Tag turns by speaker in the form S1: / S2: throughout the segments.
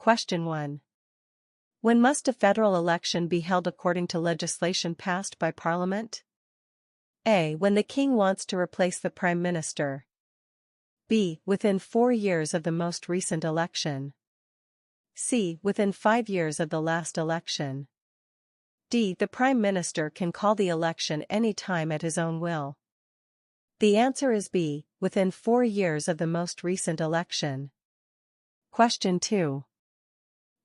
S1: Question 1. When must a federal election be held according to legislation passed by Parliament? A. When the King wants to replace the Prime Minister. B. Within 4 years of the most recent election. C. Within 5 years of the last election. D. The Prime Minister can call the election any time at his own will. The answer is B. Within 4 years of the most recent election. Question 2.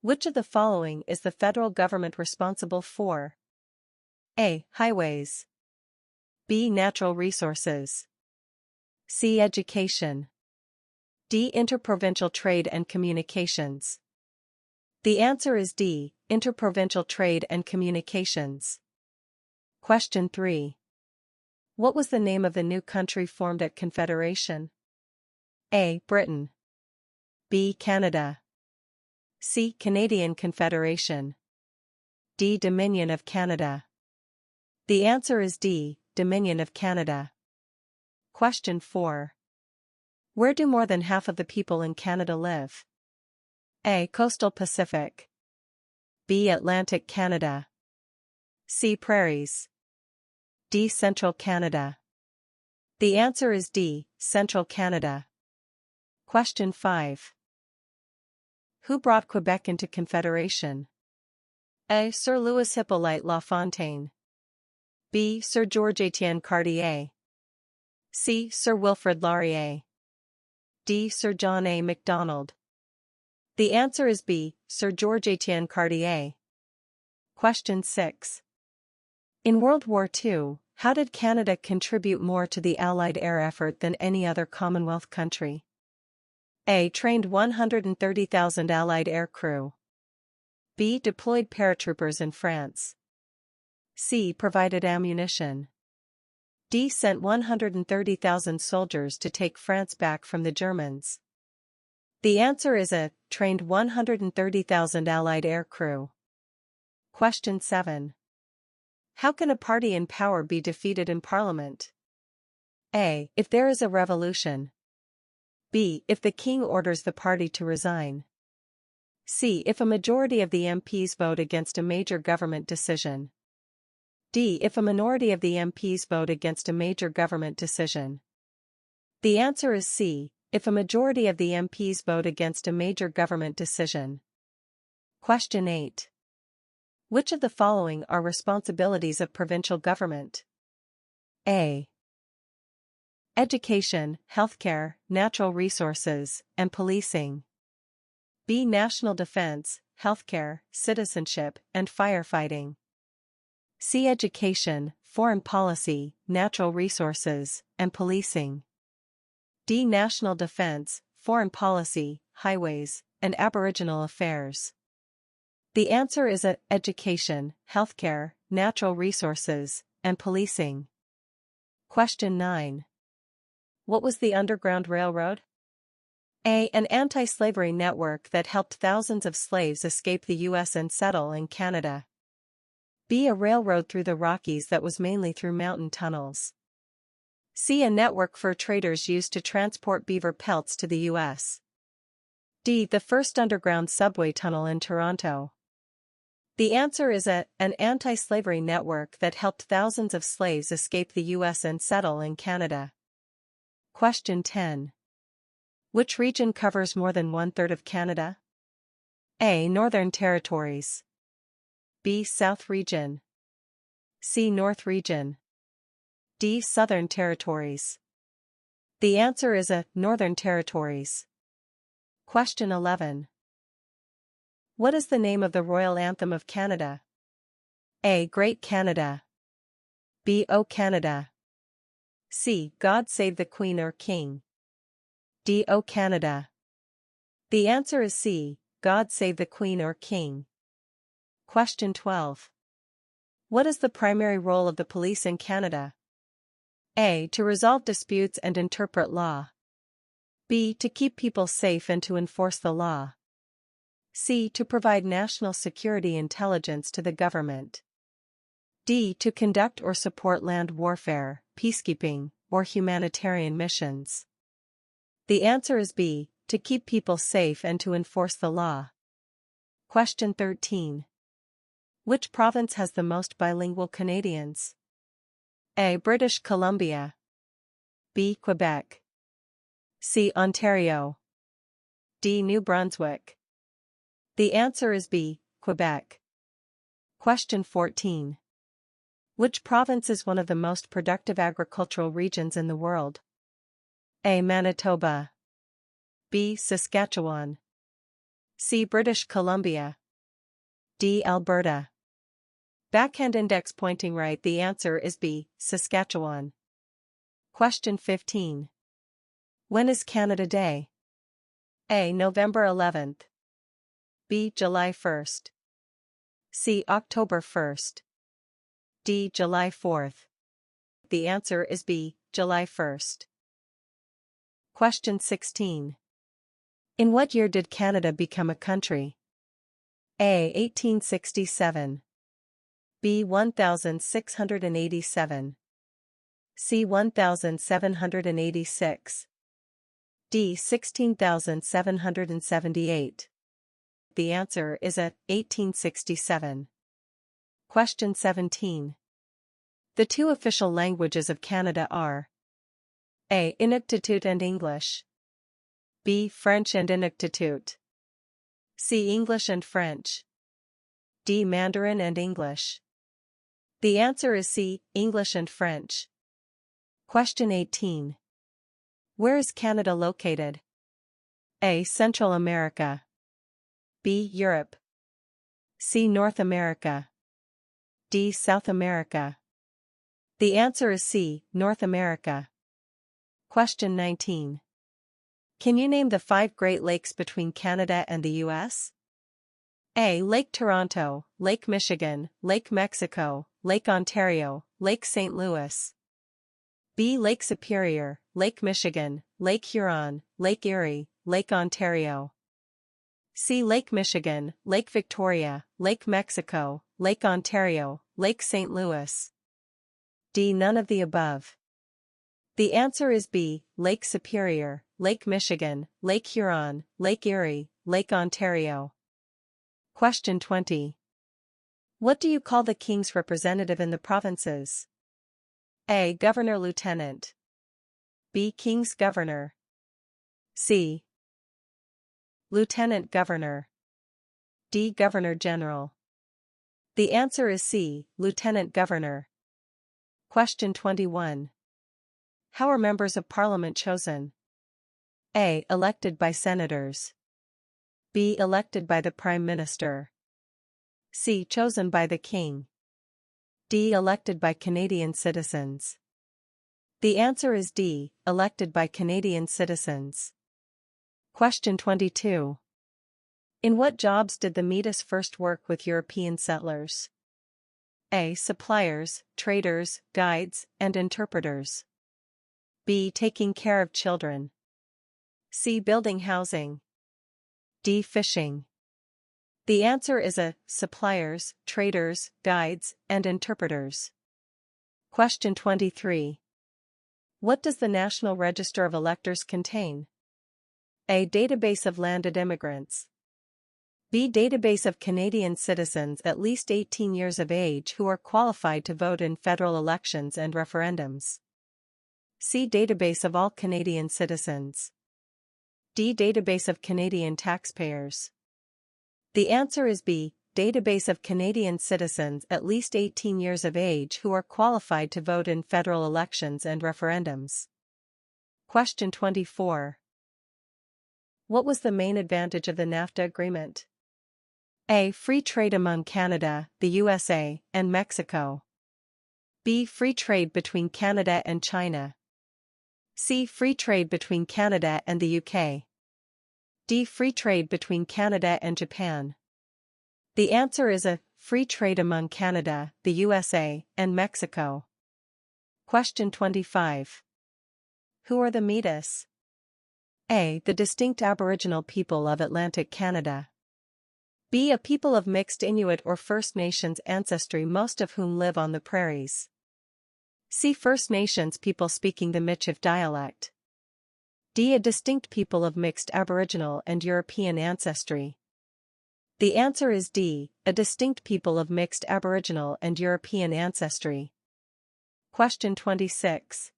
S1: Which of the following is the federal government responsible for? A. Highways. B. Natural resources. C. Education. D. Interprovincial trade and communications. The answer is D. Interprovincial trade and communications. Question 3. What was the name of the new country formed at Confederation? A. Britain. B. Canada. C. Canadian Confederation. D. Dominion of Canada. The answer is D. Dominion of Canada. Question 4. Where do more than half of the people in Canada live? A. Coastal Pacific. B. Atlantic Canada. C. Prairies. D. Central Canada. The answer is D. Central Canada. Question 5. Who brought Quebec into Confederation? A. Sir Louis Hippolyte Lafontaine. B. Sir George Étienne Cartier. C. Sir Wilfrid Laurier. D. Sir John A. Macdonald. The answer is B. Sir George Étienne Cartier. Question 6. In World War II, how did Canada contribute more to the Allied air effort than any other Commonwealth country? A. Trained 130,000 Allied aircrew. B. Deployed paratroopers in France. C. Provided ammunition. D. Sent 130,000 soldiers to take France back from the Germans. The answer is A. Trained 130,000 Allied aircrew. Question 7. How can a party in power be defeated in Parliament? A. If there is a revolution. B. If the King orders the party to resign. C. If a majority of the MPs vote against a major government decision. D. If a minority of the MPs vote against a major government decision. The answer is C. If a majority of the MPs vote against a major government decision. Question 8. Which of the following are responsibilities of provincial government? A. Education, healthcare, natural resources, and policing. B. National defense, healthcare, citizenship, and firefighting. C. Education, foreign policy, natural resources, and policing. D. National defense, foreign policy, highways, and Aboriginal affairs. The answer is A. Education, healthcare, natural resources, and policing. Question 9. What was the Underground Railroad? A. An anti-slavery network that helped thousands of slaves escape the U.S. and settle in Canada. B. A railroad through the Rockies that was mainly through mountain tunnels. C. A network fur traders used to transport beaver pelts to the U.S. D. The first underground subway tunnel in Toronto. The answer is A. An anti-slavery network that helped thousands of slaves escape the U.S. and settle in Canada. Question 10. Which region covers more than 1/3 of Canada? A. Northern Territories. B. South Region. C. North Region. D. Southern Territories. The answer is A. Northern Territories. Question 11. What is the name of the Royal Anthem of Canada? A. Great Canada. B. O Canada. C. God Save the Queen or King. D. O Canada. The answer is C. God Save the Queen or King. Question 12. What is the primary role of the police in Canada? A. To resolve disputes and interpret law. B. To keep people safe and to enforce the law. C. To provide national security intelligence to the government. D. To conduct or support land warfare, peacekeeping, or humanitarian missions. The answer is B. To keep people safe and to enforce the law. Question 13. Which province has the most bilingual Canadians? A. British Columbia. B. Quebec. C. Ontario. D. New Brunswick. The answer is B. Quebec. Question 14. Which province is one of the most productive agricultural regions in the world? A. Manitoba. B. Saskatchewan. C. British Columbia. D. Alberta. Backhand index pointing right. The answer is B. Saskatchewan. Question 15. When is Canada Day? A. November 11th. B. July 1st. C. October 1st. D. July 4th. The answer is B. July 1st. Question 16. In what year did Canada become a country? A. 1867. B. 1687. C. 1786. D. 16778. The answer is A. 1867. Question 17. The two official languages of Canada are A. Inuktitut and English. B. French and Inuktitut. C. English and French. D. Mandarin and English. The answer is C. English and French. Question 18. Where is Canada located? A. Central America. B. Europe. C. North America. D. South America. The answer is C. North America. Question 19. Can you name the 5 Great Lakes between Canada and the U.S.? A. Lake Toronto, Lake Michigan, Lake Mexico, Lake Ontario, Lake St. Louis. B. Lake Superior, Lake Michigan, Lake Huron, Lake Erie, Lake Ontario. C. Lake Michigan, Lake Victoria, Lake Mexico, Lake Ontario, Lake St. Louis. D. None of the above. The answer is B. Lake Superior, Lake Michigan, Lake Huron, Lake Erie, Lake Ontario. Question 20. What do you call the King's representative in the provinces? A. Governor-Lieutenant. B. King's Governor. C. Lieutenant Governor. D. Governor-General. The answer is C. Lieutenant Governor. Question 21. How are members of Parliament chosen? A. Elected by senators. B. Elected by the Prime Minister. C. Chosen by the King. D. Elected by Canadian citizens. The answer is D. Elected by Canadian citizens. Question 22. In what jobs did the Metis first work with European settlers? A. Suppliers, traders, guides, and interpreters. B. Taking care of children. C. Building housing. D. Fishing. The answer is A. Suppliers, traders, guides, and interpreters. Question 23. What does the National Register of Electors contain? A. Database of landed immigrants. B. Database of Canadian citizens at least 18 years of age who are qualified to vote in federal elections and referendums. C. Database of all Canadian citizens. D. Database of Canadian taxpayers. The answer is B. Database of Canadian citizens at least 18 years of age who are qualified to vote in federal elections and referendums. Question 24. What was the main advantage of the NAFTA agreement? A. Free trade among Canada, the USA, and Mexico. B. Free trade between Canada and China. C. Free trade between Canada and the UK. D. Free trade between Canada and Japan. The answer is A. Free trade among Canada, the USA, and Mexico. Question 25. Who are the Metis? A. The distinct Aboriginal people of Atlantic Canada. B. A people of mixed Inuit or First Nations ancestry, most of whom live on the prairies. C. First Nations people speaking the Michif dialect. D. A distinct people of mixed Aboriginal and European ancestry. The answer is D, a distinct people of mixed Aboriginal and European ancestry. Question 26.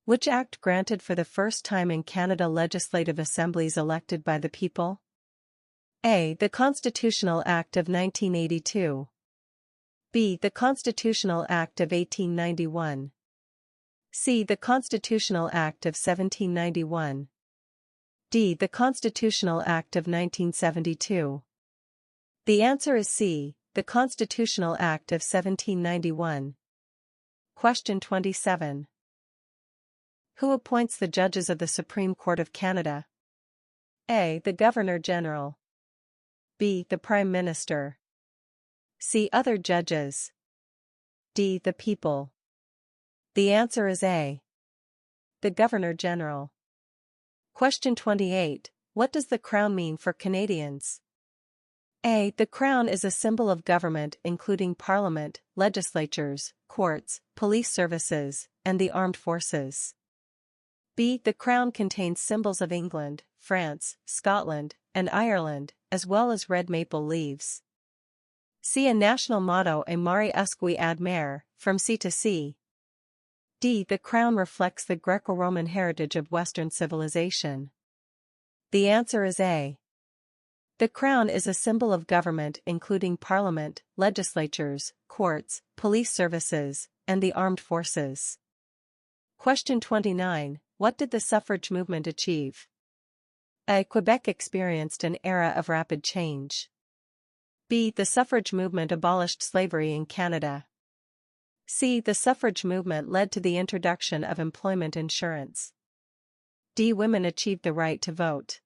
S1: Which act granted for the first time in Canada legislative assemblies elected by the people? A. The Constitutional Act of 1982. B. The Constitutional Act of 1891. C. The Constitutional Act of 1791. D. The Constitutional Act of 1972. The answer is C. The Constitutional Act of 1791. Question 27. Who appoints the judges of the Supreme Court of Canada? A. The Governor-General. B. The Prime Minister. C. Other judges. D. The people. The answer is A. The Governor-General. Question 28. What does the Crown mean for Canadians? A. The Crown is a symbol of government including Parliament, legislatures, courts, police services, and the armed forces. B. The Crown contains symbols of England, France, Scotland, and Ireland, as well as red maple leaves. C. A national motto E mare usque ad mare, from sea to sea. D. The Crown reflects the Greco-Roman heritage of Western civilization. The answer is A. The Crown is a symbol of government including Parliament, legislatures, courts, police services, and the armed forces. Question 29. What did the suffrage movement achieve? A. Quebec experienced an era of rapid change. B. The suffrage movement abolished slavery in Canada. C. The suffrage movement led to the introduction of employment insurance. D. Women achieved the right to vote.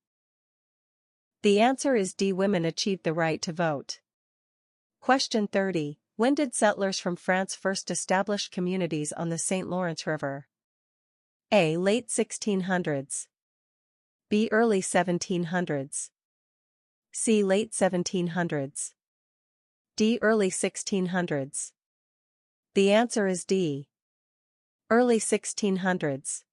S1: The answer is D. Women achieved the right to vote. Question 30. When did settlers from France first establish communities on the St. Lawrence River? A. Late 1600s. B. Early 1700s. C. Late 1700s. D. Early 1600s. The answer is D. Early 1600s.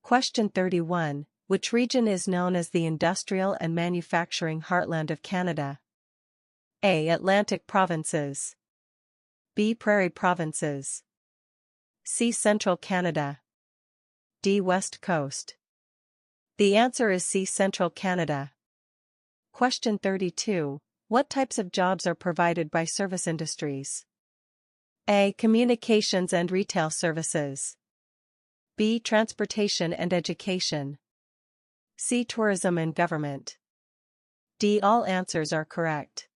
S1: Question 31. Which region is known as the industrial and manufacturing heartland of Canada? A. Atlantic provinces. B. Prairie provinces. C. Central Canada. D. West Coast. The answer is C. Central Canada. Question 32. What types of jobs are provided by service industries? A. Communications and retail services. B. Transportation and education. C. Tourism and government. D. All answers are correct.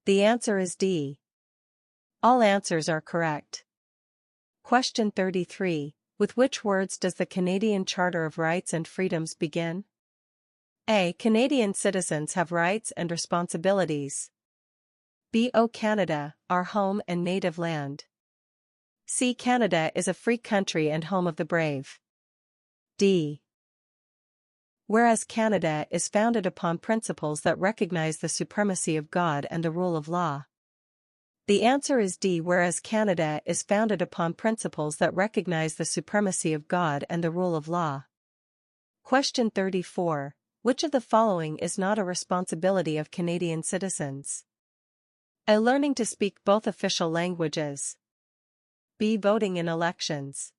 S1: The answer is D. All answers are correct. Question 33. With which words does the Canadian Charter of Rights and Freedoms begin? A. Canadian citizens have rights and responsibilities. B. O Canada, our home and native land. C. Canada is a free country and home of the brave. D. Whereas Canada is founded upon principles that recognize the supremacy of God and the rule of law. The answer is D. Whereas Canada is founded upon principles that recognize the supremacy of God and the rule of law. Question 34. Which of the following is not a responsibility of Canadian citizens? A. Learning to speak both official languages. B. Voting in elections.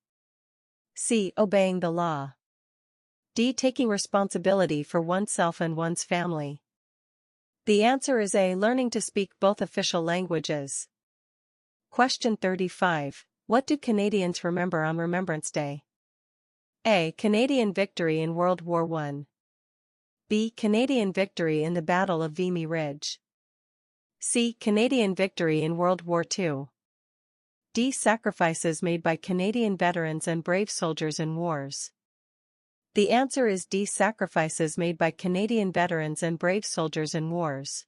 S1: C. Obeying the law. D. Taking responsibility for oneself and one's family. The answer is A. Learning to speak both official languages. Question 35. What do Canadians remember on Remembrance Day? A. Canadian victory in World War I. B. Canadian victory in the Battle of Vimy Ridge. C. Canadian victory in World War II. D. Sacrifices made by Canadian veterans and brave soldiers in wars. The answer is D. Sacrifices made by Canadian veterans and brave soldiers in wars.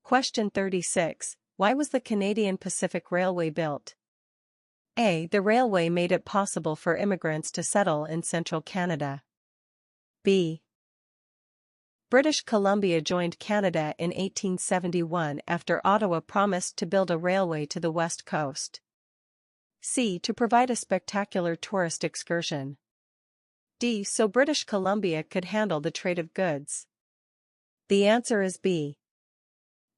S1: Question 36. Why was the Canadian Pacific Railway built? A. The railway made it possible for immigrants to settle in central Canada. B. British Columbia joined Canada in 1871 after Ottawa promised to build a railway to the west coast. C. To provide a spectacular tourist excursion. D. So British Columbia could handle the trade of goods. The answer is B.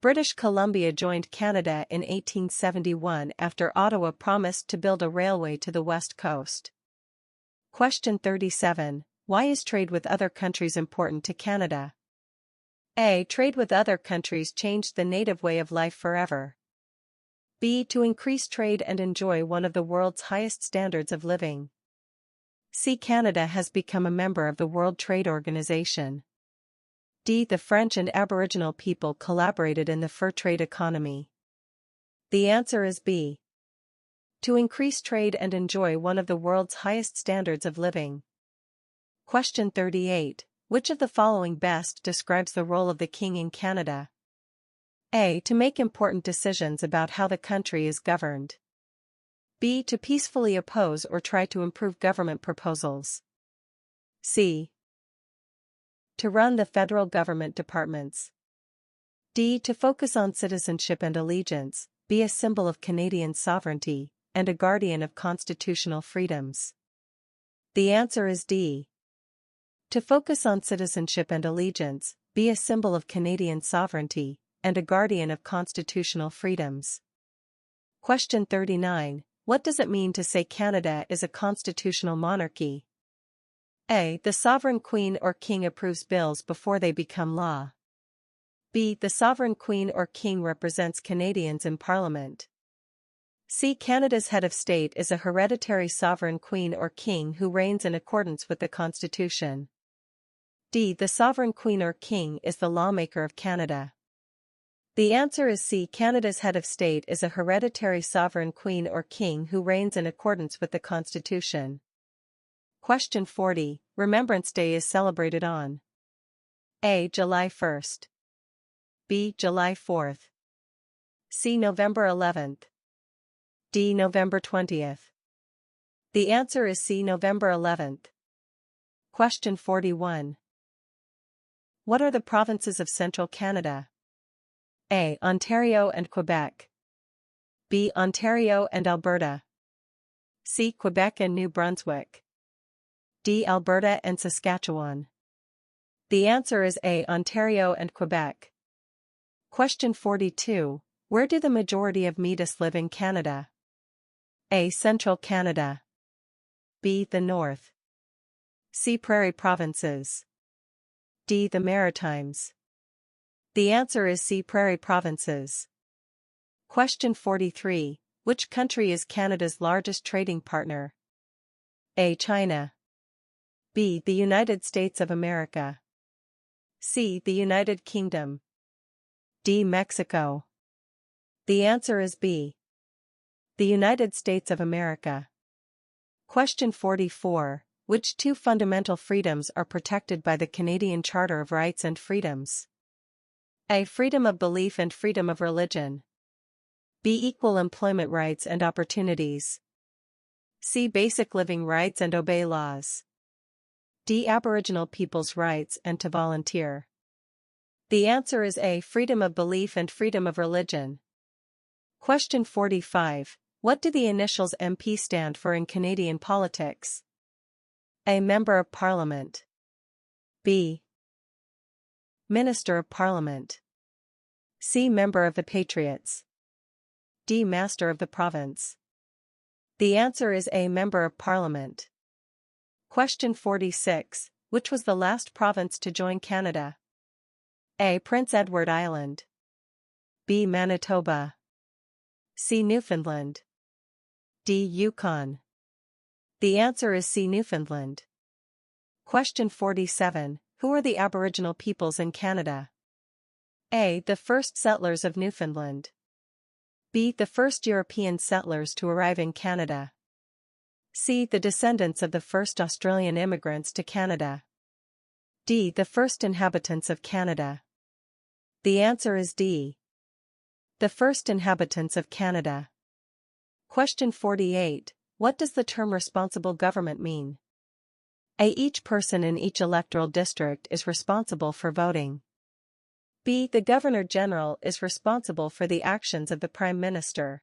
S1: British Columbia joined Canada in 1871 after Ottawa promised to build a railway to the west coast. Question 37. Why is trade with other countries important to Canada? A. Trade with other countries changed the native way of life forever. B. To increase trade and enjoy one of the world's highest standards of living. C. Canada has become a member of the World Trade Organization. D. The French and Aboriginal people collaborated in the fur trade economy. The answer is B. To increase trade and enjoy one of the world's highest standards of living. Question 38. Which of the following best describes the role of the King in Canada? A. To make important decisions about how the country is governed. B. To peacefully oppose or try to improve government proposals. C. To run the federal government departments. D. To focus on citizenship and allegiance, be a symbol of Canadian sovereignty, and a guardian of constitutional freedoms. The answer is D. To focus on citizenship and allegiance, be a symbol of Canadian sovereignty, and a guardian of constitutional freedoms. Question 39. What does it mean to say Canada is a constitutional monarchy? A. The sovereign queen or king approves bills before they become law. B. The sovereign queen or king represents Canadians in Parliament. C. Canada's head of state is a hereditary sovereign queen or king who reigns in accordance with the Constitution. D. The sovereign queen or king is the lawmaker of Canada. The answer is C. Canada's head of state is a hereditary sovereign queen or king who reigns in accordance with the Constitution. Question 40. Remembrance Day is celebrated on A. July 1st. B. July 4th. C. November 11th. D. November 20th. The answer is C. November 11th. Question 41. What are the provinces of central Canada? A. Ontario and Quebec. B. Ontario and Alberta. C. Quebec and New Brunswick. D. Alberta and Saskatchewan. The answer is A. Ontario and Quebec. Question 42. Where do the majority of Métis live in Canada? A. Central Canada. B. The North. C. Prairie Provinces. D. The Maritimes. The answer is C. Prairie Provinces. Question 43. Which country is Canada's largest trading partner? A. China. B. The United States of America. C. The United Kingdom. D. Mexico. The answer is B. The United States of America. Question 44. Which two fundamental freedoms are protected by the Canadian Charter of Rights and Freedoms? A. Freedom of belief and freedom of religion. B. Equal employment rights and opportunities. C. Basic living rights and obey laws. D. Aboriginal people's rights and to volunteer. The answer is A. Freedom of belief and freedom of religion. Question 45. What do the initials MP stand for in Canadian politics? A. Member of Parliament. B. Minister of Parliament. C. Member of the Patriots. D. Master of the Province. The answer is A. Member of Parliament. Question 46. Which was the last province to join Canada? A. Prince Edward Island. B. Manitoba. C. Newfoundland. D. Yukon. The answer is C. Newfoundland. Question 47. Who are the Aboriginal peoples in Canada? A. The first settlers of Newfoundland. B. The first European settlers to arrive in Canada. C. The descendants of the first Australian immigrants to Canada. D. The first inhabitants of Canada. The answer is D. The first inhabitants of Canada. Question 48. What does the term responsible government mean? A. Each person in each electoral district is responsible for voting. B. The Governor-General is responsible for the actions of the Prime Minister.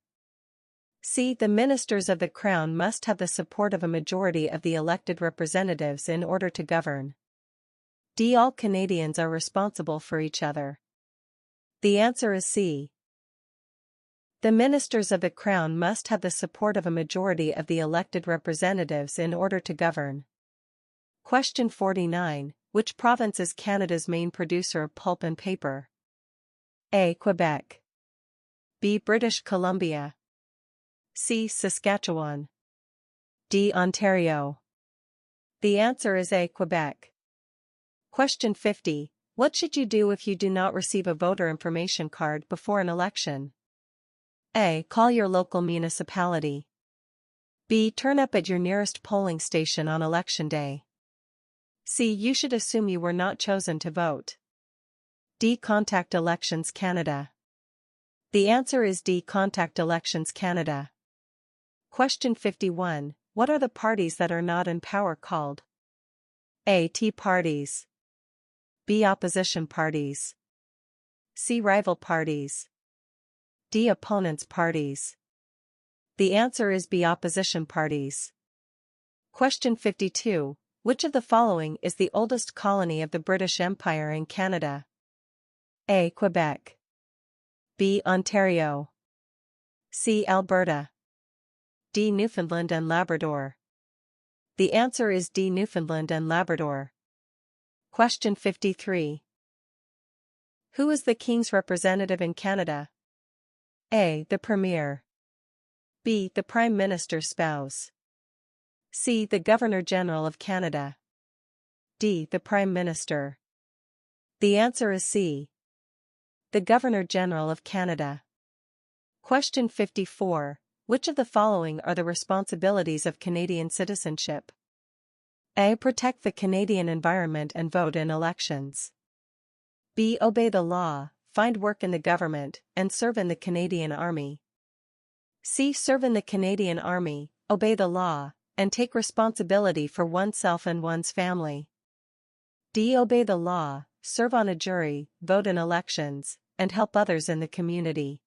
S1: C. The ministers of the Crown must have the support of a majority of the elected representatives in order to govern. D. All Canadians are responsible for each other. The answer is C. The ministers of the Crown must have the support of a majority of the elected representatives in order to govern. Question 49. Which province is Canada's main producer of pulp and paper? A. Quebec. B. British Columbia. C. Saskatchewan. D. Ontario. The answer is A. Quebec. Question 50. What should you do if you do not receive a voter information card before an election? A. Call your local municipality. B. Turn up at your nearest polling station on election day. C. You should assume you were not chosen to vote. D. Contact Elections Canada. The answer is D. Contact Elections Canada. Question 51. What are the parties that are not in power called? A. Tea parties. B. Opposition parties. C. Rival parties. D. Opponents parties. The answer is B. Opposition parties. Question 52. Which of the following is the oldest colony of the British Empire in Canada? A. Quebec. B. Ontario. C. Alberta. D. Newfoundland and Labrador. The answer is D. Newfoundland and Labrador. Question 53. Who is the King's representative in Canada? A. The Premier. B. The Prime Minister's spouse. C. The Governor-General of Canada. D. The Prime Minister. The answer is C. The Governor-General of Canada. Question 54. Which of the following are the responsibilities of Canadian citizenship? A. Protect the Canadian environment and vote in elections. B. Obey the law, find work in the government, and serve in the Canadian Army. C. Serve in the Canadian Army, obey the law, and take responsibility for oneself and one's family. D. Obey the law, serve on a jury, vote in elections, and help others in the community.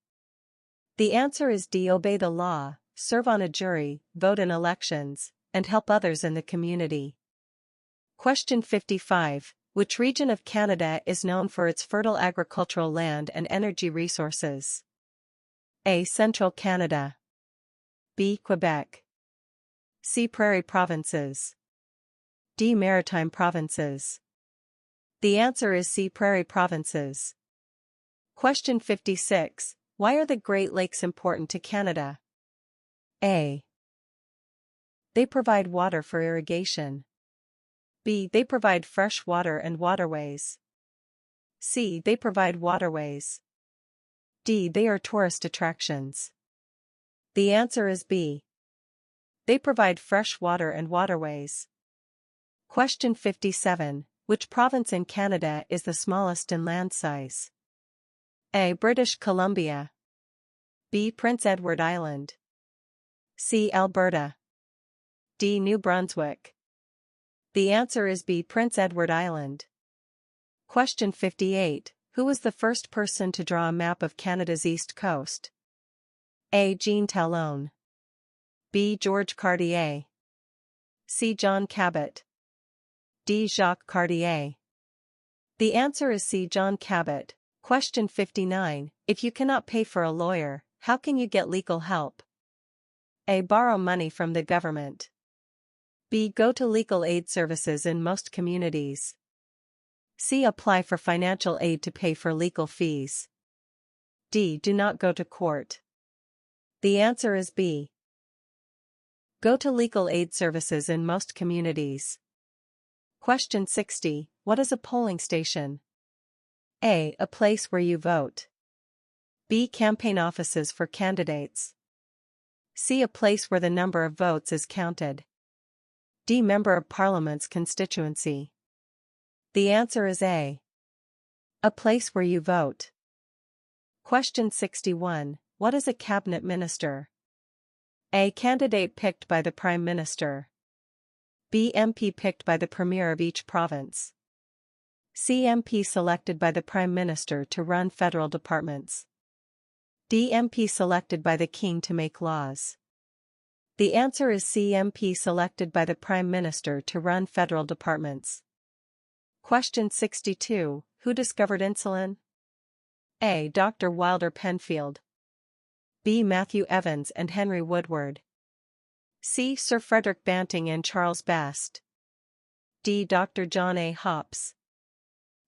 S1: The answer is D. Obey the law, serve on a jury, vote in elections, and help others in the community. Question 55. Which region of Canada is known for its fertile agricultural land and energy resources? A. Central Canada. B. Quebec. C. Prairie provinces. D. Maritime provinces. The answer is C. Prairie provinces. Question 56. Why are the Great Lakes important to Canada? A. They provide water for irrigation. B. They provide fresh water and waterways. C. They provide waterways. D. They are tourist attractions. The answer is B. They provide fresh water and waterways. Question 57. Which province in Canada is the smallest in land size? A. British Columbia. B. Prince Edward Island. C. Alberta. D. New Brunswick. The answer is B. Prince Edward Island. Question 58. Who was the first person to draw a map of Canada's east coast? A. Jean Talon. B. George Cartier. C. John Cabot. D. Jacques Cartier. The answer is C. John Cabot. Question 59. If you cannot pay for a lawyer, how can you get legal help? A. Borrow money from the government. B. Go to legal aid services in most communities. C. Apply for financial aid to pay for legal fees. D. Do not go to court. The answer is B. Go to legal aid services in most communities. Question 60. What is a polling station? A. A place where you vote. B. Campaign offices for candidates. C. A place where the number of votes is counted. D. Member of Parliament's constituency. The answer is A. A place where you vote. Question 61. What is a cabinet minister? A. Candidate picked by the Prime Minister. B. MP picked by the Premier of each province. C. MP selected by the Prime Minister to run federal departments. D. MP selected by the King to make laws. The answer is C. MP selected by the Prime Minister to run federal departments. Question 62. Who discovered insulin? A. Dr. Wilder Penfield. B. Matthew Evans and Henry Woodward. C. Sir Frederick Banting and Charles Best. D. Dr. John A. Hops.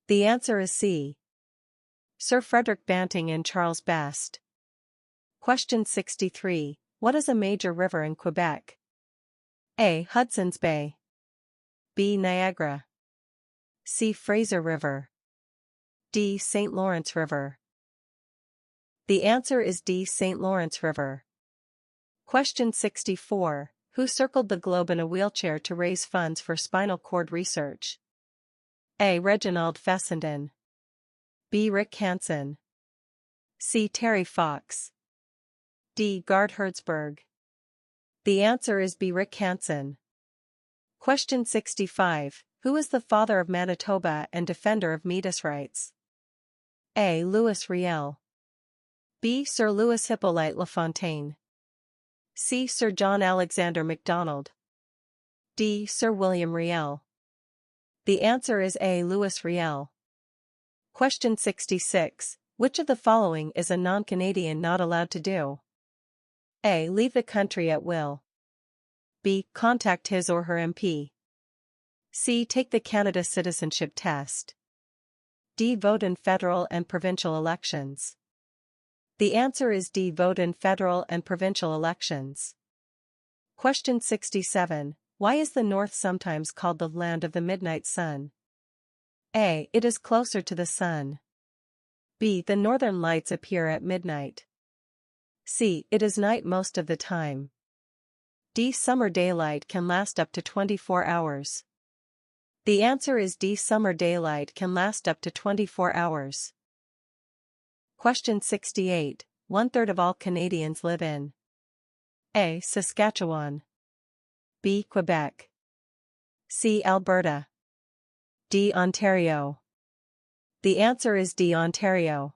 S1: The answer is C. Sir Frederick Banting and Charles Best. Question 63. What is a major river in Quebec? A. Hudson's Bay. B. Niagara. C. Fraser River. D. St. Lawrence River. The answer is D. St. Lawrence River. Question 64. Who circled the globe in a wheelchair to raise funds for spinal cord research? A. Reginald Fessenden. B. Rick Hansen. C. Terry Fox. D. Gard Hertzberg. The answer is B. Rick Hansen. Question 65. Who is the father of Manitoba and defender of Metis rights? A. Louis Riel. B. Sir Louis Hippolyte Lafontaine. C. Sir John Alexander MacDonald. D. Sir William Riel. The answer is A. Louis Riel. Question 66. Which of the following is a non-Canadian not allowed to do? A. Leave the country at will. B. Contact his or her MP. C. Take the Canada Citizenship Test. D. Vote in federal and provincial elections. The answer is D. Vote in federal and provincial elections. Question 67. Why is the North sometimes called the land of the midnight sun? A. It is closer to the sun. B. The northern lights appear at midnight. C. It is night most of the time. D. Summer daylight can last up to 24 hours. The answer is D. Summer daylight can last up to 24 hours. Question 68. 1/3 of all Canadians live in A. Saskatchewan. B. Quebec. C. Alberta. D. Ontario. The answer is D. Ontario.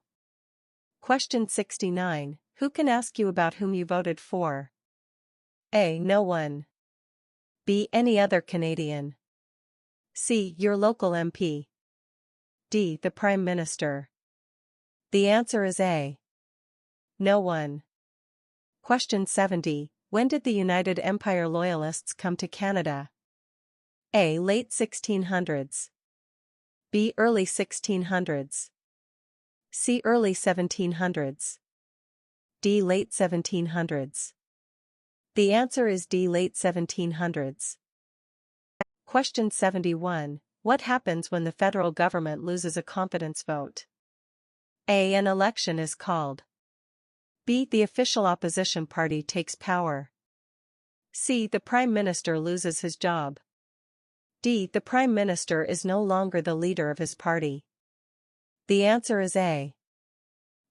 S1: Question 69. Who can ask you about whom you voted for? A. No one. B. Any other Canadian. C. Your local MP. D. The Prime Minister. The answer is A. No one. Question 70. When did the United Empire Loyalists come to Canada? A. Late 1600s. B. Early 1600s. C. Early 1700s. D. Late 1700s. The answer is D. Late 1700s. Question 71. What happens when the federal government loses a confidence vote? A. An election is called. B. The official opposition party takes power. C. The Prime Minister loses his job. D. The Prime Minister is no longer the leader of his party. The answer is A.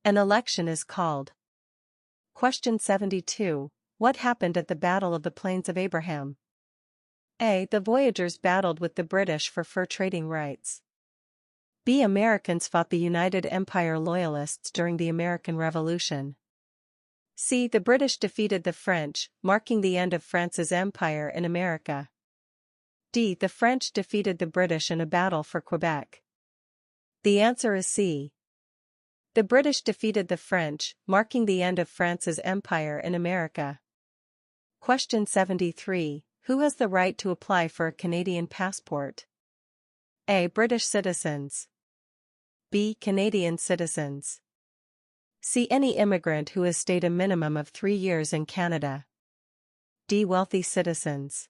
S1: An election is called. Question 72. What happened at the Battle of the Plains of Abraham? A. The voyagers battled with the British for fur trading rights. B. Americans fought the United Empire Loyalists during the American Revolution. C. The British defeated the French, marking the end of France's empire in America. D. The French defeated the British in a battle for Quebec. The answer is C. The British defeated the French, marking the end of France's empire in America. Question 73. Who has the right to apply for a Canadian passport? A. British citizens. B. Canadian citizens. C. Any immigrant who has stayed a minimum of 3 years in Canada. D. Wealthy citizens.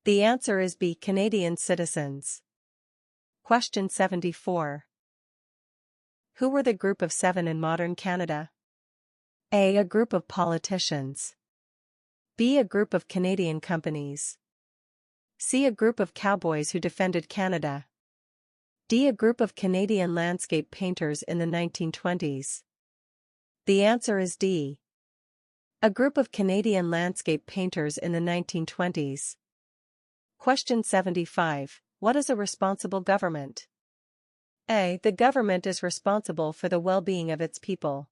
S1: The answer is B. Canadian citizens. Question 74. Who were the Group of Seven in modern Canada? A. A group of politicians. B. A group of Canadian companies. C. A group of cowboys who defended Canada. D. A group of Canadian landscape painters in the 1920s. The answer is D. A group of Canadian landscape painters in the 1920s. Question 75. What is a responsible government? A. The government is responsible for the well-being of its people.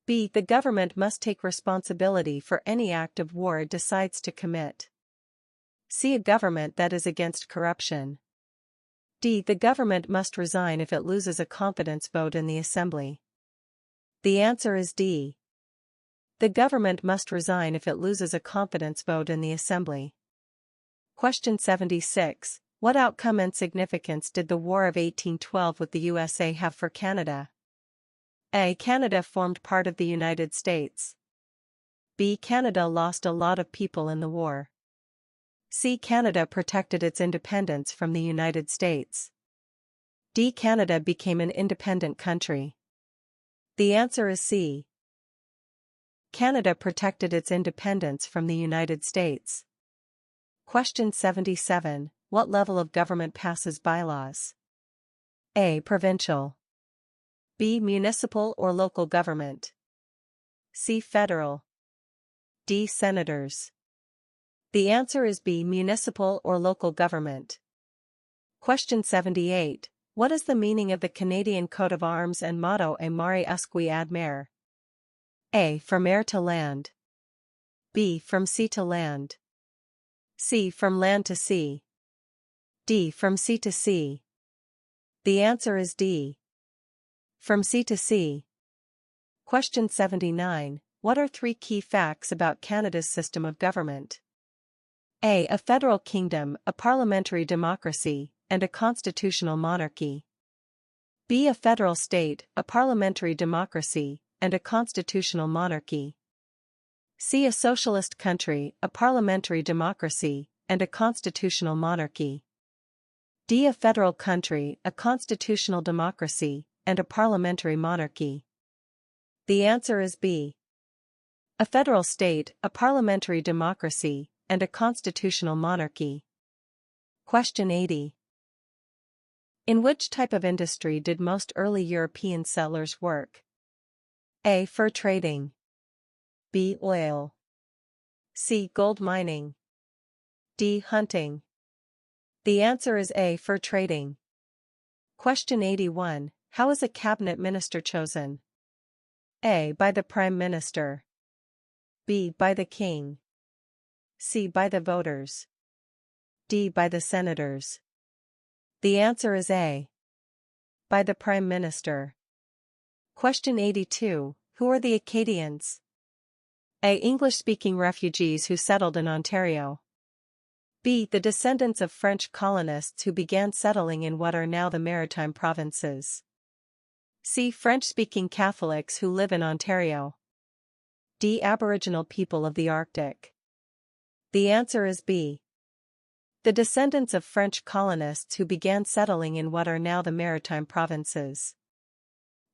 S1: B. The government must take responsibility for any act of war it decides to commit. C. A government that is against corruption. D. The government must resign if it loses a confidence vote in the Assembly. The answer is D. The government must resign if it loses a confidence vote in the Assembly. Question 76. What outcome and significance did the War of 1812 with the USA have for Canada? A. Canada formed part of the United States. B. Canada lost a lot of people in the war. C. Canada protected its independence from the United States. D. Canada became an independent country. The answer is C. Canada protected its independence from the United States. Question 77. What level of government passes bylaws? A. Provincial. B. Municipal or local government. C. Federal. D. Senators. The answer is B. Municipal or local government. Question 78. What is the meaning of the Canadian coat of arms and motto A mare usque ad mare? A. From air to land. B. From sea to land. C. From land to sea. D. From sea to sea. The answer is D. From sea to sea. Question 79. What are 3 key facts about Canada's system of government? A. A federal kingdom, a parliamentary democracy, and a constitutional monarchy. B. A federal state, a parliamentary democracy, and a constitutional monarchy. C. A socialist country, a parliamentary democracy, and a constitutional monarchy. D. A federal country, a constitutional democracy, and a parliamentary monarchy. The answer is B. A federal state, a parliamentary democracy, and a constitutional monarchy. Question 80. In which type of industry did most early European settlers work? A. Fur trading. B. Oil. C. Gold mining. D. Hunting. The answer is A. Fur trading. Question 81. How is a cabinet minister chosen? A. By the Prime Minister. B. By the King. C. By the voters. D. By the senators. The answer is A. By the Prime Minister. Question 82. Who are the Acadians? A. English-speaking refugees who settled in Ontario. B. The descendants of French colonists who began settling in what are now the Maritime Provinces. C. French-speaking Catholics who live in Ontario. D. Aboriginal people of the Arctic. The answer is B. The descendants of French colonists who began settling in what are now the Maritime Provinces.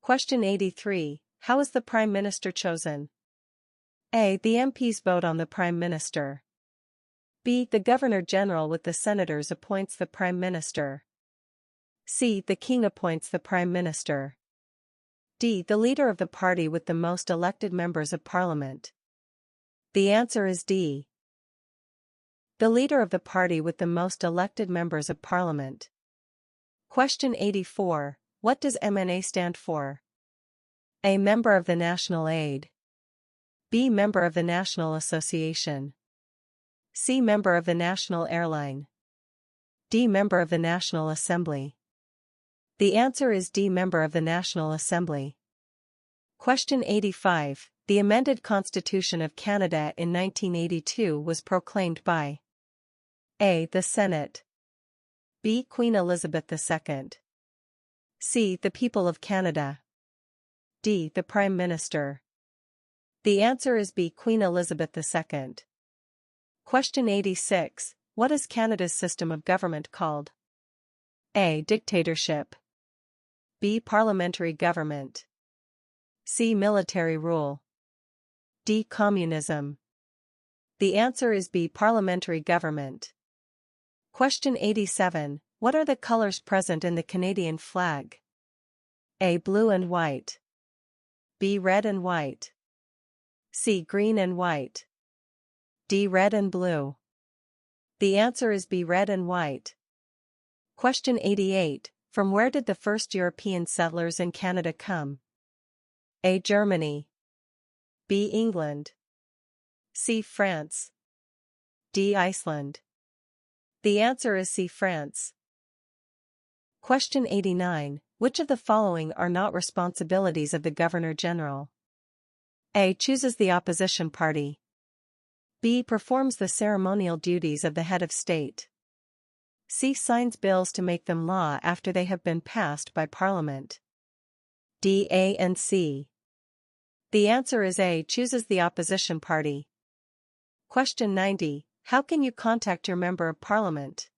S1: Question 83. How is the Prime Minister chosen? A. The MPs vote on the Prime Minister. B. The Governor-General with the Senators appoints the Prime Minister. C. The King appoints the Prime Minister. D. The leader of the party with the most elected members of Parliament. The answer is D. The leader of the party with the most elected members of Parliament. Question 84. What does MNA stand for? A. Member of the National Aid. B. Member of the National Association. C. Member of the National Airline. D. Member of the National Assembly. The answer is D. Member of the National Assembly. Question 85. The amended Constitution of Canada in 1982 was proclaimed by A. The Senate. B. Queen Elizabeth II. C. The people of Canada. D. The Prime Minister. The answer is B. Queen Elizabeth II. Question 86. What is Canada's system of government called? A. Dictatorship. B. Parliamentary government. C. Military rule. D. Communism. The answer is B. Parliamentary government. Question 87. What are the colors present in the Canadian flag? A. Blue and white. B. Red and white. C. Green and white. D. Red and blue. The answer is B. Red and white. Question 88. From where did the first European settlers in Canada come? A. Germany. B. England. C. France. D. Iceland. The answer is C. France. Question 89. Which of the following are not responsibilities of the Governor-General? A. Chooses the opposition party. B. Performs the ceremonial duties of the head of state. C. Signs bills to make them law after they have been passed by Parliament. D, A, and C. The answer is A. Chooses the opposition party. Question 90. How can you contact your Member of Parliament?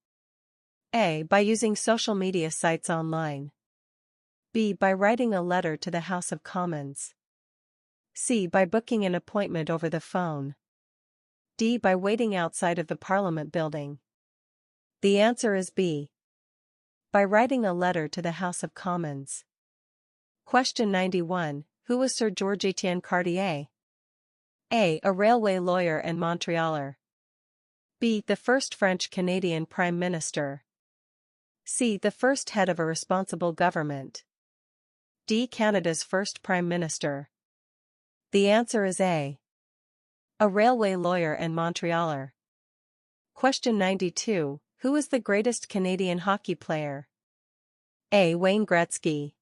S1: A. By using social media sites online. B. By writing a letter to the House of Commons. C. By booking an appointment over the phone. D. By waiting outside of the Parliament building. The answer is B. By writing a letter to the House of Commons. Question 91. Who was Sir George Etienne Cartier? A. A railway lawyer and Montrealer. B. The first French-Canadian Prime Minister. C. The first head of a responsible government. D. Canada's first Prime Minister. The answer is A. A railway lawyer and Montrealer. Question 92. Who is the greatest Canadian hockey player? A. Wayne Gretzky.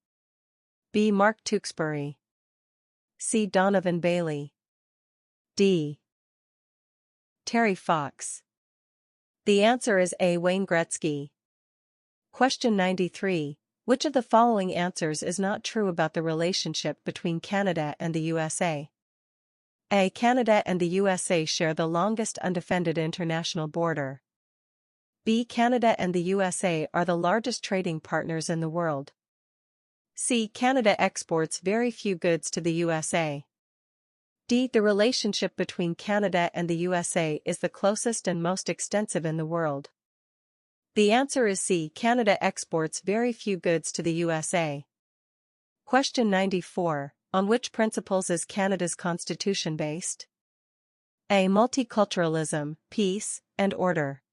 S1: B. Mark Tewksbury. C. Donovan Bailey. D. Terry Fox. The answer is A. Wayne Gretzky. Question 93. Which of the following answers is not true about the relationship between Canada and the USA? A. Canada and the USA share the longest undefended international border. B. Canada and the USA are the largest trading partners in the world. C. Canada exports very few goods to the USA. D. The relationship between Canada and the USA is the closest and most extensive in the world. The answer is C. Canada exports very few goods to the USA. Question 94. On which principles is Canada's constitution based? A. Multiculturalism, peace, and order.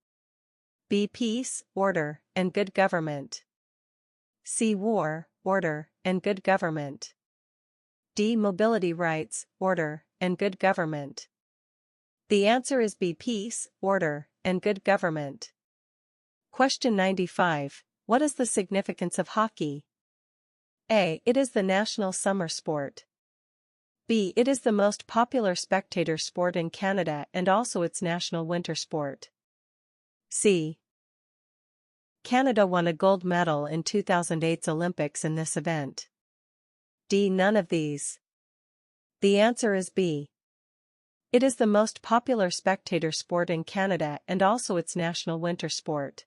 S1: B. Peace, order, and good government. C. War, order, and good government. D. Mobility rights, order, and good government. The answer is B. Peace, order, and good government. Question 95. What is the significance of hockey? A. It is the national summer sport. B. It is the most popular spectator sport in Canada and also its national winter sport. C. Canada won a gold medal in 2008's Olympics in this event. D. None of these. The answer is B. It is the most popular spectator sport in Canada and also its national winter sport.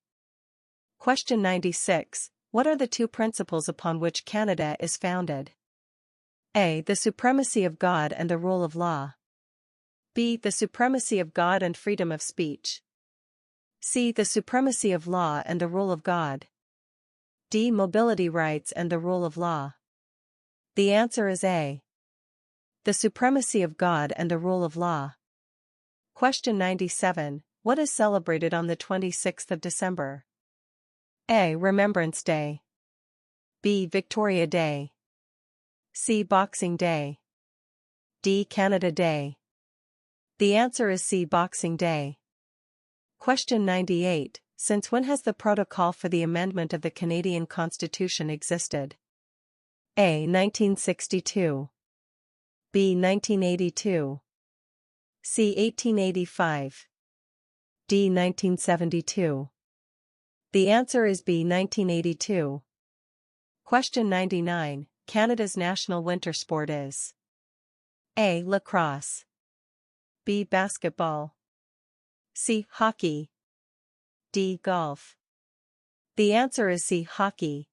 S1: Question 96. What are the two principles upon which Canada is founded? A. The supremacy of God and the rule of law. B. The supremacy of God and freedom of speech. C. The supremacy of law and the rule of God. D. Mobility rights and the rule of law. The answer is A. The supremacy of God and the rule of law. Question 97. What is celebrated on the 26th of December? A. Remembrance Day. B. Victoria Day. C. Boxing Day. D. Canada Day. The answer is C. Boxing Day. Question 98. Since when has the protocol for the amendment of the Canadian Constitution existed? A. 1962. B. 1982. C. 1885. D. 1972. The answer is B. 1982. Question 99. Canada's national winter sport is A. Lacrosse. B. Basketball. C. Hockey. D. Golf. The answer is C. Hockey.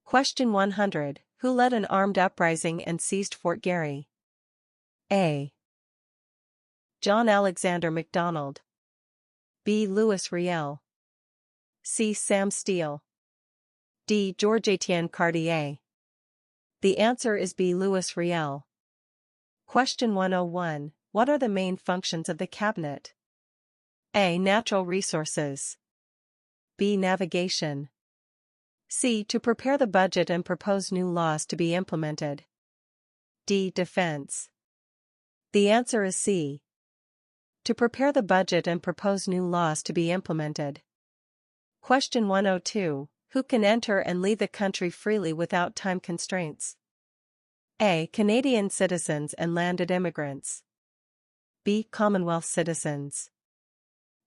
S1: Question 100. Who led an armed uprising and seized Fort Garry? A. John Alexander MacDonald. B. Louis Riel. C. Sam Steele. D. George Etienne Cartier. The answer is B. Louis Riel. Question 101. What are the main functions of the Cabinet? A. Natural resources. B. Navigation. C. To prepare the budget and propose new laws to be implemented. D. Defense. The answer is C. To prepare the budget and propose new laws to be implemented. Question 102. Who can enter and leave the country freely without time constraints? A. Canadian citizens and landed immigrants. B. Commonwealth citizens.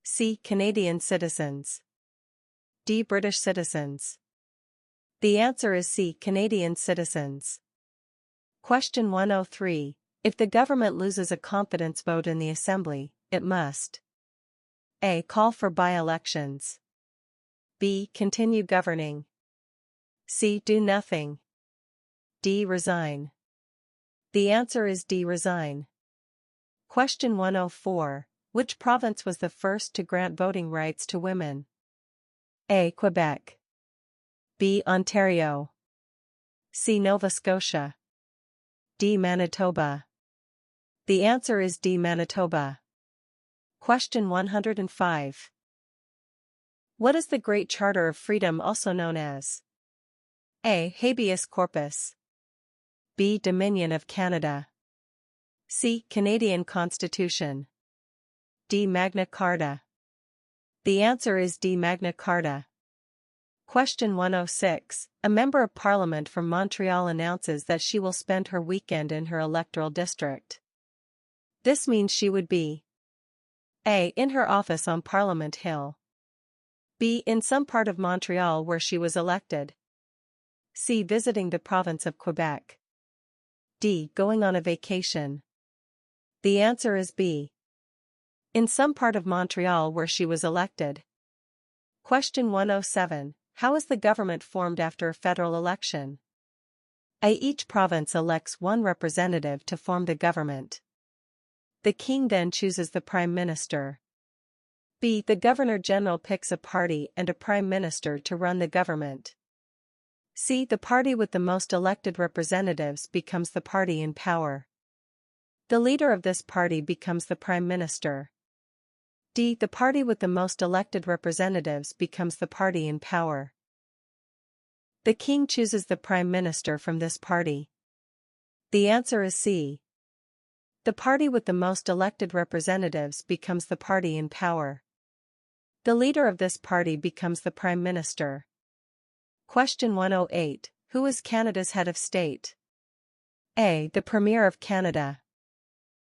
S1: C. Canadian citizens. D. British citizens. The answer is C. Canadian citizens. Question 103. If the government loses a confidence vote in the Assembly, it must A. Call for by-elections. B. Continue governing. C. Do nothing. D. Resign. The answer is D. Resign. Question 104. Which province was the first to grant voting rights to women? A. Quebec. B. Ontario. C. Nova Scotia. D. Manitoba. The answer is D. Manitoba. Question 105. What is the Great Charter of Freedom also known as? A. Habeas corpus. B. Dominion of Canada. C. Canadian Constitution. D. Magna Carta. The answer is D. Magna Carta. Question 106. A member of Parliament from Montreal announces that she will spend her weekend in her electoral district. This means she would be A. In her office on Parliament Hill. B. In some part of Montreal where she was elected. C. Visiting the province of Quebec. D. Going on a vacation. The answer is B. In some part of Montreal where she was elected. Question 107. How is the government formed after a federal election? A. Each province elects one representative to form the government. The king then chooses the prime minister. B. The governor-general picks a party and a prime minister to run the government. C. The party with the most elected representatives becomes the party in power. The leader of this party becomes the prime minister. D. The party with the most elected representatives becomes the party in power. The king chooses the prime minister from this party. The answer is C. The party with the most elected representatives becomes the party in power. The leader of this party becomes the prime minister. Question 108. Who is Canada's head of state? A. The Premier of Canada.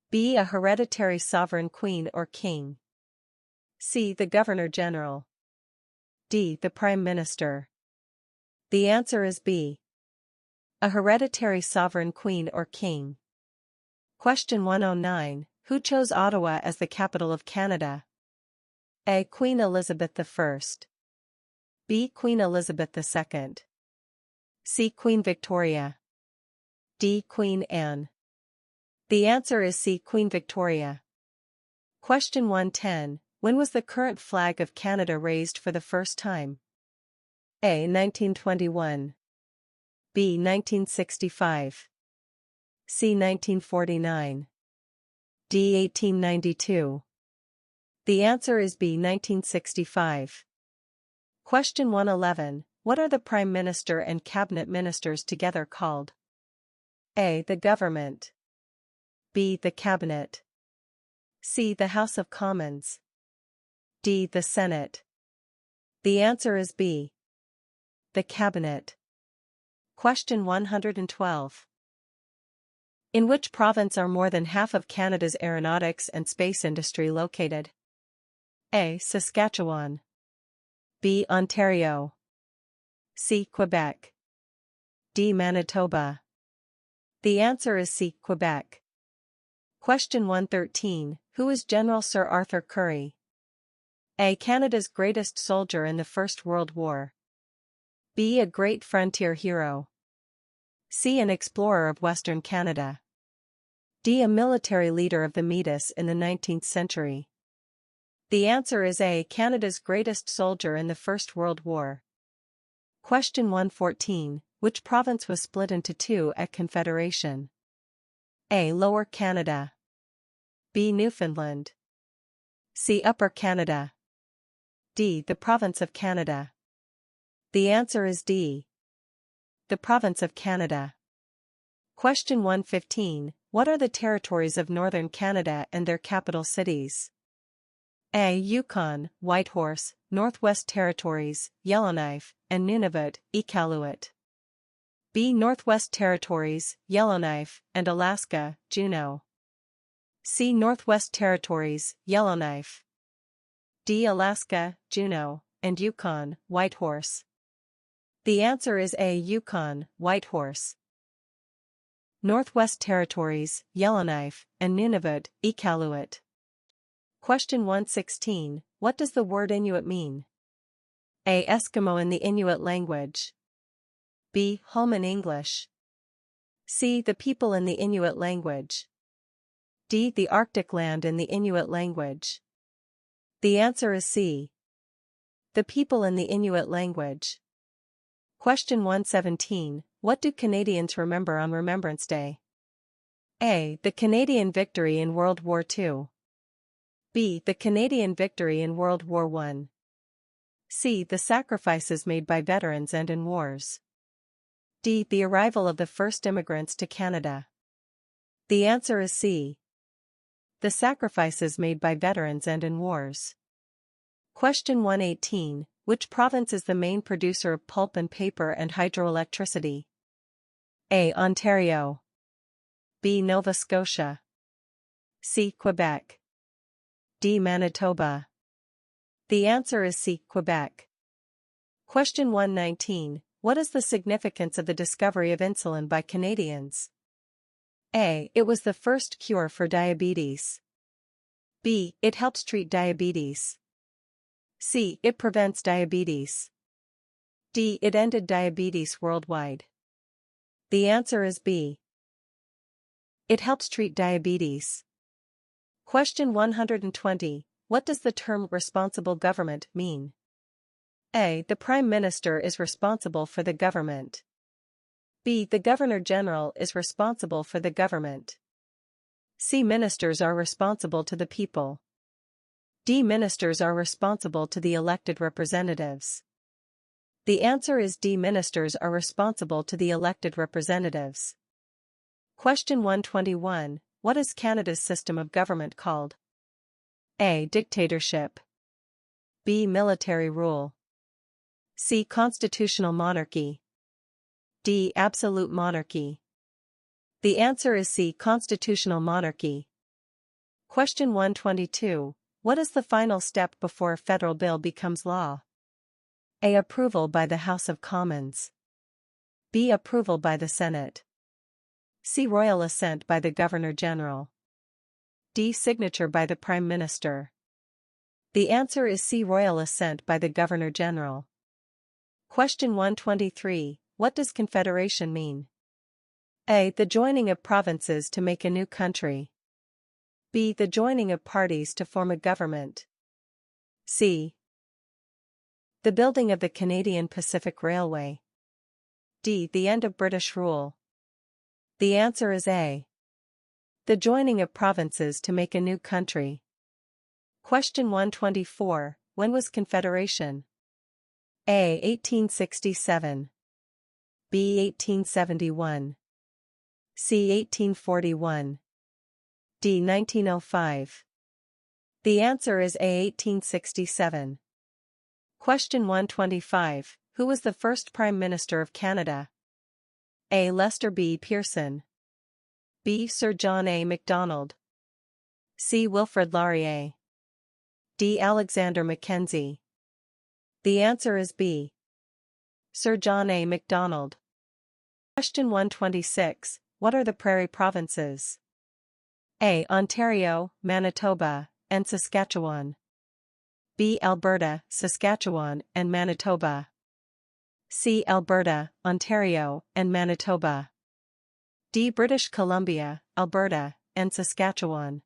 S1: B. A hereditary sovereign queen or king. C. The Governor-General. D. The Prime Minister. The answer is B. A hereditary sovereign queen or king. Question 109. Who chose Ottawa as the capital of Canada? A. Queen Elizabeth I. B. Queen Elizabeth II. C. Queen Victoria. D. Queen Anne. The answer is C. Queen Victoria. Question 110. When was the current flag of Canada raised for the first time? A. 1921. B. 1965. C. 1949. D. 1892. The answer is B. 1965. Question 111. What are the Prime Minister and Cabinet Ministers together called? A. The Government. B. The Cabinet. C. The House of Commons. D. The Senate. The answer is B. The Cabinet. Question 112. In which province are more than half of Canada's aeronautics and space industry located? A. Saskatchewan. B. Ontario. C. Quebec. D. Manitoba. The answer is C. Quebec. Question 113. Who is General Sir Arthur Currie? A. Canada's greatest soldier in the First World War. B. A great frontier hero. C. An explorer of Western Canada. D. A military leader of the Metis in the 19th century. The answer is A. Canada's greatest soldier in the First World War. Question 114. Which province was split into two at Confederation? A. Lower Canada. B. Newfoundland. C. Upper Canada. D. The Province of Canada. The answer is D. The Province of Canada. Question 115. What are the territories of Northern Canada and their capital cities? A. Yukon, Whitehorse, Northwest Territories, Yellowknife, and Nunavut, Iqaluit. B. Northwest Territories, Yellowknife, and Alaska, Juneau. C. Northwest Territories, Yellowknife. D. Alaska, Juneau, and Yukon, Whitehorse. The answer is A. Yukon, Whitehorse. Northwest Territories, Yellowknife, and Nunavut, Iqaluit. Question 116. What does the word Inuit mean? A. Eskimo in the Inuit language. B. Home in English. C. The people in the Inuit language. D. The Arctic land in the Inuit language. The answer is C. The people in the Inuit language. Question 117. What do Canadians remember on Remembrance Day? A. The Canadian victory in World War II. B. The Canadian victory in World War I. C. The sacrifices made by veterans and in wars. D. The arrival of the first immigrants to Canada. The answer is C. The sacrifices made by veterans and in wars. Question 118. Which province is the main producer of pulp and paper and hydroelectricity? A. Ontario. B. Nova Scotia. C. Quebec. D. Manitoba. The answer is C. Quebec. Question 119. What is the significance of the discovery of insulin by Canadians? A. It was the first cure for diabetes. B. It helps treat diabetes. C. It prevents diabetes. D. It ended diabetes worldwide. The answer is B. It helps treat diabetes. Question 120. What does the term responsible government mean? A. The Prime Minister is responsible for the government. B. The Governor-General is responsible for the government. C. Ministers are responsible to the people. D. Ministers are responsible to the elected representatives. The answer is D. Ministers are responsible to the elected representatives. Question 121. What is Canada's system of government called? A. Dictatorship. B. Military rule. C. Constitutional monarchy. D. Absolute monarchy. The answer is C. Constitutional monarchy. Question 122. What is the final step before a federal bill becomes law? A. Approval by the House of Commons. B. Approval by the Senate. C. Royal assent by the Governor-General. D. Signature by the Prime Minister. The answer is C. Royal assent by the Governor-General. Question 123. What does confederation mean? A. The joining of provinces to make a new country. B. The joining of parties to form a government. C. The building of the Canadian Pacific Railway. D. The end of British rule. The answer is A. The joining of provinces to make a new country. Question 124. When was Confederation? A. 1867. B. 1871. C. 1841. D. 1905. The answer is A. 1867. Question 125. Who was the first Prime Minister of Canada? A. Lester B. Pearson. B. Sir John A. Macdonald. C. Wilfrid Laurier. D. Alexander Mackenzie. The answer is B. Sir John A. Macdonald. Question 126. What are the Prairie Provinces? A. Ontario, Manitoba, and Saskatchewan. B. Alberta, Saskatchewan, and Manitoba. C. Alberta, Ontario, and Manitoba. D. British Columbia, Alberta, and Saskatchewan.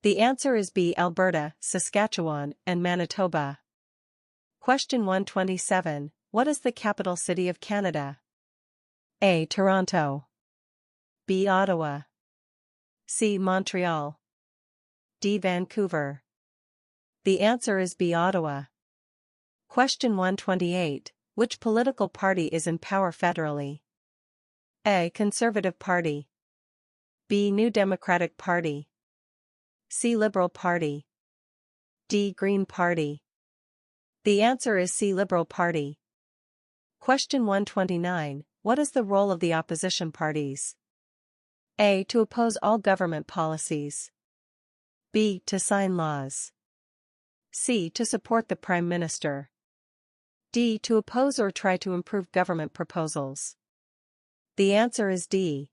S1: The answer is B. Alberta, Saskatchewan, and Manitoba. Question 127. What is the capital city of Canada? A. Toronto. B. Ottawa. C. Montreal. D. Vancouver. The answer is B. Ottawa. Question 128. Which political party is in power federally? A. Conservative Party. B. New Democratic Party. C. Liberal Party. D. Green Party. The answer is C. Liberal Party. Question 129. What is the role of the opposition parties? A. To oppose all government policies. B. To sign laws. C. To support the Prime Minister. D. To oppose or try to improve government proposals. The answer is D.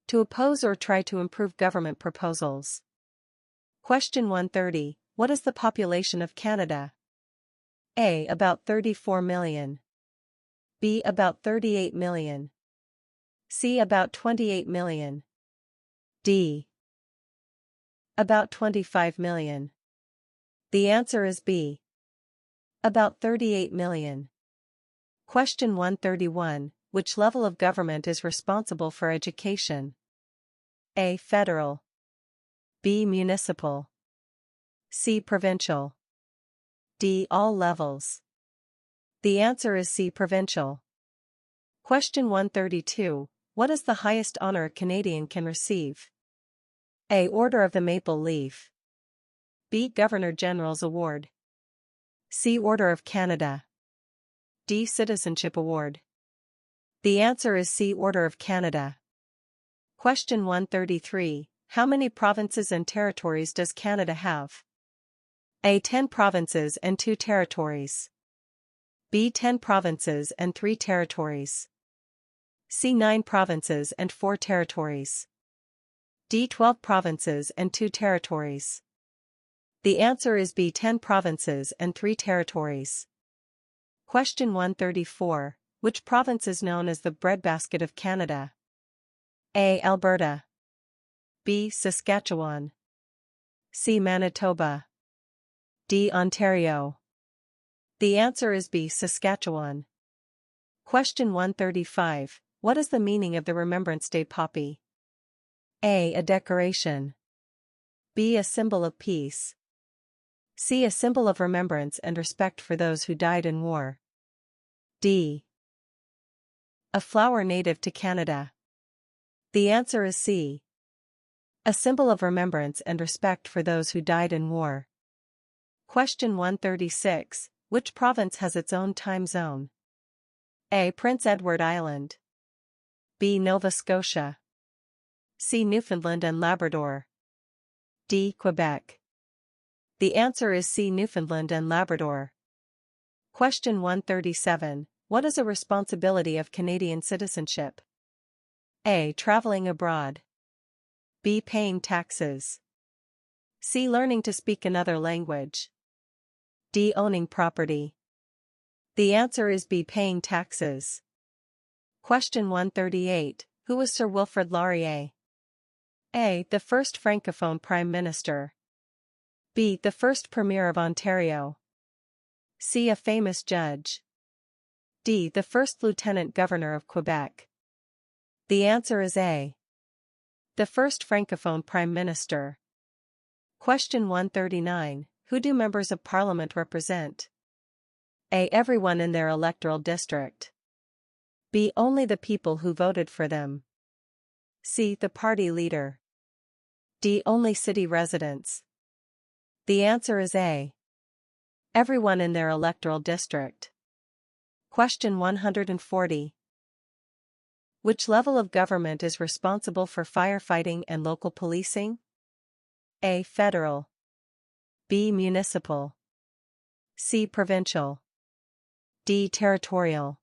S1: To oppose or try to improve government proposals. Question 130. What is the population of Canada? A. About 34 million. B. About 38 million. C. About 28 million. D. About 25 million. The answer is B. About 38 million. Question 131. Which level of government is responsible for education? A. Federal. B. Municipal. C. Provincial. D. All levels. The answer is C. Provincial. Question 132. What is the highest honor a Canadian can receive? A. Order of the Maple Leaf. B. Governor-General's Award. C. Order of Canada. D. Citizenship Award. The answer is C. Order of Canada. Question 133. How many provinces and territories does Canada have? A. 10 provinces and 2 territories. B. 10 provinces and 3 territories. C. 9 provinces and 4 territories. D. 12 provinces and 2 territories. The answer is B. 10 provinces and 3 territories. Question 134. Which province is known as the breadbasket of Canada? A. Alberta. B. Saskatchewan. C. Manitoba. D. Ontario. The answer is B. Saskatchewan. Question 135. What is the meaning of the Remembrance Day poppy? A. A decoration. B. A symbol of peace. C. A symbol of remembrance and respect for those who died in war. D. A flower native to Canada. The answer is C. A symbol of remembrance and respect for those who died in war. Question 136. Which province has its own time zone? A. Prince Edward Island. B. Nova Scotia. C. Newfoundland and Labrador. D. Quebec. The answer is C. Newfoundland and Labrador. Question 137. What is a responsibility of Canadian citizenship? A. Traveling abroad. B. Paying taxes. C. Learning to speak another language. D. Owning property. The answer is B. Paying taxes. Question 138. Who was Sir Wilfrid Laurier? A. The first Francophone Prime Minister. B. The first Premier of Ontario. C. A famous judge. D. The first Lieutenant Governor of Quebec. The answer is A. The first Francophone Prime Minister. Question 139. Who do members of Parliament represent? A. Everyone in their electoral district. B. Only the people who voted for them. C. The party leader. D. Only city residents. The answer is A. Everyone in their electoral district. Question 140. Which level of government is responsible for firefighting and local policing? A. Federal. B. Municipal. C. Provincial. D. Territorial.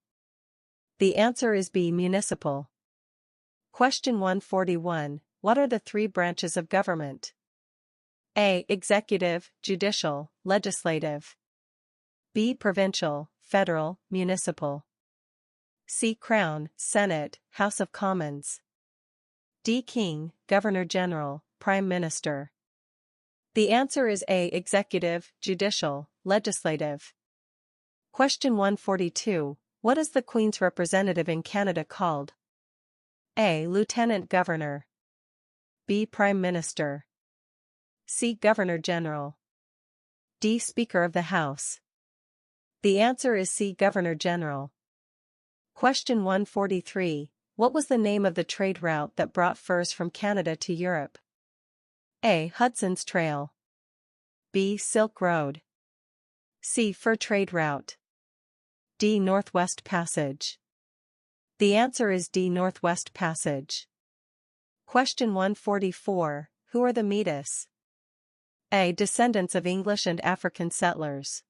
S1: The answer is B. Municipal. Question 141. What are the 3 branches of government? A. Executive, judicial, legislative. B. Provincial, federal, municipal. C. Crown, Senate, House of Commons. D. King, Governor-General, Prime Minister. The answer is A. Executive, judicial, legislative. Question 142. What is the Queen's representative in Canada called? A. Lieutenant Governor. B. Prime Minister. C. Governor-General. D. Speaker of the House. The answer is C. Governor-General. Question 143. What was the name of the trade route that brought furs from Canada to Europe? A. Hudson's Trail. B. Silk Road. C. Fur trade route. D. Northwest Passage. The answer is D. Northwest Passage. Question 144. Who are the Metis? A. Descendants of English and African settlers.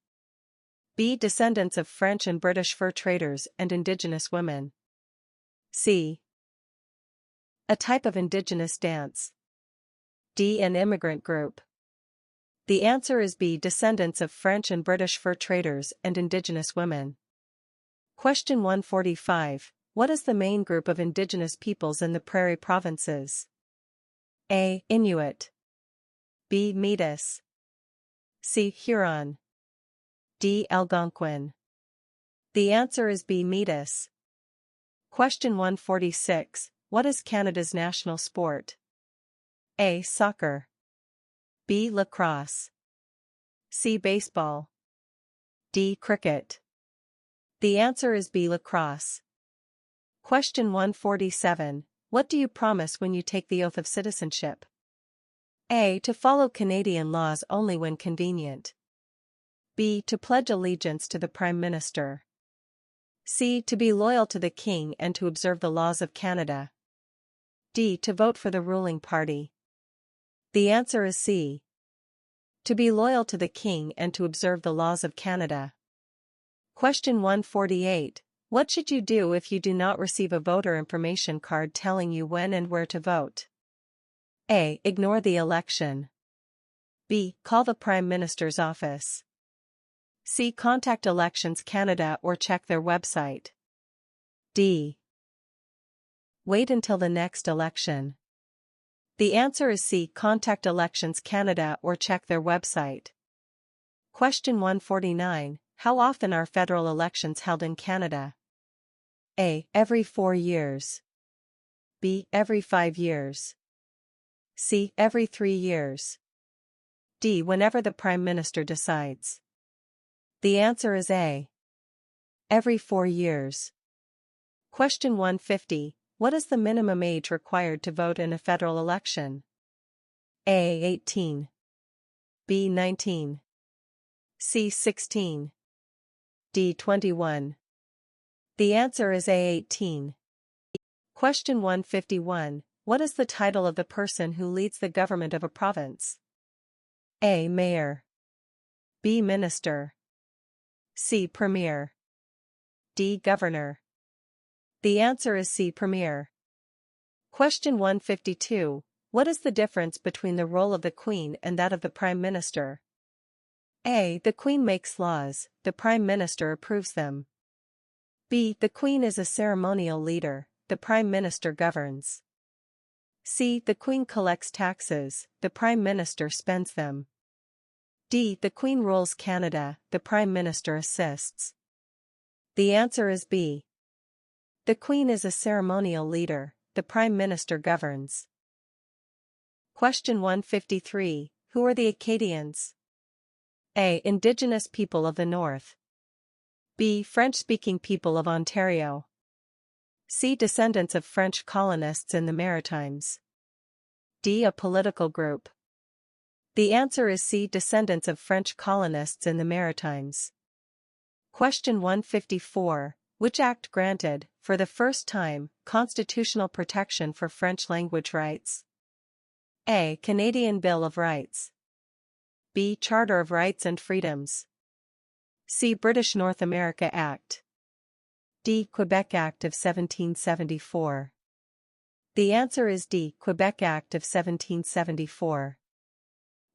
S1: B. Descendants of French and British fur traders and indigenous women. C. A type of indigenous dance. D. An immigrant group. The answer is B. Descendants of French and British fur traders and indigenous women. Question 145. What is the main group of indigenous peoples in the Prairie Provinces? A. Inuit. B. Metis. C. Huron. D. Algonquin. The answer is B. Metis. Question 146. What is Canada's national sport? A. Soccer. B. Lacrosse. C. Baseball. D. Cricket. The answer is B. Lacrosse. Question 147. What do you promise when you take the oath of citizenship? A. To follow Canadian laws only when convenient. B. To pledge allegiance to the Prime Minister. C. To be loyal to the King and to observe the laws of Canada. D. To vote for the ruling party. The answer is C. To be loyal to the King and to observe the laws of Canada. Question 148. What should you do if you do not receive a voter information card telling you when and where to vote? A. Ignore the election. B. Call the Prime Minister's office. C. Contact Elections Canada or check their website. D. Wait until the next election. The answer is C. Contact Elections Canada or check their website. Question 149. How often are federal elections held in Canada? A. Every 4 years. B. Every 5 years. C. Every 3 years. D. Whenever the Prime Minister decides. The answer is A. Every 4 years. Question 150. What is the minimum age required to vote in a federal election? A. 18. B. 19. C. 16. D. 21. The answer is A. 18. Question 151. What is the title of the person who leads the government of a province? A. Mayor. B. Minister. C. Premier. D. Governor. The answer is C. Premier. Question 152. What is the difference between the role of the Queen and that of the Prime Minister? A. The Queen makes laws, the Prime Minister approves them. B. The Queen is a ceremonial leader, the Prime Minister governs. C. The Queen collects taxes, the Prime Minister spends them. D. The Queen rules Canada, the Prime Minister assists. The answer is B. The Queen is a ceremonial leader, the Prime Minister governs. Question 153. Who are the Acadians? A. Indigenous people of the North. B. French-speaking people of Ontario. C. Descendants of French colonists in the Maritimes. D. A political group. The answer is C. Descendants of French colonists in the Maritimes. Question 154. Which act granted, for the first time, constitutional protection for French language rights? A. Canadian Bill of Rights. B. Charter of Rights and Freedoms. C. British North America Act. D. Quebec Act of 1774. The answer is D. Quebec Act of 1774.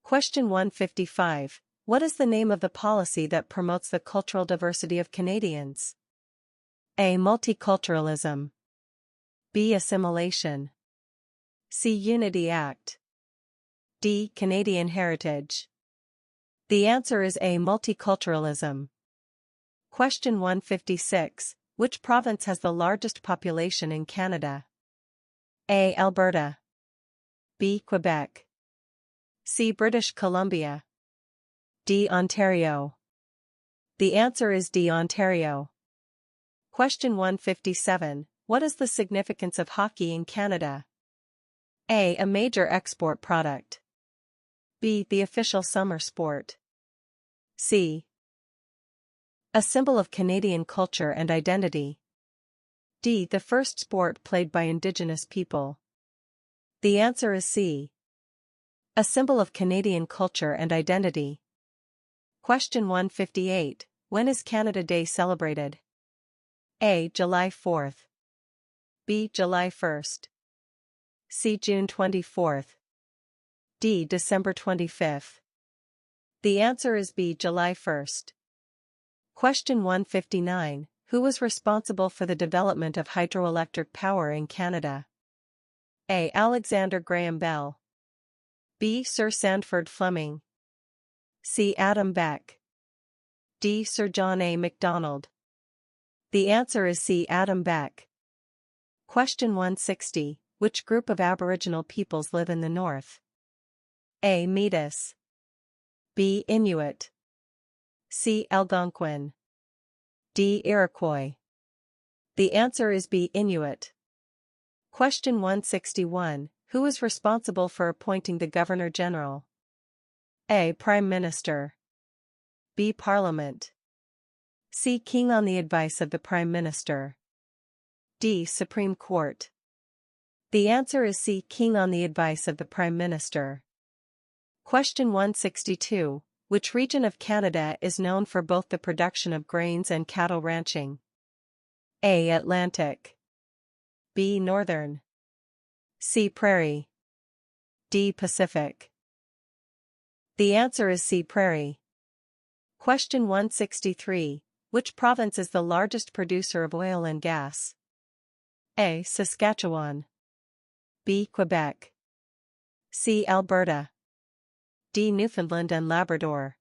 S1: Question 155. What is the name of the policy that promotes the cultural diversity of Canadians? A. Multiculturalism. B. Assimilation. C. Unity Act. D. Canadian Heritage. The answer is A. Multiculturalism. Question 156. Which province has the largest population in Canada? A. Alberta. B. Quebec. C. British Columbia. D. Ontario. The answer is D. Ontario. Question 157. What is the significance of hockey in Canada? A. A major export product. B. The official summer sport. C. A symbol of Canadian culture and identity. D. The first sport played by indigenous people. The answer is C. A symbol of Canadian culture and identity. Question 158. When is Canada Day celebrated? A. July 4th. B. July 1st. C. June 24th. D. December 25th. The answer is B. July 1st. Question 159. Who was responsible for the development of hydroelectric power in Canada? A. Alexander Graham Bell. B. Sir Sandford Fleming. C. Adam Beck. D. Sir John A. Macdonald. The answer is C. Adam Beck. Question 160. Which group of Aboriginal peoples live in the north? A. Métis. B. Inuit. C. Algonquin. D. Iroquois. The answer is B. Inuit. Question 161. Who is responsible for appointing the Governor-General? A. Prime Minister. B. Parliament. C. King on the advice of the Prime Minister. D. Supreme Court. The answer is C. King on the advice of the Prime Minister. Question 162. Which region of Canada is known for both the production of grains and cattle ranching? A. Atlantic. B. Northern. C. Prairie. D. Pacific. The answer is C. Prairie. Question 163. Which province is the largest producer of oil and gas? A. Saskatchewan. B. Quebec. C. Alberta. D. Newfoundland and Labrador.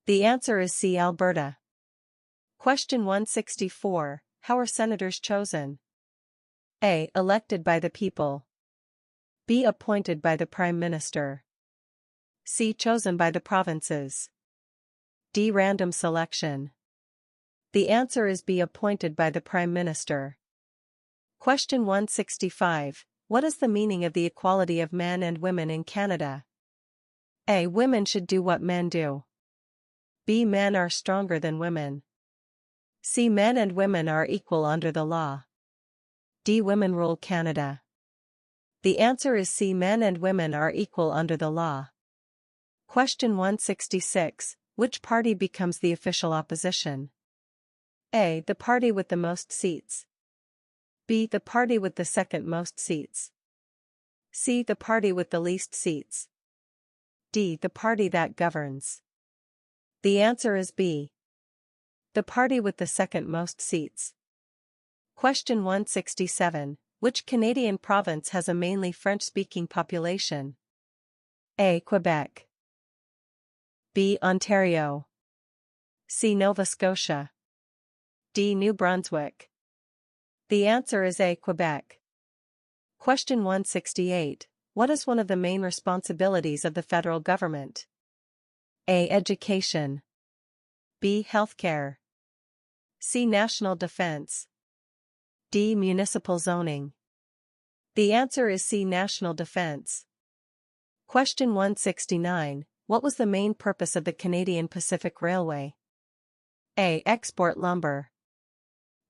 S1: The answer is C. Alberta. Question 164. How are senators chosen? A. Elected by the people. B. Appointed by the Prime Minister. C. Chosen by the provinces. D. Random selection. The answer is B. Appointed by the Prime Minister. Question 165. What is the meaning of the equality of men and women in Canada? A. Women should do what men do. B. Men are stronger than women. C. Men and women are equal under the law. D. Women rule Canada. The answer is C. Men and women are equal under the law. Question 166. Which party becomes the official opposition? A. The party with the most seats. B. The party with the second most seats. C. The party with the least seats. D. The party that governs. The answer is B. The party with the second most seats. Question 167. Which Canadian province has a mainly French-speaking population? A. Quebec. B. Ontario. C. Nova Scotia. D. New Brunswick. The answer is A. Quebec. Question 168. What is one of the main responsibilities of the federal government? A. Education. B. Healthcare. C. National defense. D. Municipal zoning. The answer is C. National defense. Question 169. What was the main purpose of the Canadian Pacific Railway? A. Export lumber.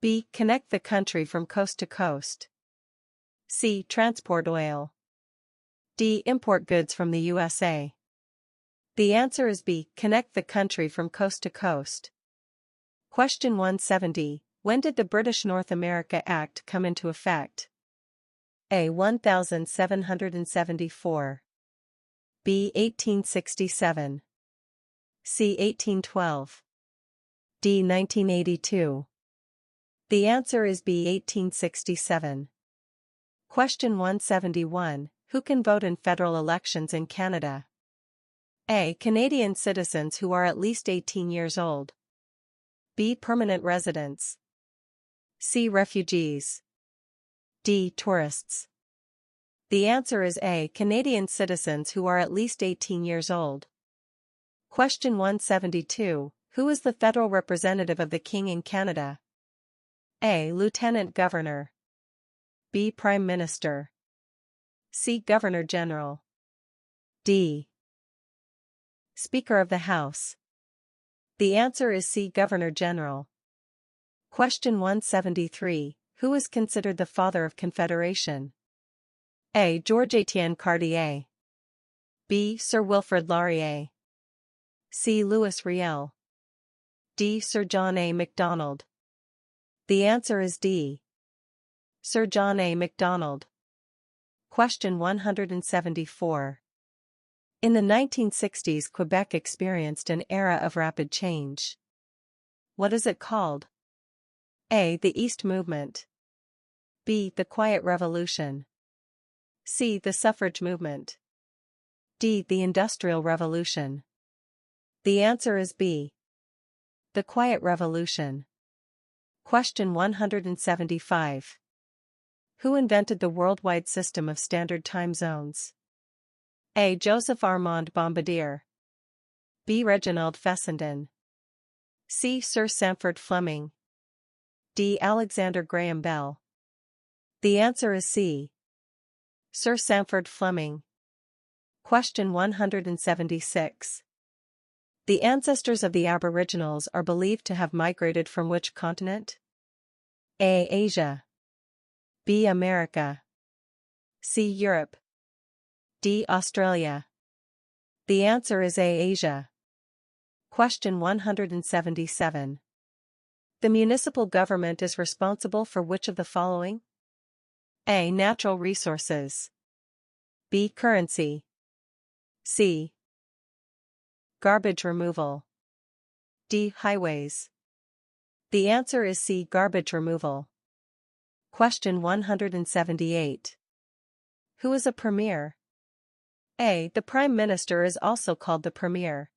S1: B. Connect the country from coast to coast. C. Transport oil. D. Import goods from the USA. The answer is B. Connect the country from coast to coast. Question 170. When did the British North America Act come into effect? A. 1774. B. 1867. C. 1812. D. 1982. The answer is B. 1867. Question 171. Who can vote in federal elections in Canada? A. Canadian citizens who are at least 18 years old. B. Permanent residents. C. Refugees. D. Tourists. The answer is A. Canadian citizens who are at least 18 years old. Question 172. Who is the federal representative of the King in Canada? A. Lieutenant Governor. B. Prime Minister. C. Governor-General. D. Speaker of the House. The answer is C. Governor General. Question 173. Who is considered the father of Confederation? A. George Etienne Cartier. B. Sir Wilfrid Laurier. C. Louis Riel. D. Sir John A. Macdonald. The answer is D. Sir John A. Macdonald. Question 174. In the 1960s, Quebec experienced an era of rapid change. What is it called? A. The East Movement. B. The Quiet Revolution. C. The Suffrage Movement. D. The Industrial Revolution. The answer is B. The Quiet Revolution. Question 175. Who invented the worldwide system of standard time zones? A. Joseph Armand Bombardier. B. Reginald Fessenden. C. Sir Sandford Fleming. D. Alexander Graham Bell. The answer is C. Sir Sandford Fleming. Question 176. The ancestors of the Aboriginals are believed to have migrated from which continent? A. Asia. B. America. C. Europe. D. Australia. The answer is A. Asia. Question 177. The municipal government is responsible for which of the following? A. Natural resources. B. Currency. C. Garbage removal. D. Highways. The answer is C. Garbage removal. Question 178. Who is a premier? A. The Prime Minister is also called the Premier.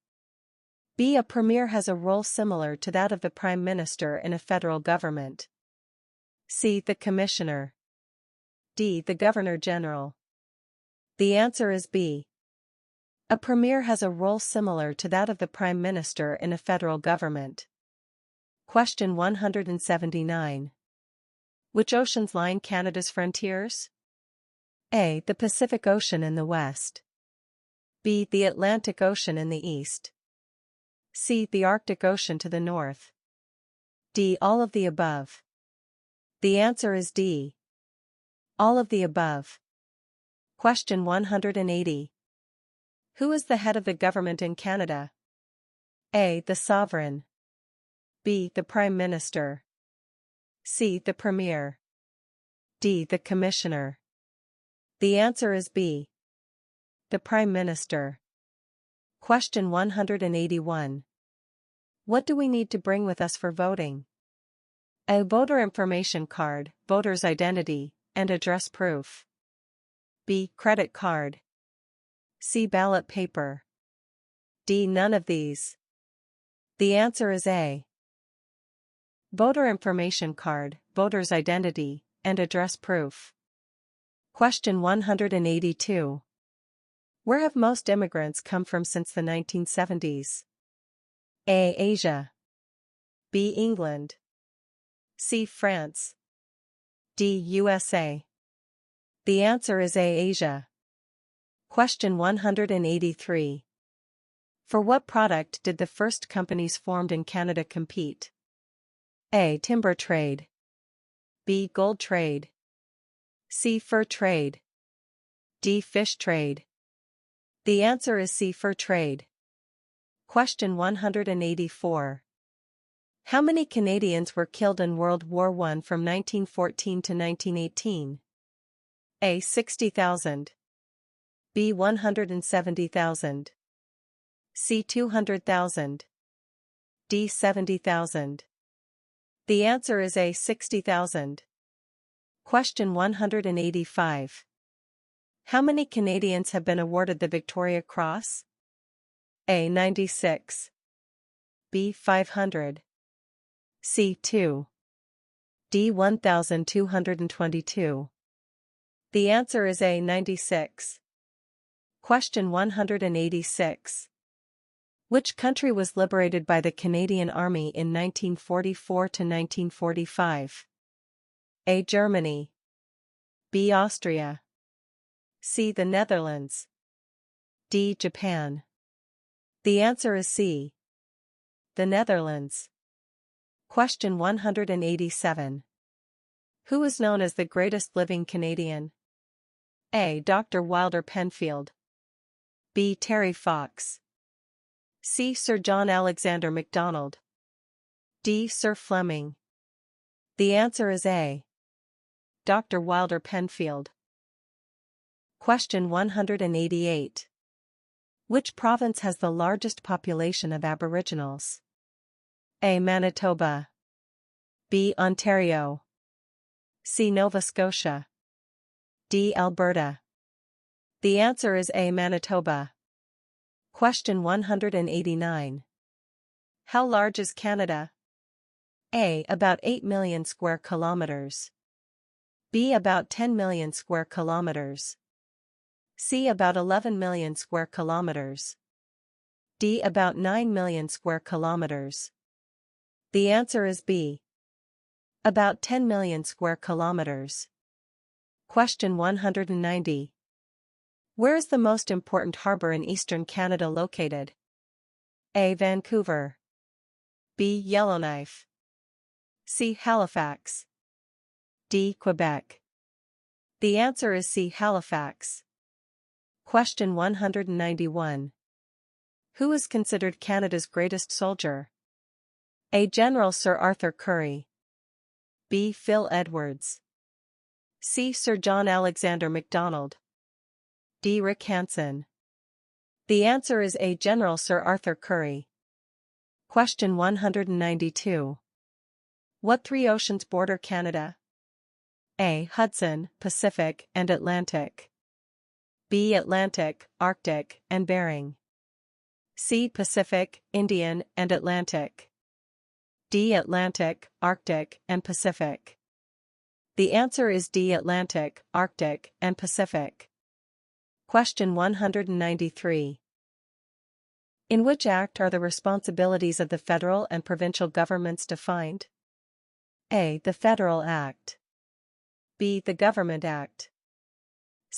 S1: B. A Premier has a role similar to that of the Prime Minister in a federal government. C. The Commissioner. D. The Governor General. The answer is B. A Premier has a role similar to that of the Prime Minister in a federal government. Question 179. Which oceans line Canada's frontiers? A. The Pacific Ocean in the west. B. The Atlantic Ocean in the east. C. The Arctic Ocean to the north. D. All of the above. The answer is D. All of the above. Question 180. Who is the head of the government in Canada? A. The Sovereign. B. The Prime Minister. C. The Premier. D. The Commissioner. The answer is B. The Prime Minister. Question 181. What do we need to bring with us for voting? A. Voter information card, voter's identity, and address proof. B. Credit card. C. Ballot paper. D. None of these. The answer is A. Voter information card, voter's identity, and address proof. Question 182. Where have most immigrants come from since the 1970s? A. Asia. B. England. C. France. D. USA. The answer is A. Asia. Question 183. For what product did the first companies formed in Canada compete? A. Timber trade. B. Gold trade. C. Fur trade. D. Fish trade. The answer is C. Fur trade. Question 184. How many Canadians were killed in World War I from 1914 to 1918? A. 60,000. B. 170,000. C. 200,000. D. 70,000. The answer is A. 60,000. Question 185. How many Canadians have been awarded the Victoria Cross? A. 96. B. 500. C. 2. D. 1,222. The answer is A. 96. Question 186. Which country was liberated by the Canadian Army in 1944 to 1945? A. Germany. B. Austria. C. The Netherlands. D. Japan. The answer is C. The Netherlands. Question 187. Who is known as the greatest living Canadian? A. Dr. Wilder Penfield. B. Terry Fox. C. Sir John Alexander MacDonald. D. Sir Fleming. The answer is A. Dr. Wilder Penfield. Question 188. Which province has the largest population of Aboriginals? A. Manitoba. B. Ontario. C. Nova Scotia. D. Alberta. The answer is A. Manitoba. Question 189. How large is Canada? A. About 8 million square kilometers. B. About 10 million square kilometers. C. About 11 million square kilometers. D. About 9 million square kilometers. The answer is B. About 10 million square kilometers. Question 190. Where is the most important harbor in eastern Canada located? A. Vancouver. B. Yellowknife. C. Halifax. D. Quebec. The answer is C. Halifax. Question 191. Who is considered Canada's greatest soldier? A. General Sir Arthur Currie. B. Phil Edwards. C. Sir John Alexander MacDonald. D. Rick Hansen. The answer is A. General Sir Arthur Currie. Question 192. What three oceans border Canada? A. Hudson, Pacific, and Atlantic. B. Atlantic, Arctic, and Bering. C. Pacific, Indian, and Atlantic. D. Atlantic, Arctic, and Pacific. The answer is D. Atlantic, Arctic, and Pacific. Question 193. In which act are the responsibilities of the federal and provincial governments defined? A. The Federal Act. B. The Government Act.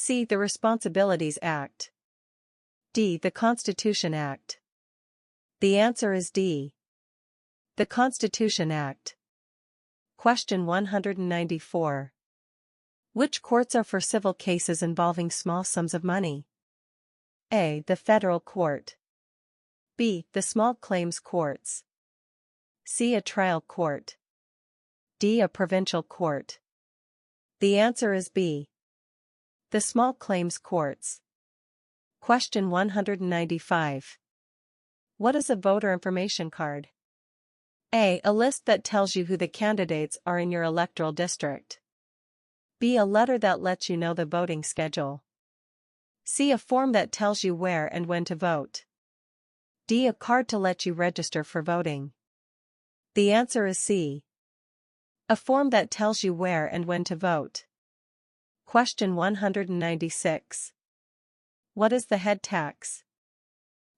S1: C. The Responsibilities Act. D. The Constitution Act. The answer is D. The Constitution Act. Question 194. Which courts are for civil cases involving small sums of money? A. The Federal Court. B. The Small Claims Courts. C. A Trial Court. D. A Provincial Court. The answer is B. The Small Claims Courts. Question 195. What is a voter information card? A. A list that tells you who the candidates are in your electoral district. B. A letter that lets you know the voting schedule. C. A form that tells you where and when to vote. D. A card to let you register for voting. The answer is C. A form that tells you where and when to vote. Question 196. What is the head tax?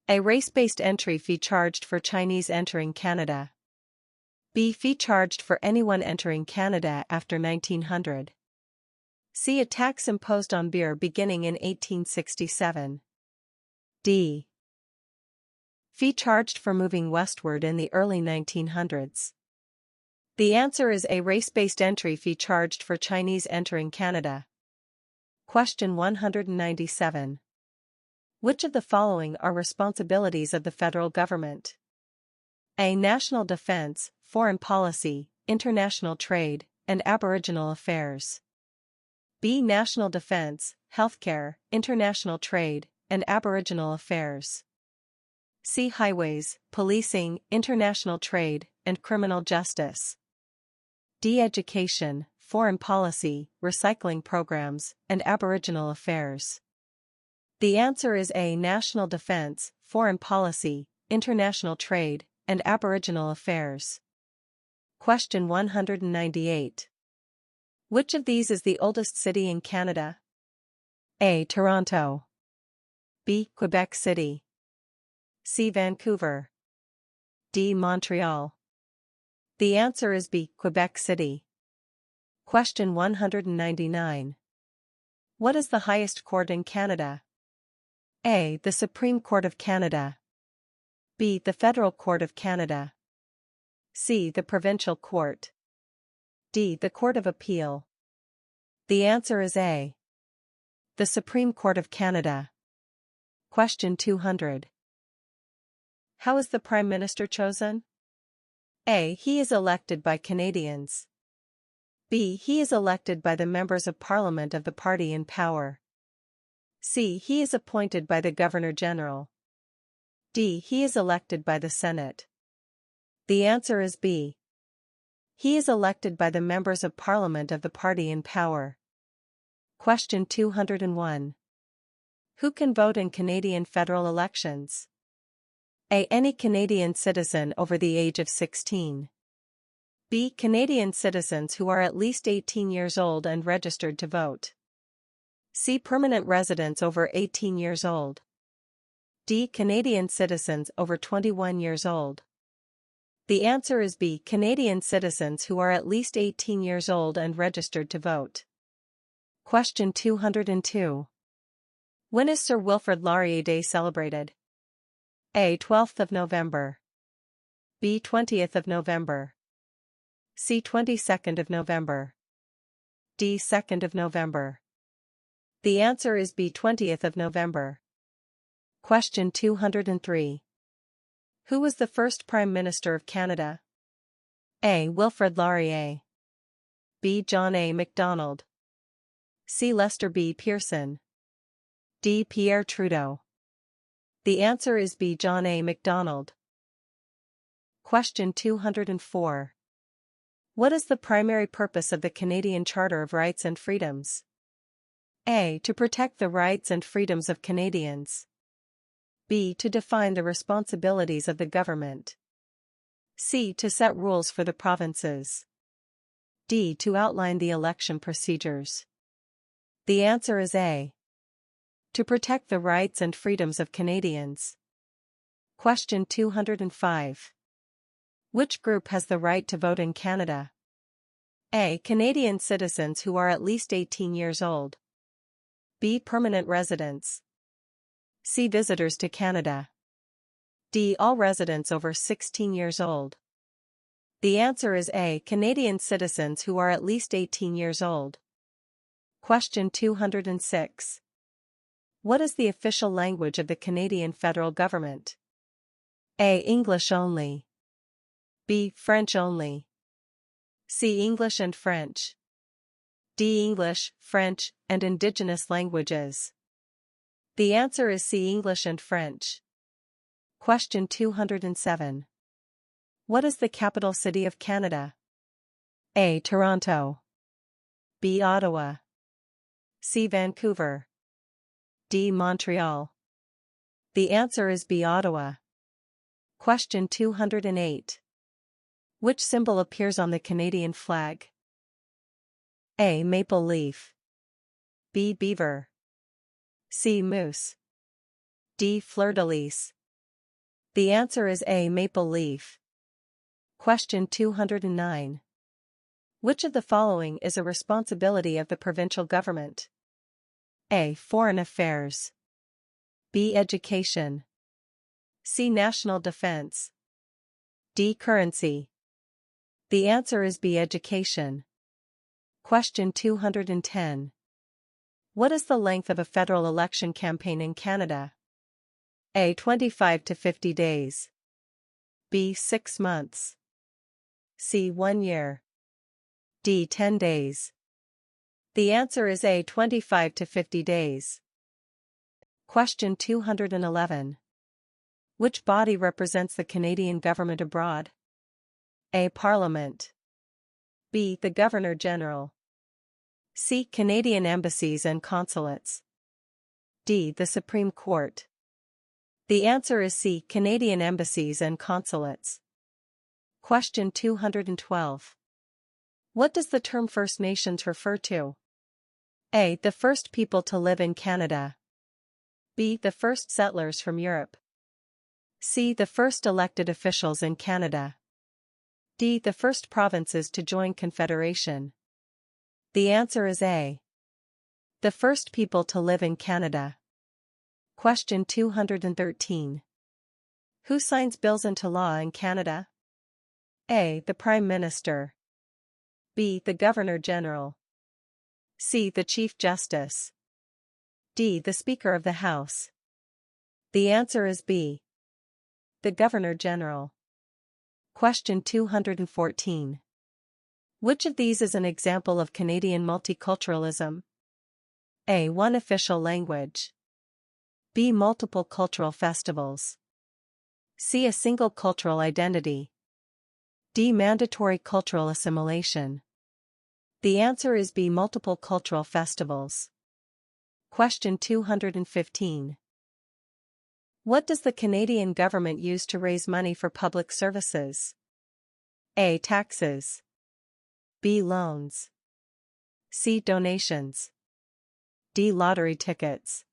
S1: A. Race-based entry fee charged for Chinese entering Canada. B. Fee charged for anyone entering Canada after 1900. C. A tax imposed on beer beginning in 1867. D. Fee charged for moving westward in the early 1900s. The answer is A. Race-based entry fee charged for Chinese entering Canada. Question 197. Which of the following are responsibilities of the federal government? A. National defense, foreign policy, international trade, and Aboriginal affairs. B. National defense, healthcare, international trade, and Aboriginal affairs. C. Highways, policing, international trade, and criminal justice. D. Education, foreign policy, recycling programs, and Aboriginal affairs. The answer is A. National defense, foreign policy, international trade, and Aboriginal affairs. Question 198. Which of these is the oldest city in Canada? A. Toronto. B. Quebec City. C. Vancouver. D. Montreal. The answer is B. Quebec City. Question 199. What is the highest court in Canada? A. The Supreme Court of Canada. B. The Federal Court of Canada. C. The Provincial Court. D. The Court of Appeal. The answer is A. The Supreme Court of Canada. Question 200. How is the Prime Minister chosen? A. He is elected by Canadians. B. He is elected by the members of Parliament of the party in power. C. He is appointed by the Governor-General. D. He is elected by the Senate. The answer is B. He is elected by the members of Parliament of the party in power. Question 201. Who can vote in Canadian federal elections? A. Any Canadian citizen over the age of 16. B. Canadian citizens who are at least 18 years old and registered to vote. C. Permanent residents over 18 years old. D. Canadian citizens over 21 years old. The answer is B. Canadian citizens who are at least 18 years old and registered to vote. Question 202. When is Sir Wilfrid Laurier Day celebrated? A. 12th of November. B. 20th of November. C. 22nd of November. D. 2nd of November. The answer is B. 20th of November. Question 203. Who was the first Prime Minister of Canada? A. Wilfrid Laurier. B. John A. Macdonald. C. Lester B. Pearson. D. Pierre Trudeau. The answer is B. John A. Macdonald. Question 204. What is the primary purpose of the Canadian Charter of Rights and Freedoms? A. To protect the rights and freedoms of Canadians. B. To define the responsibilities of the government. C. To set rules for the provinces. D. To outline the election procedures. The answer is A. To protect the rights and freedoms of Canadians. Question 205. Which group has the right to vote in Canada? A. Canadian citizens who are at least 18 years old. B. Permanent residents. C. Visitors to Canada. D. All residents over 16 years old. The answer is A. Canadian citizens who are at least 18 years old. Question 206. What is the official language of the Canadian federal government? A. English only. B. French only. C. English and French. D. English, French, and indigenous languages. The answer is C. English and French. Question 207. What is the capital city of Canada? A. Toronto. B. Ottawa. C. Vancouver. D. Montreal. The answer is B. Ottawa. Question 208. Which symbol appears on the Canadian flag? A. Maple leaf. B. Beaver. C. Moose. D. Fleur-de-lis. The answer is A. Maple leaf. Question 209. Which of the following is a responsibility of the provincial government? A. Foreign affairs. B. Education. C. National defense. D. Currency. The answer is B. Education. Question 210. What is the length of a federal election campaign in Canada? A. 25 to 50 days. B. 6 months. C. 1 year. D. 10 days. The answer is A. 25 to 50 days. Question 211. Which body represents the Canadian government abroad? A. Parliament. B. The Governor-General. C. Canadian embassies and consulates. D. The Supreme Court. The answer is C. Canadian embassies and consulates. Question 212. What does the term First Nations refer to? A. The first people to live in Canada. B. The first settlers from Europe. C. The first elected officials in Canada. D. The first provinces to join Confederation. The answer is A. The first people to live in Canada. Question 213. Who signs bills into law in Canada? A. The Prime Minister. B. The Governor-General. C. The Chief Justice. D. The Speaker of the House. The answer is B. The Governor-General. Question 214. Which of these is an example of Canadian multiculturalism? A. One official language. B. Multiple cultural festivals. C. A single cultural identity. D. Mandatory cultural assimilation. The answer is B. Multiple cultural festivals. Question 215. What does the Canadian government use to raise money for public services? A. Taxes. B. Loans. C. Donations. D. Lottery tickets.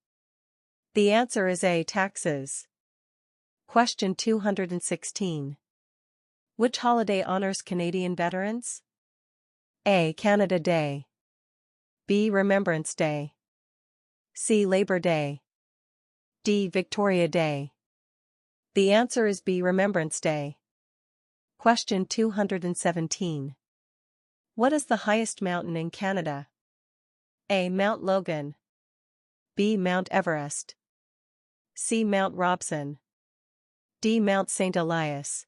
S1: The answer is A. Taxes. Question 216. Which holiday honors Canadian veterans? A. Canada Day. B. Remembrance Day. C. Labor Day. D. Victoria Day. The answer is B. Remembrance Day. Question 217. What is the highest mountain in Canada? A. Mount Logan. B. Mount Everest. C. Mount Robson. D. Mount St. Elias.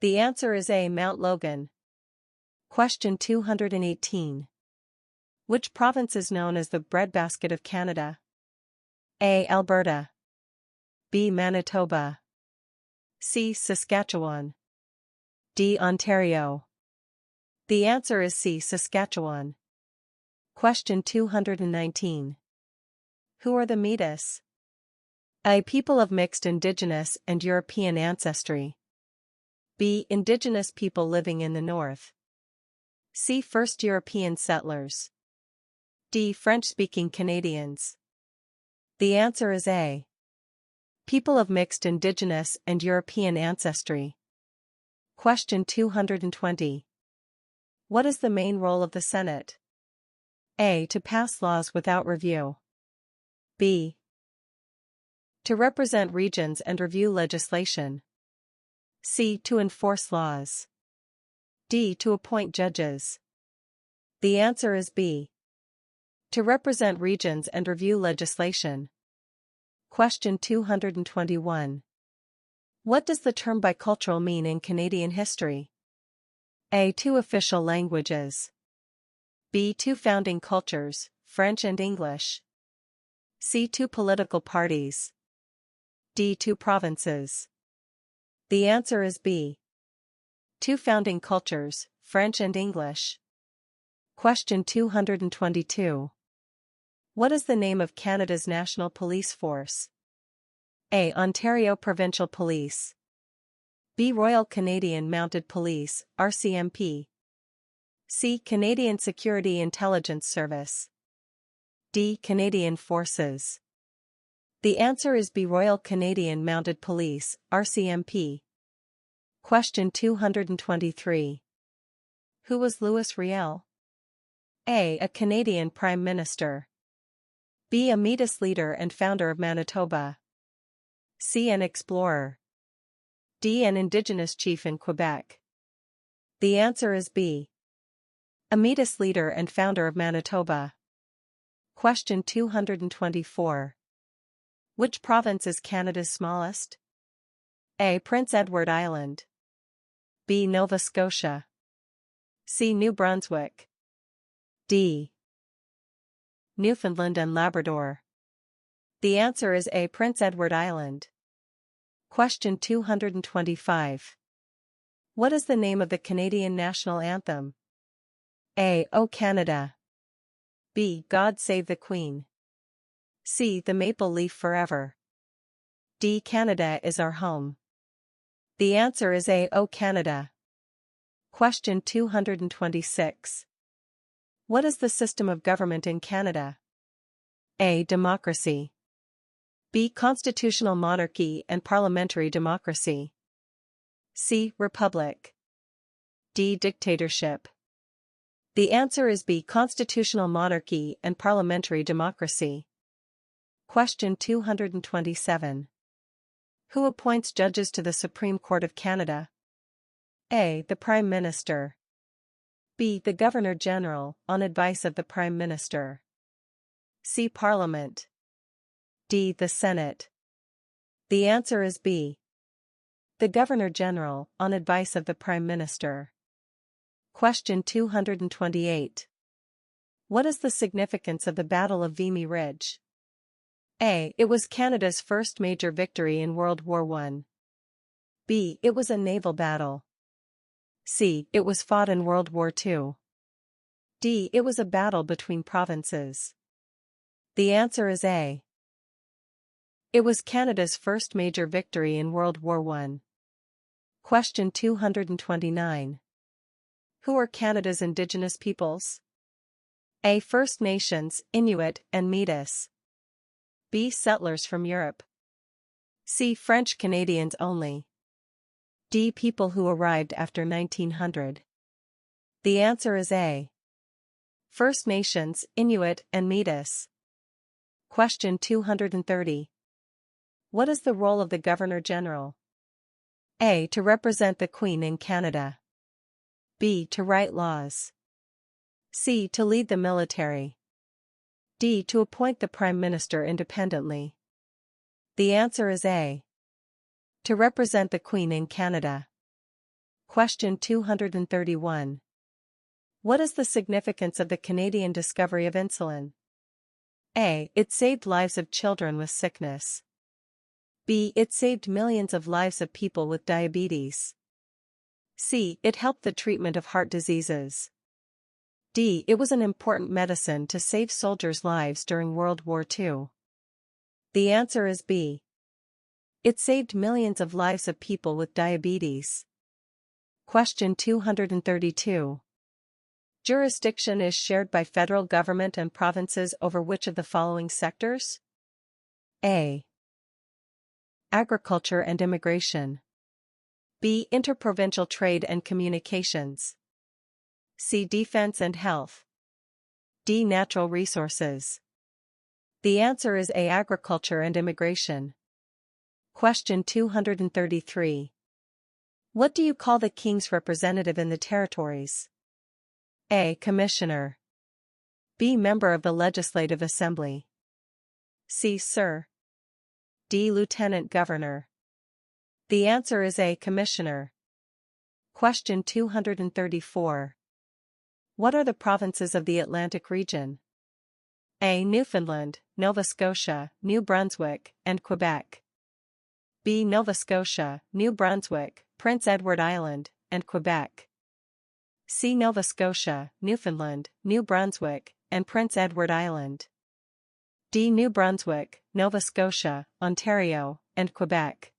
S1: The answer is A. Mount Logan. Question 218. Which province is known as the breadbasket of Canada? A. Alberta. B. Manitoba. C. Saskatchewan. D. Ontario. The answer is C. Saskatchewan. Question 219. Who are the Métis? A. People of mixed Indigenous and European ancestry. B. Indigenous people living in the North. C. First European settlers. D. French-speaking Canadians. The answer is A. People of mixed Indigenous and European ancestry. Question 220. What is the main role of the Senate? A. To pass laws without review. B. To represent regions and review legislation. C. To enforce laws. D. To appoint judges. The answer is B. To represent regions and review legislation. Question 221. What does the term bicultural mean in Canadian history? A. Two official languages. B. Two founding cultures, French and English. C. Two political parties. D. Two provinces. The answer is B. Two founding cultures, French and English. Question 222. What is the name of Canada's National Police Force? A. Ontario Provincial Police. B. Royal Canadian Mounted Police, RCMP. C. Canadian Security Intelligence Service. D. Canadian Forces. The answer is B. Royal Canadian Mounted Police, RCMP. Question 223. Who was Louis Riel? A. A Canadian Prime Minister. B. A Métis leader and founder of Manitoba. C. An explorer. D. An Indigenous chief in Quebec. The answer is B. A Métis leader and founder of Manitoba. Question 224. Which province is Canada's smallest? A. Prince Edward Island. B. Nova Scotia. C. New Brunswick. D. Newfoundland and Labrador. The answer is A. Prince Edward Island. Question 225. What is the name of the Canadian national anthem? A. O Canada. B. God Save the Queen. C. The Maple Leaf Forever. D. Canada is our home. The answer is A. O Canada. Question 226. What is the system of government in Canada? A. Democracy. B. Constitutional monarchy and parliamentary democracy. C. Republic. D. Dictatorship. The answer is B. Constitutional monarchy and parliamentary democracy. Question 227. Who appoints judges to the Supreme Court of Canada? A. The Prime Minister. B. The Governor-General, on advice of the Prime Minister. C. Parliament. D. The Senate. The answer is B. The Governor-General, on advice of the Prime Minister. Question 228. What is the significance of the Battle of Vimy Ridge? A. It was Canada's first major victory in World War I. B. It was a naval battle. C. It was fought in World War II. D. It was a battle between provinces. The answer is A. It was Canada's first major victory in World War I. Question 229. Who are Canada's Indigenous peoples? A. First Nations, Inuit and Métis. B. Settlers from Europe. C. French Canadians only. D. People who arrived after 1900. The answer is A. First Nations, Inuit and Métis. Question 230. What is the role of the Governor-General? A. To represent the Queen in Canada. B. To write laws. C. To lead the military. D. To appoint the Prime Minister independently. The answer is A. To represent the Queen in Canada. Question 231. What is the significance of the Canadian discovery of insulin? A. It saved lives of children with sickness. B. It saved millions of lives of people with diabetes. C. It helped the treatment of heart diseases. D. It was an important medicine to save soldiers' lives during World War II. The answer is B. It saved millions of lives of people with diabetes. Question 232. Jurisdiction is shared by federal government and provinces over which of the following sectors? A. Agriculture and immigration. B. Interprovincial trade and communications. C. Defense and health. D. Natural resources. The answer is A. Agriculture and immigration. Question 233. What do you call the King's representative in the territories? A. Commissioner. B. Member of the Legislative Assembly. C. Sir. D. Lieutenant Governor. The answer is A. Commissioner. Question 234. What are the provinces of the Atlantic region? A. Newfoundland, Nova Scotia, New Brunswick, and Quebec. B. Nova Scotia, New Brunswick, Prince Edward Island, and Quebec. C. Nova Scotia, Newfoundland, New Brunswick, and Prince Edward Island. D. New Brunswick, Nova Scotia, Ontario, and Quebec.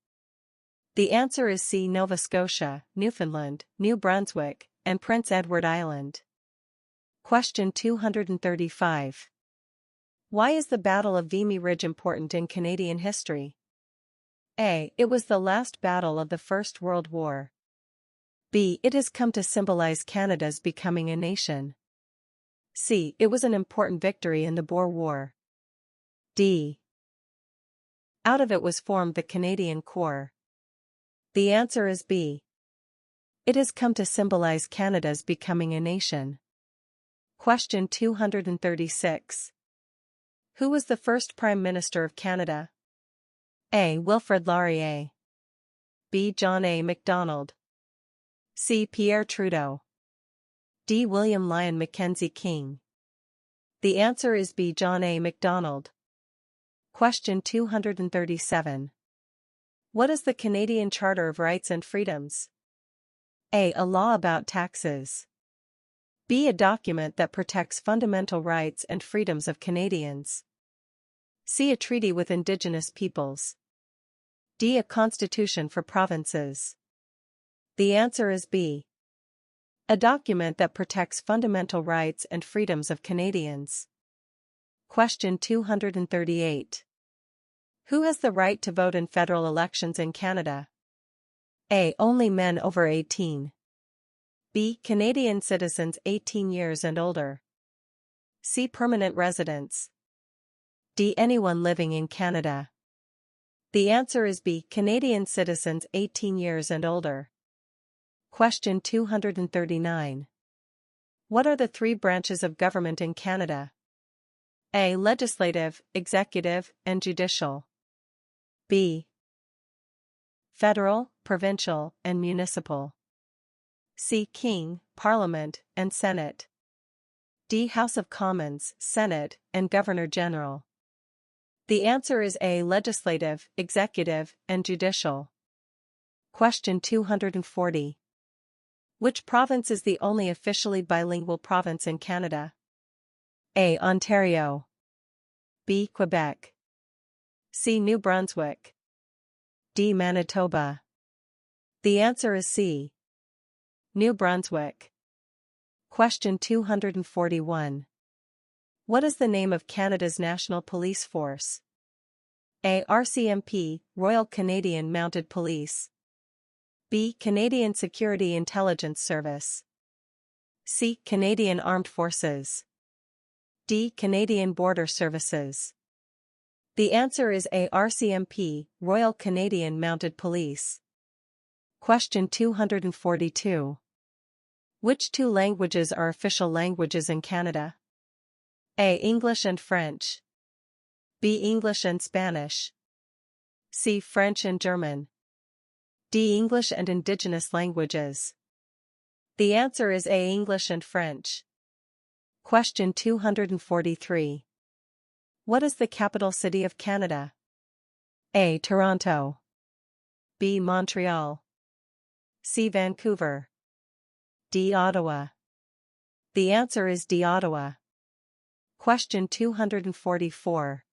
S1: The answer is C. Nova Scotia, Newfoundland, New Brunswick, and Prince Edward Island. Question 235. Why is the Battle of Vimy Ridge important in Canadian history? A. It was the last battle of the First World War. B. It has come to symbolize Canada's becoming a nation. C. It was an important victory in the Boer War. D. Out of it was formed the Canadian Corps. The answer is B. It has come to symbolize Canada's becoming a nation. Question 236. Who was the first Prime Minister of Canada? A. Wilfrid Laurier. B. John A. Macdonald. C. Pierre Trudeau. D. William Lyon Mackenzie King. The answer is B. John A. Macdonald. Question 237. What is the Canadian Charter of Rights and Freedoms? A. A law about taxes. B. A document that protects fundamental rights and freedoms of Canadians. C. A treaty with Indigenous peoples. D. A constitution for provinces. The answer is B. A document that protects fundamental rights and freedoms of Canadians. Question 238. Who has the right to vote in federal elections in Canada? A. Only men over 18. B. Canadian citizens 18 years and older. C. Permanent residents. D. Anyone living in Canada. The answer is B. Canadian citizens 18 years and older. Question 239. What are the three branches of government in Canada? A. Legislative, executive, and judicial. B. Federal, provincial, and municipal. C. King, Parliament, and Senate. D. House of Commons, Senate, and Governor-General. The answer is A. Legislative, executive, and judicial. Question 240. Which province is the only officially bilingual province in Canada? A. Ontario. B. Quebec. C. New Brunswick. D. Manitoba. The answer is C. New Brunswick. Question 241. What is the name of Canada's National Police Force? A. RCMP, Royal Canadian Mounted Police. B. Canadian Security Intelligence Service. C. Canadian Armed Forces. D. Canadian Border Services. The answer is A. RCMP, Royal Canadian Mounted Police. Question 242. Which two languages are official languages in Canada? A. English and French. B. English and Spanish. C. French and German. D. English and indigenous languages. The answer is A. English and French. Question 243. What is the capital city of Canada? A. Toronto. B. Montreal. C. Vancouver. D. Ottawa. The answer is D. Ottawa. Question 244.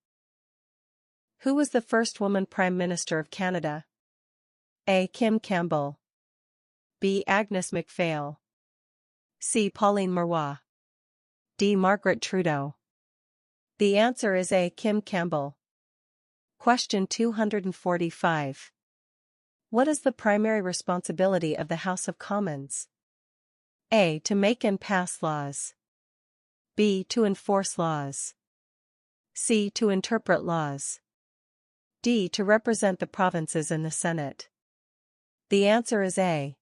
S1: Who was the first woman Prime Minister of Canada? A. Kim Campbell. B. Agnes MacPhail. C. Pauline Marois. D. Margaret Trudeau. The answer is A. Kim Campbell. Question 245. What is the primary responsibility of the House of Commons? A. To make and pass laws. B. To enforce laws. C. To interpret laws. D. To represent the provinces in the Senate. The answer is A.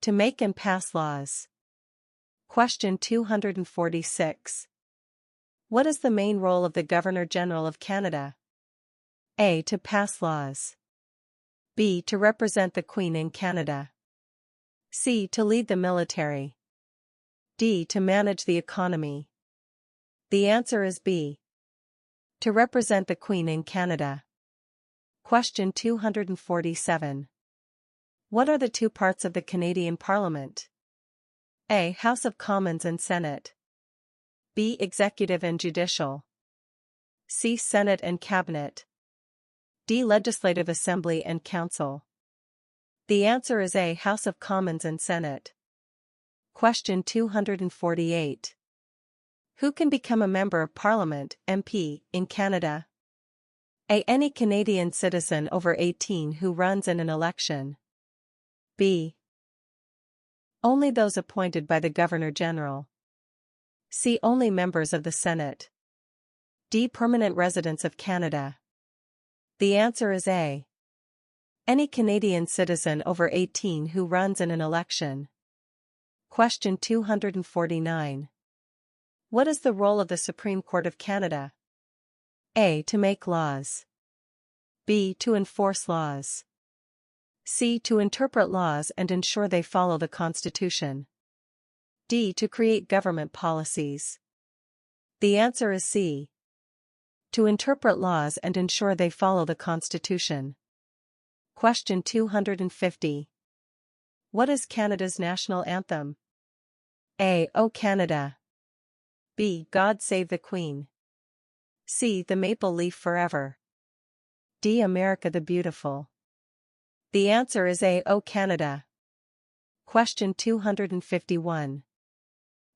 S1: To make and pass laws. Question 246. What is the main role of the Governor-General of Canada? A. To pass laws. B. To represent the Queen in Canada. C. To lead the military. D. To manage the economy. The answer is B. To represent the Queen in Canada. Question 247. What are the two parts of the Canadian Parliament? A. House of Commons and Senate. B. Executive and Judicial. C. Senate and Cabinet. D. Legislative Assembly and Council. The answer is A. House of Commons and Senate. Question 248. Who can become a Member of Parliament, MP, in Canada? A. Any Canadian citizen over 18 who runs in an election. B. Only those appointed by the Governor-General. C. Only members of the Senate. D. Permanent residents of Canada. The answer is A. Any Canadian citizen over 18 who runs in an election. Question 249. What is the role of the Supreme Court of Canada? A. To make laws. B. To enforce laws. C. To interpret laws and ensure they follow the Constitution. D. To create government policies. The answer is C. To interpret laws and ensure they follow the Constitution. Question 250. What is Canada's national anthem? A. O Canada. B. God Save the Queen. C. The Maple Leaf Forever. D. America the Beautiful. The answer is A. O Canada. Question 251.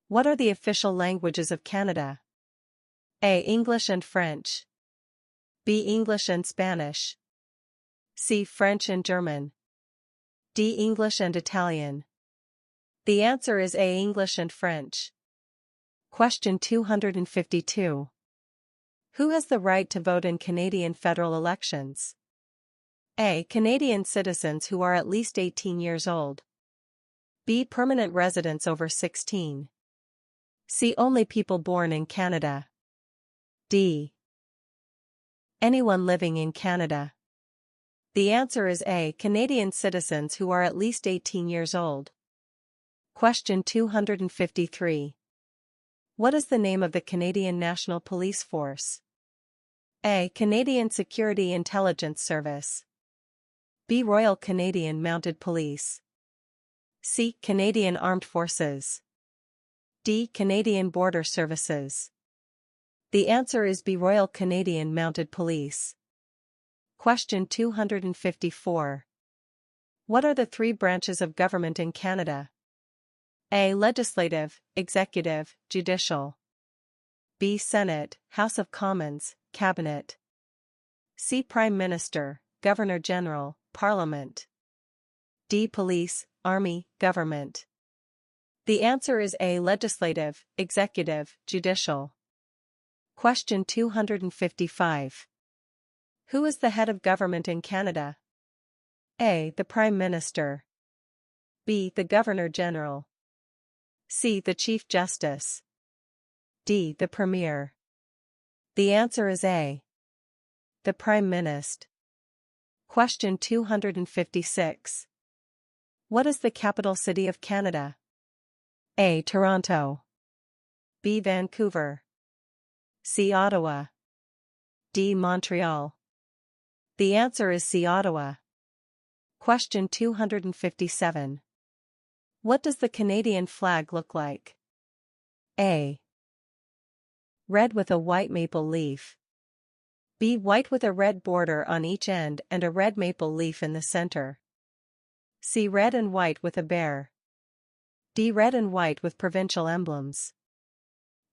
S1: What are the official languages of Canada? A. English and French. B. English and Spanish. C. French and German. D. English and Italian. The answer is A. English and French. Question 252. Who has the right to vote in Canadian federal elections? A. Canadian citizens who are at least 18 years old. B. Permanent residents over 16. C. Only people born in Canada. D. Anyone living in Canada. The answer is A. Canadian citizens who are at least 18 years old. Question 253. What is the name of the Canadian National Police Force? A. Canadian Security Intelligence Service. B. Royal Canadian Mounted Police. C. Canadian Armed Forces. D. Canadian Border Services. The answer is B. Royal Canadian Mounted Police. Question 254. What are the three branches of government in Canada? A. Legislative, Executive, Judicial. B. Senate, House of Commons, Cabinet. C. Prime Minister, Governor-General, Parliament. D. Police, Army, Government. The answer is A. Legislative, Executive, Judicial. Question 255. Who is the head of government in Canada? A. The Prime Minister. B. The Governor-General. C. The Chief Justice. D. The Premier. The answer is A. The Prime Minister. Question 256. What is the capital city of Canada? A. Toronto. B. Vancouver. C. Ottawa. D. Montreal. The answer is C. Ottawa. Question 257. What does the Canadian flag look like? A. Red with a white maple leaf. B. White with a red border on each end and a red maple leaf in the center. C. Red and white with a bear. D. Red and white with provincial emblems.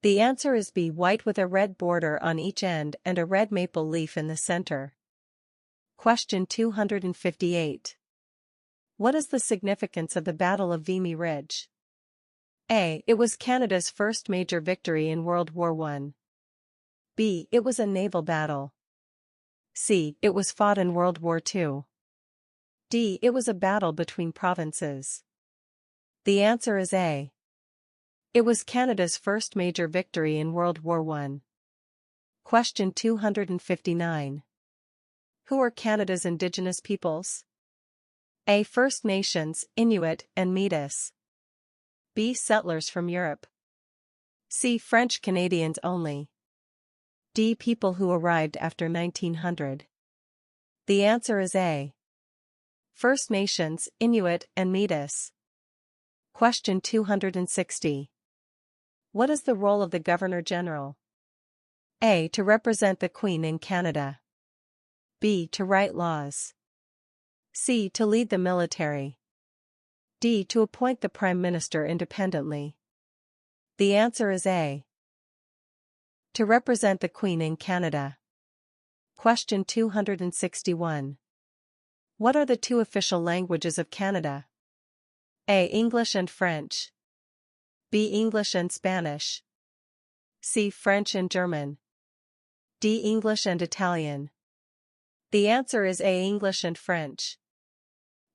S1: The answer is B. White with a red border on each end and a red maple leaf in the center. Question 258. What is the significance of the Battle of Vimy Ridge? A. It was Canada's first major victory in World War I. B. It was a naval battle. C. It was fought in World War II. D. It was a battle between provinces. The answer is A. It was Canada's first major victory in World War I. Question 259. Who are Canada's Indigenous peoples? A. First Nations, Inuit, and Métis. B. Settlers from Europe. C. French Canadians only. D. People who arrived after 1900. The answer is A. First Nations, Inuit, and Métis. Question 260. What is the role of the Governor-General? A. To represent the Queen in Canada. B. To write laws. C. To lead the military. D. To appoint the Prime Minister independently. The answer is A. To represent the Queen in Canada. Question 261. What are the two official languages of Canada? A. English and French. B. English and Spanish. C. French and German. D. English and Italian. The answer is A. English and French.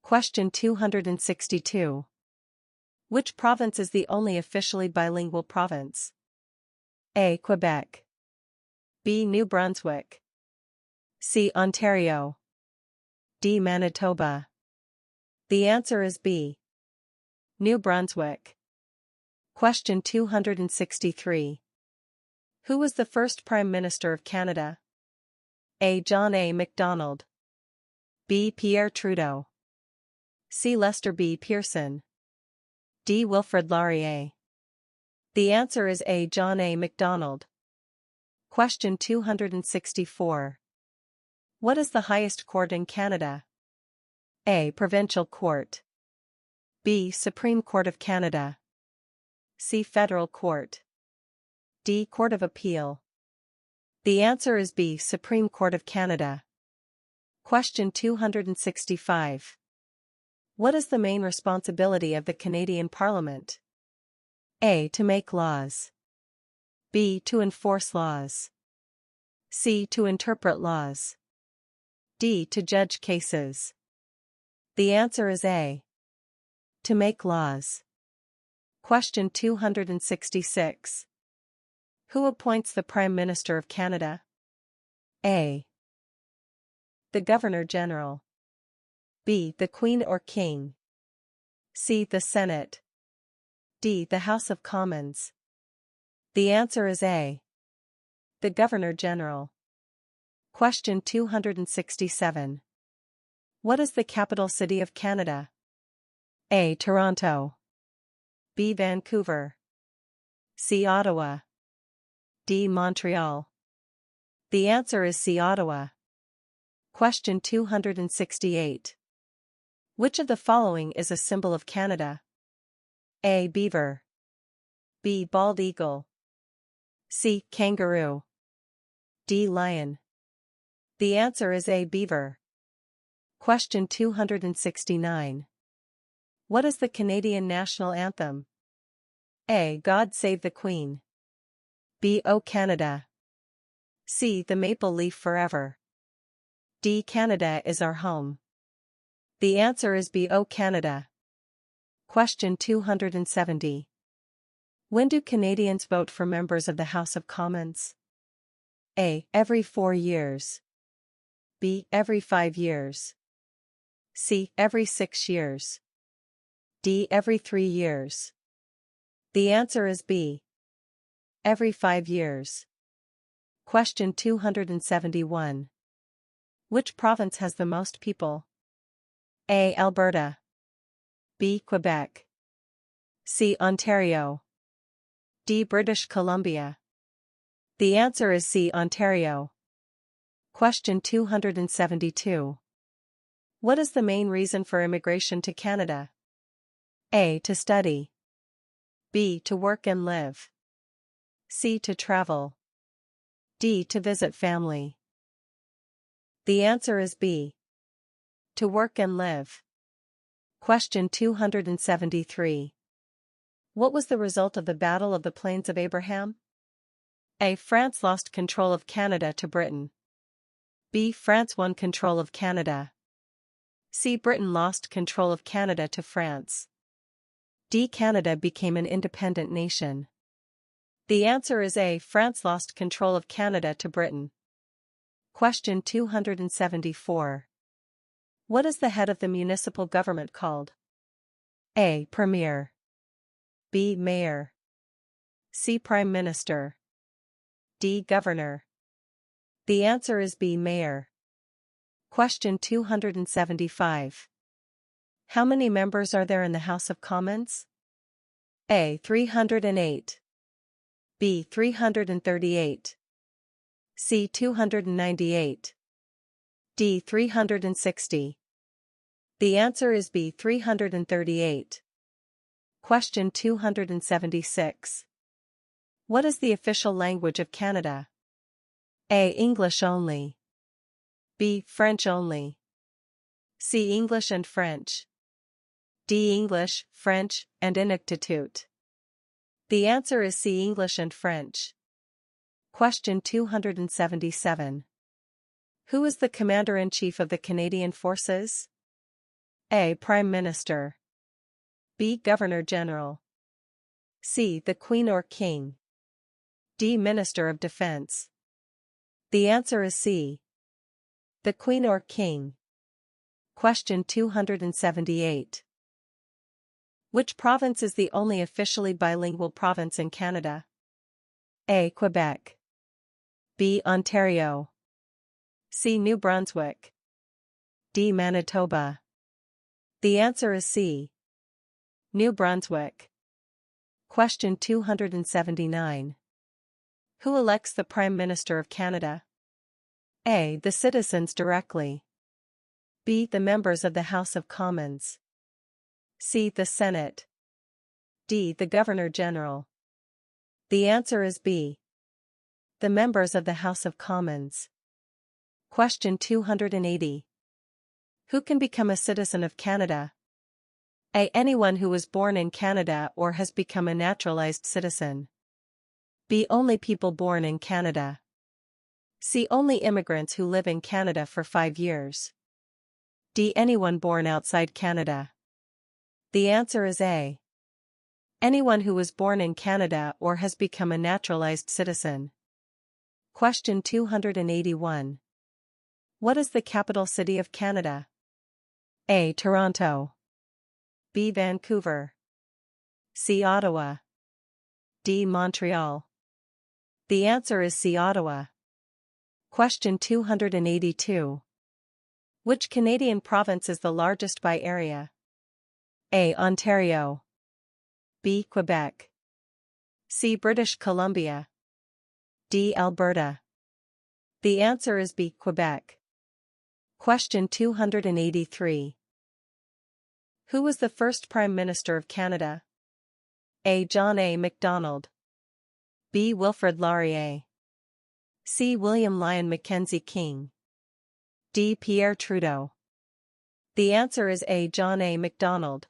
S1: Question 262. Which province is the only officially bilingual province? A. Quebec. B. New Brunswick. C. Ontario. D. Manitoba. The answer is B. New Brunswick. Question 263. Who was the first Prime Minister of Canada? A. John A. Macdonald. B. Pierre Trudeau. C. Lester B. Pearson. D. Wilfrid Laurier. The answer is A. John A. Macdonald. Question 264. What is the highest court in Canada? A. Provincial Court. B. Supreme Court of Canada. C. Federal Court. D. Court of Appeal. The answer is B. Supreme Court of Canada. Question 265. What is the main responsibility of the Canadian Parliament? A. To make laws. B. To enforce laws. C. To interpret laws. D. To judge cases. The answer is A. To make laws. Question 266. Who appoints the Prime Minister of Canada? A. The Governor-General. B. The Queen or King. C. The Senate. D. The House of Commons. The answer is A. The Governor-General. Question 267. What is the capital city of Canada? A. Toronto. B. Vancouver. C. Ottawa. D. Montreal. The answer is C. Ottawa. Question 268. Which of the following is a symbol of Canada? A. Beaver. B. Bald eagle. C. Kangaroo. D. Lion. The answer is A. Beaver. Question 269. What is the Canadian national anthem? A. God Save the Queen. B. O Canada. C. The Maple Leaf Forever. D. Canada is our home. The answer is B. O Canada. Question 270. When do Canadians vote for members of the House of Commons? A. Every 4 years. B. Every 5 years. C. Every 6 years. D. Every 3 years. The answer is B. Every 5 years. Question 271. Which province has the most people? A. Alberta. B. Quebec. C. Ontario. D. British Columbia. The answer is C. Ontario. Question 272. What is the main reason for immigration to Canada? A. To study. B. To work and live. C. To travel. D. To visit family. The answer is B. To work and live. Question 273. What was the result of the Battle of the Plains of Abraham? A. France lost control of Canada to Britain. B. France won control of Canada. C. Britain lost control of Canada to France. D. Canada became an independent nation. The answer is A. France lost control of Canada to Britain. Question 274. What is the head of the municipal government called? A. Premier. B. Mayor. C. Prime Minister. D. Governor. The answer is B. Mayor. Question 275. How many members are there in the House of Commons? A. 308. B. 338. C. 298. D. 360. The answer is B. 338. Question 276. What is the official language of Canada? A. English only. B. French only. C. English and French. D. English, French, and Inuktitut. The answer is C. English and French. Question 277. Who is the Commander-in-Chief of the Canadian Forces? A. Prime Minister. B. Governor-General. C. The Queen or King. D. Minister of Defense. The answer is C. The Queen or King. Question 278. Which province is the only officially bilingual province in Canada? A. Quebec. B. Ontario. C. New Brunswick. D. Manitoba. The answer is C. New Brunswick. Question 279. Who elects the Prime Minister of Canada? A. The citizens directly. B. The members of the House of Commons. C. The Senate. D. The Governor-General. The answer is B. The members of the House of Commons. Question 280. Who can become a citizen of Canada? A. Anyone who was born in Canada or has become a naturalized citizen. B. Only people born in Canada. C. Only immigrants who live in Canada for 5 years. D. Anyone born outside Canada. The answer is A. Anyone who was born in Canada or has become a naturalized citizen. Question 281. What is the capital city of Canada? A. Toronto. B. Vancouver. C. Ottawa. D. Montreal. The answer is C. Ottawa. Question 282. Which Canadian province is the largest by area? A. Ontario. B. Quebec. C. British Columbia. D. Alberta. The answer is B. Quebec. Question 283. Who was the first Prime Minister of Canada? A. John A. Macdonald. B. Wilfrid Laurier. C. William Lyon Mackenzie King. D. Pierre Trudeau. The answer is A. John A. Macdonald.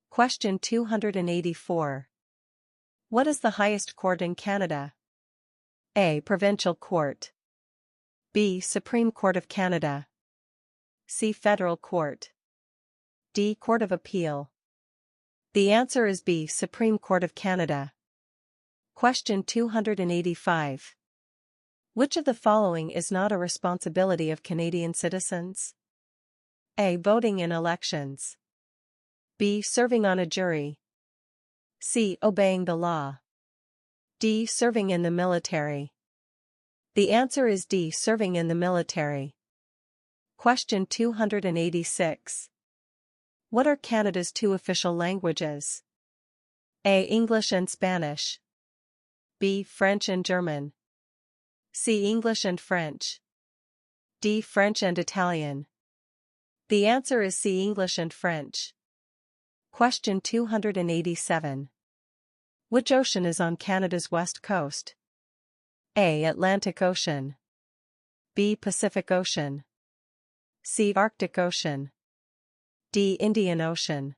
S1: Question 284. What is the highest court in Canada? A. Provincial Court. B. Supreme Court of Canada. C. Federal Court. D. Court of Appeal. The answer is B. Supreme Court of Canada. Question 285. Which of the following is not a responsibility of Canadian citizens? A. Voting in elections. B. Serving on a jury. C. Obeying the law. D. Serving in the military. The answer is D. Serving in the military. Question 286. What are Canada's 2 official languages? A. English and Spanish. B. French and German. C. English and French. D. French and Italian. The answer is C. English and French. Question 287. Which ocean is on Canada's west coast? A. Atlantic Ocean. B. Pacific Ocean. C. Arctic Ocean. D. Indian Ocean.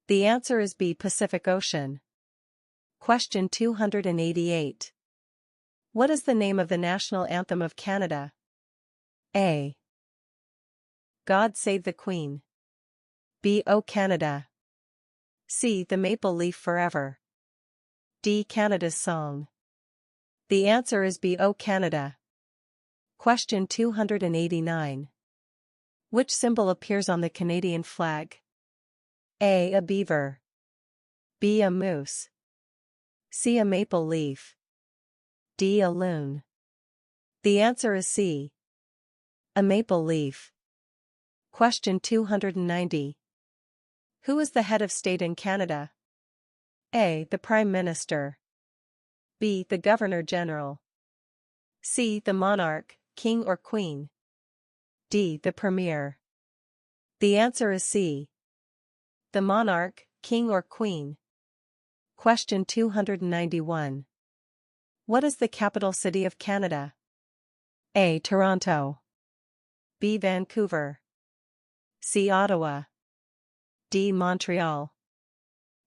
S1: The answer is B. Pacific Ocean. Question 288. What is the name of the national anthem of Canada? A. God Save the Queen. B. O Canada. C. The Maple Leaf Forever. D. Canada's Song. The answer is B. O Canada. Question 289. Which symbol appears on the Canadian flag? A. A beaver. B. A moose. C. A maple leaf. D. A loon. The answer is C. A maple leaf. Question 290. Who is the head of state in Canada? A. The Prime Minister. B. The Governor-General. C. The Monarch, King or Queen. D. The Premier. The answer is C. The Monarch, King or Queen. Question 291. What is the capital city of Canada? A. Toronto. B. Vancouver. C. Ottawa. D. Montreal.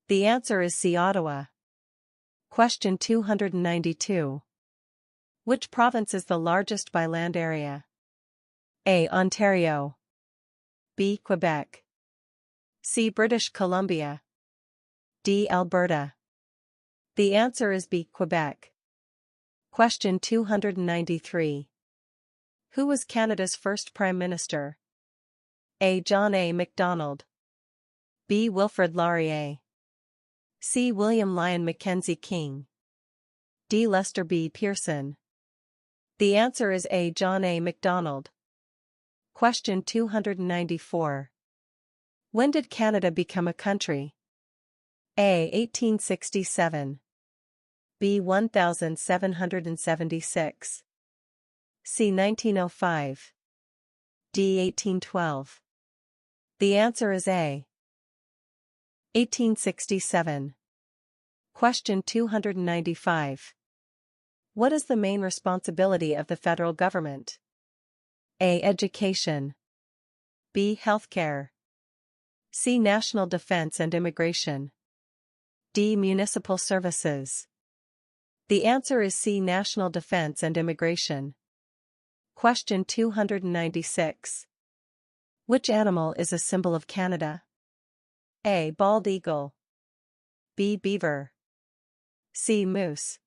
S1: The answer is C. Ottawa. Question 292. Which province is the largest by land area? A. Ontario. B. Quebec. C. British Columbia. D. Alberta. The answer is B. Quebec. Question 293. Who was Canada's first Prime Minister? A. John A. Macdonald. B. Wilfrid Laurier. C. William Lyon Mackenzie King. D. Lester B. Pearson. The answer is A. John A. Macdonald. Question 294. When did Canada become a country? A. 1867. B. 1776. C. 1905. D. 1812. The answer is A. 1867. Question 295. What is the main responsibility of the federal government? A. Education. B. Healthcare. C. National Defense and Immigration. D. Municipal Services. The answer is C. National Defense and Immigration. Question 296. Which animal is a symbol of Canada? A. Bald eagle. B. Beaver. C. Moose.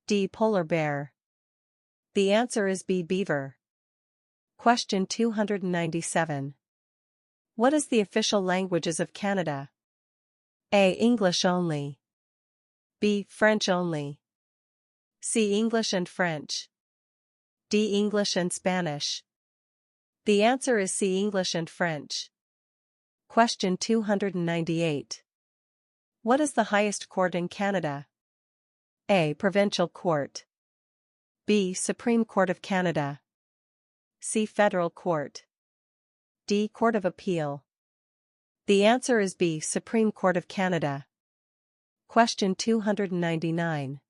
S1: D. Polar bear. The answer is B. Beaver. Question 297. What is the official languages of Canada? A. English only. B. French only. C. English and French. D. English and Spanish. The answer is C. English and French. Question 298. What is the highest court in Canada? A. Provincial Court. B. Supreme Court of Canada. C. Federal Court. D. Court of Appeal. The answer is B. Supreme Court of Canada. Question 299.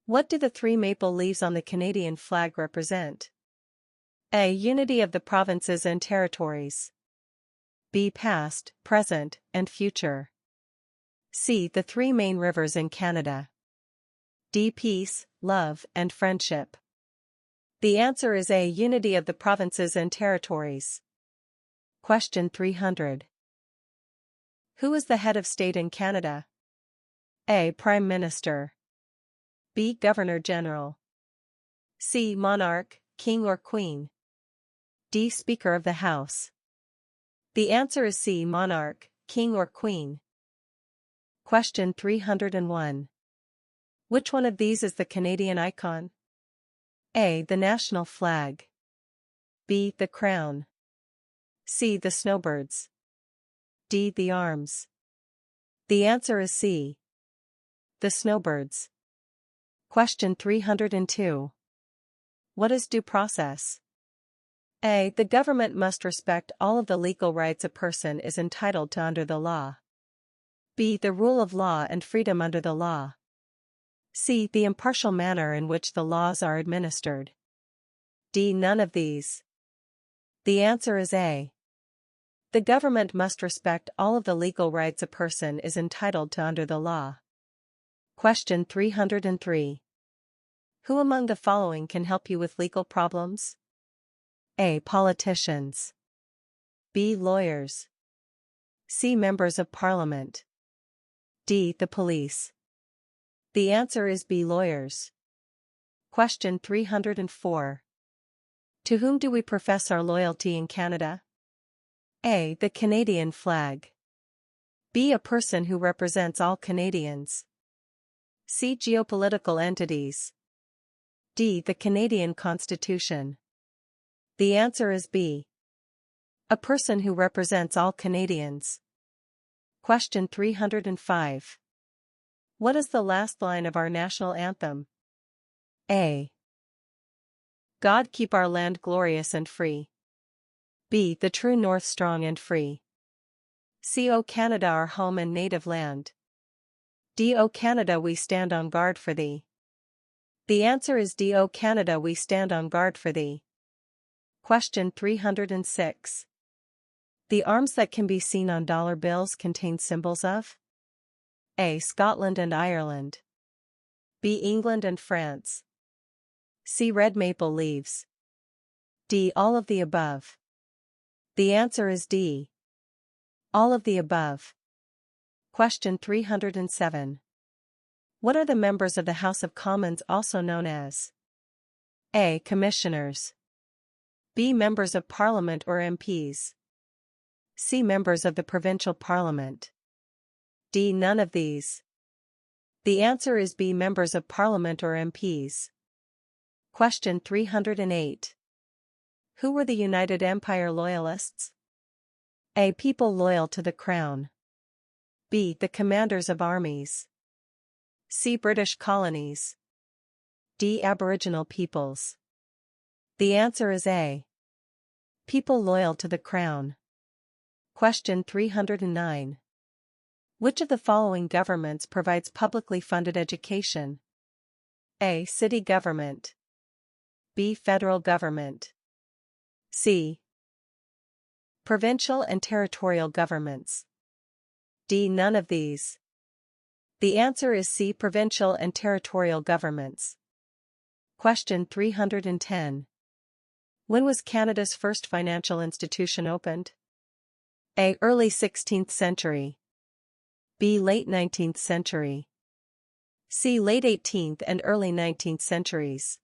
S1: What do the three maple leaves on the Canadian flag represent? A. Unity of the provinces and territories. B. Past, present, and future. C. The three main rivers in Canada. D. Peace, love, and friendship. The answer is A. Unity of the provinces and territories. Question 300. Who is the head of state in Canada? A. Prime Minister. B. Governor General. C. Monarch, King or Queen. D. Speaker of the House. The answer is C. Monarch, King or Queen. Question 301. Which one of these is the Canadian icon? A. The national flag. B. The crown. C. The snowbirds. D. The arms. The answer is C. The snowbirds. Question 302. What is due process? A. The government must respect all of the legal rights a person is entitled to under the law. B. The rule of law and freedom under the law. C. The impartial manner in which the laws are administered. D. None of these. The answer is A. The government must respect all of the legal rights a person is entitled to under the law. Question 303. Who among the following can help you with legal problems? A. Politicians. B. Lawyers. C. Members of Parliament. D. The police. The answer is B. Lawyers. Question 304. To whom do we profess our loyalty in Canada? A. The Canadian flag. B. A person who represents all Canadians. C. Geopolitical entities. D. The Canadian Constitution. The answer is B. A person who represents all Canadians. Question 305. What is the last line of our national anthem? A. God keep our land glorious and free. B. The true north strong and free. C. O Canada our home and native land. D. O Canada we stand on guard for thee. The answer is D. O Canada we stand on guard for thee. Question 306. The arms that can be seen on dollar bills contain symbols of? A. Scotland and Ireland. B. England and France. C. Red maple leaves. D. All of the above. The answer is D. All of the above. Question 307. What are the members of the House of Commons also known as? A. Commissioners. B. Members of Parliament or MPs. C. Members of the Provincial Parliament. D. None of these. The answer is B. Members of Parliament or MPs. Question 308. Who were the United Empire Loyalists? A. People loyal to the Crown. B. The commanders of armies. C. British colonies. D. Aboriginal peoples. The answer is A. People loyal to the Crown. Question 309. Which of the following governments provides publicly funded education? A. City government. B. Federal government. C. Provincial and territorial governments. D. None of these. The answer is C. Provincial and territorial governments. Question 310. When was Canada's first financial institution opened? A. Early 16th century. B. Late 19th century. C. Late 18th and early 19th centuries.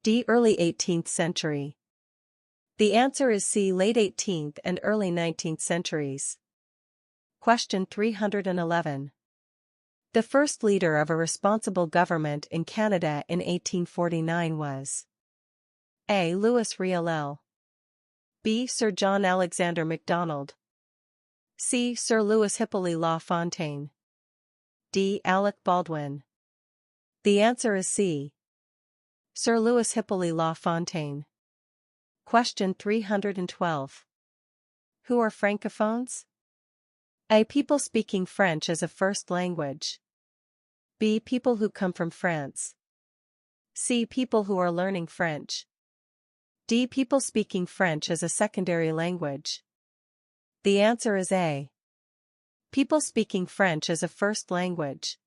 S1: D. Early 18th century. The answer is C. Late 18th and early 19th centuries. Question 311. The first leader of a responsible government in Canada in 1849 was A. Louis Riel, B. Sir John Alexander Macdonald, C. Sir Louis Hippolyte Lafontaine, D. Alec Baldwin. The answer is C. Sir Louis Hippolyte Lafontaine. Question 312. Who are francophones? A. People speaking French as a first language. B. People who come from France. C. People who are learning French. D. People speaking French as a secondary language. The answer is A. People speaking French as a first language.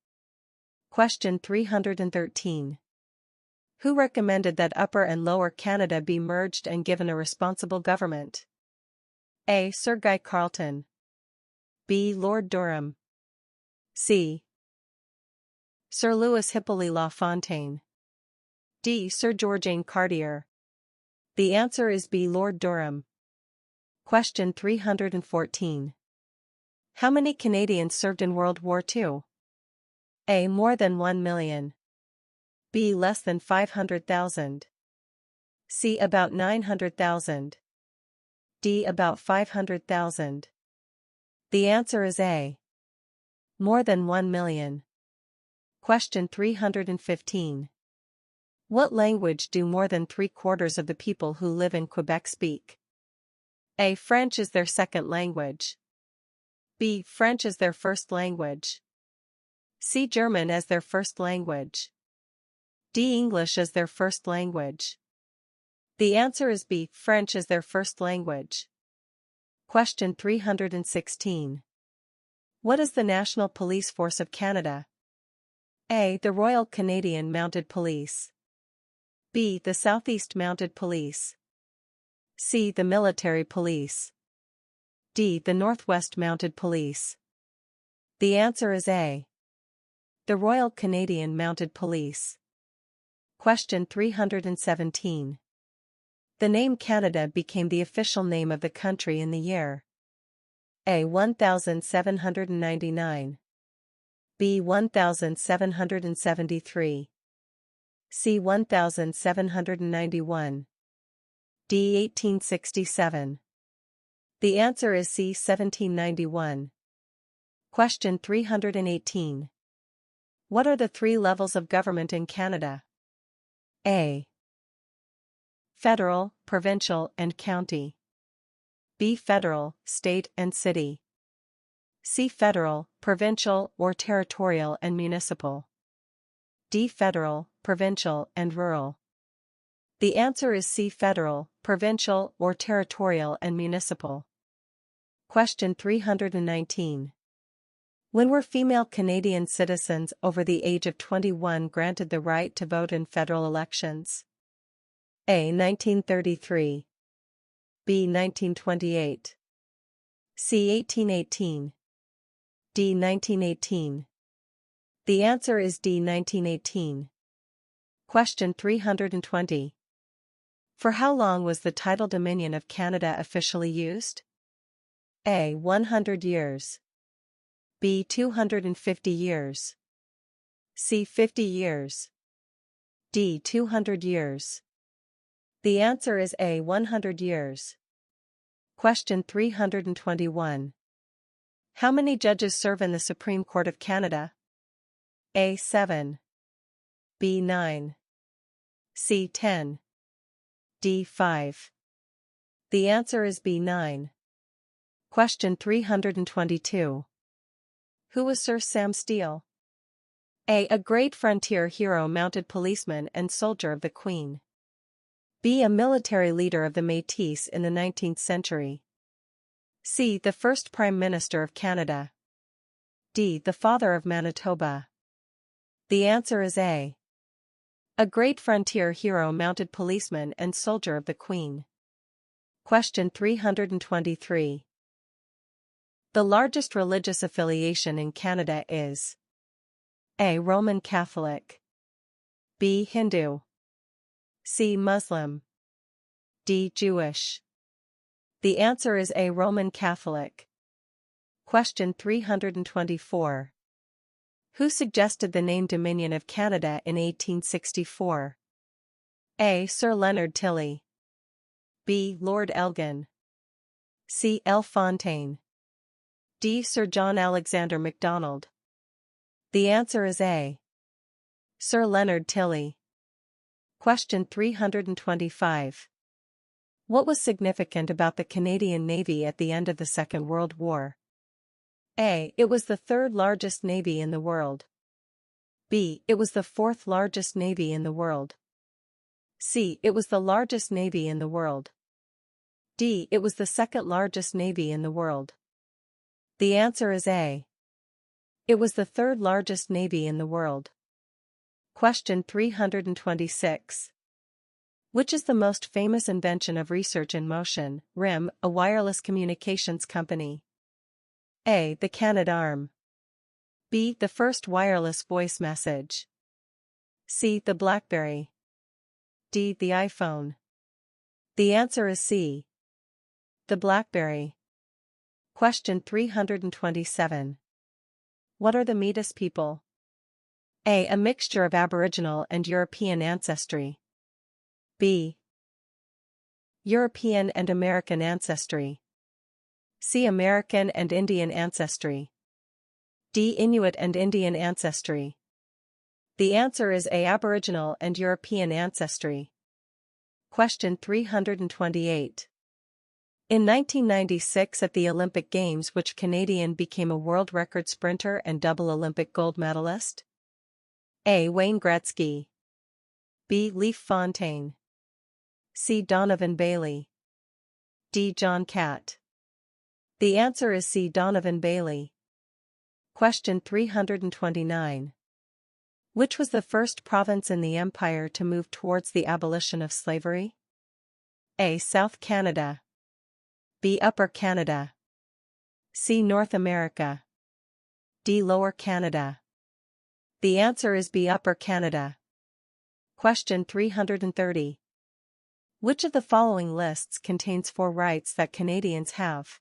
S1: Question 313. Who recommended that Upper and Lower Canada be merged and given a responsible government? A. Sir Guy Carleton. B. Lord Durham. C. Sir Louis Hippolyte Lafontaine. D. Sir George Cartier. The answer is B. Lord Durham. Question 314. How many Canadians served in World War II? A. More than 1 million. B. Less than 500,000. C. About 900,000. D. About 500,000. The answer is A. More than 1 million. Question 315. What language do more than 3/4 of the people who live in Quebec speak? A. French is their second language. B. French is their first language. C. German as their first language. D. English as their first language. The answer is B. French as their first language. Question 316. What is the National Police Force of Canada? A. The Royal Canadian Mounted Police. B. The Southeast Mounted Police. C. The Military Police. D. The Northwest Mounted Police. The answer is A. The Royal Canadian Mounted Police. Question 317. The name Canada became the official name of the country in the year A. 1799. B. 1773. C. 1791. D. 1867. The answer is C. 1791. Question 318. What are the 3 levels of government in Canada? A. Federal, provincial, and county. B. Federal, state and city. C. Federal, provincial or territorial and municipal. D. Federal, provincial and rural. The answer is C. Federal, provincial or territorial and municipal. Question 319. When were female Canadian citizens over the age of 21 granted the right to vote in federal elections? A. 1933. B. 1928. C. 1818. D. 1918. The answer is D. 1918. Question 320. For how long was the title Dominion of Canada officially used? A. 100 years. B. 250 years. C. 50 years. D. 200 years. The answer is A. 100 years. Question 321. How many judges serve in the Supreme Court of Canada? A. 7. B. 9. C. 10. D. 5. The answer is B. 9. Question 322. Who was Sir Sam Steele? A. A great frontier hero, mounted policeman and soldier of the Queen. B. A military leader of the Métis in the 19th century. C. The first Prime Minister of Canada. D. The father of Manitoba. The answer is A. A great frontier hero, mounted policeman and soldier of the Queen. Question 323. The largest religious affiliation in Canada is A. Roman Catholic, B. Hindu, C. Muslim, D. Jewish. The answer is A. Roman Catholic. Question 324. Who suggested the name Dominion of Canada in 1864? A. Sir Leonard Tilley, B. Lord Elgin, C. L. Fontaine, D. Sir John Alexander Macdonald. The answer is A. Sir Leonard Tilley. Question 325. What was significant about the Canadian Navy at the end of the Second World War? A. It was the third largest navy in the world. B. It was the fourth largest navy in the world. C. It was the largest navy in the world. D. It was the second largest navy in the world. The answer is A. It was the third largest navy in the world. Question 326. Which is the most famous invention of Research in Motion, RIM, a wireless communications company? A. The Canadarm, B. The first wireless voice message, C. The BlackBerry, D. The iPhone. The answer is C. The BlackBerry. Question 327. What are the Metis people? A. A mixture of Aboriginal and European ancestry. B. European and American ancestry. C. American and Indian ancestry. D. Inuit and Indian ancestry. The answer is A. Aboriginal and European ancestry. Question 328. In 1996 at the Olympic Games, which Canadian became a world record sprinter and double Olympic gold medalist? A. Wayne Gretzky, B. Leif Fontaine, C. Donovan Bailey, D. John Catt. The answer is C. Donovan Bailey. Question 329. Which was the first province in the Empire to move towards the abolition of slavery? A. South Canada, B. Upper Canada, C. North America, D. Lower Canada. The answer is B. Upper Canada. Question 330. Which of the following lists contains 4 rights that Canadians have?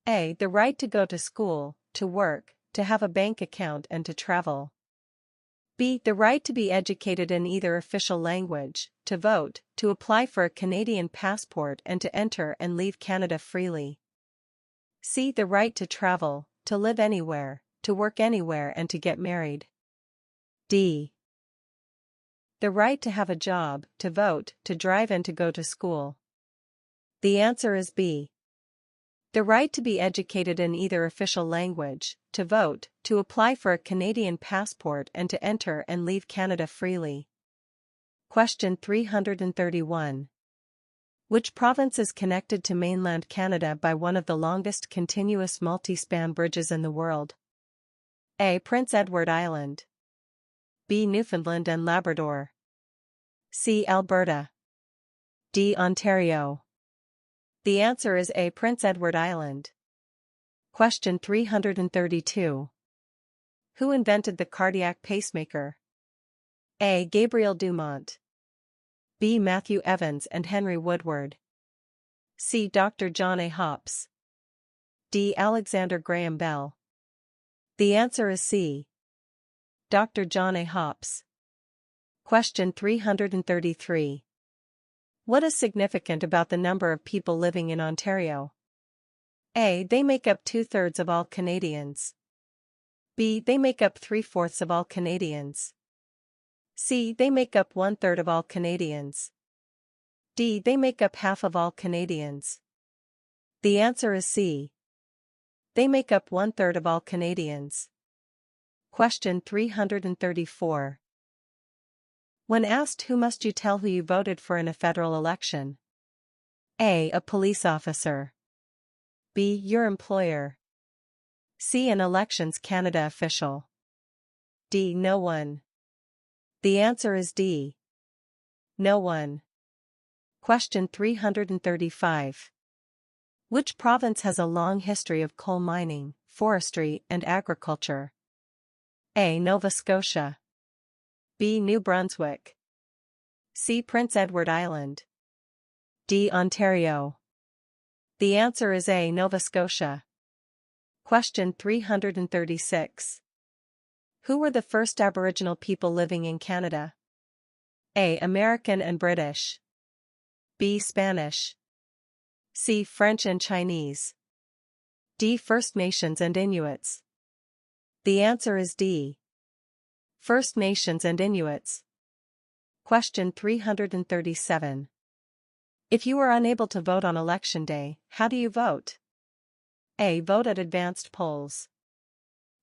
S1: A. The right to go to school, to work, to have a bank account and to travel. B. The right to be educated in either official language, to vote, to apply for a Canadian passport and to enter and leave Canada freely. C. The right to travel, to live anywhere, to work anywhere and to get married. D. The right to have a job, to vote, to drive and to go to school. The answer is B. The right to be educated in either official language, to vote, to apply for a Canadian passport and to enter and leave Canada freely. Question 331. Which province is connected to mainland Canada by one of the longest continuous multi-span bridges in the world? A. Prince Edward Island, B. Newfoundland and Labrador, C. Alberta, D. Ontario. The answer is A. Prince Edward Island. Question 332. Who invented the cardiac pacemaker? A. Gabriel Dumont, B. Matthew Evans and Henry Woodward, C. Dr. John A. Hopps, D. Alexander Graham Bell. The answer is C. Dr. John A. Hopps. Question 333. What is significant about the number of people living in Ontario? A. They make up 2/3 of all Canadians. B. They make up 3/4 of all Canadians. C. They make up 1/3 of all Canadians. D. They make up half of all Canadians. The answer is C. They make up 1/3 of all Canadians. Question 334. When asked who must you tell who you voted for in a federal election? A. A police officer, B. Your employer, C. An Elections Canada official. D. No one. The answer is D. No one. Question 335. Which province has a long history of coal mining, forestry, and agriculture? A. Nova Scotia. B. New Brunswick. C. Prince Edward Island. D. Ontario. The answer is A. Nova Scotia. Question 336. Who were the first Aboriginal people living in Canada? A. American and British. B. Spanish. C. French and Chinese. D. First Nations and Inuits. The answer is D. First Nations and Inuits. Question 337. If you are unable to vote on election day, how do you vote? A. Vote at advanced polls.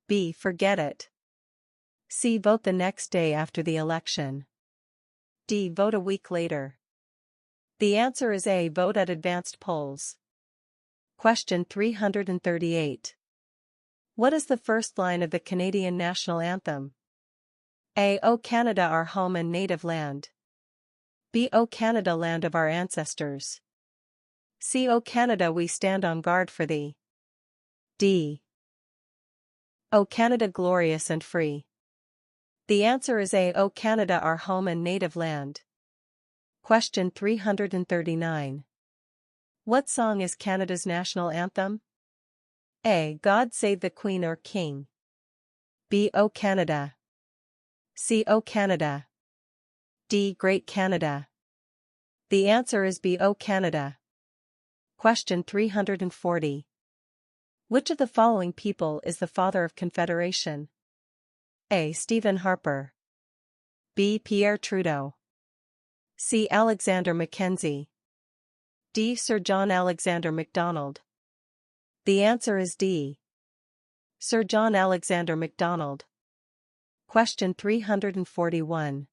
S1: B. Forget it. C. Vote the next day after the election. D. Vote a week later. The answer is A. Vote at advanced polls. Question 338. What is the first line of the Canadian national anthem? A. O Canada, our home and native land. B. O Canada, land of our ancestors. C. O Canada, we stand on guard for thee. D. O Canada, glorious and free. The answer is A. O Canada, our home and native land. Question 339. What song is Canada's national anthem? A. God Save the Queen or King. B. O Canada. C. O Canada. D. Great Canada. The answer is B. O Canada. Question 340. Which of the following people is the father of Confederation? A. Stephen Harper. B. Pierre Trudeau. C. Alexander Mackenzie. D. Sir John Alexander Macdonald. The answer is D. Sir John Alexander Macdonald. Question 341.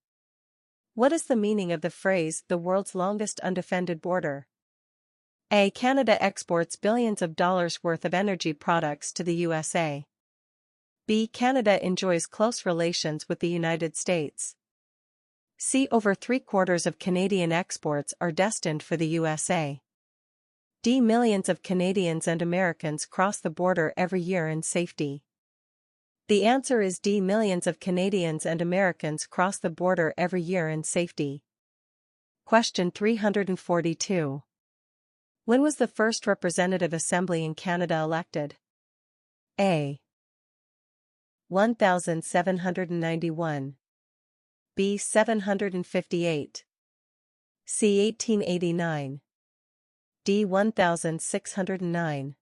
S1: What is the meaning of the phrase, the world's longest undefended border? A. Canada exports billions of dollars worth of energy products to the USA. B. Canada enjoys close relations with the United States. C. Over 3/4 of Canadian exports are destined for the USA. D. Millions of Canadians and Americans cross the border every year in safety. The answer is D. Millions of Canadians and Americans cross the border every year in safety. Question 342. When was the first Representative Assembly in Canada elected? A. 1791. B. 758. C. 1889. D. 1609.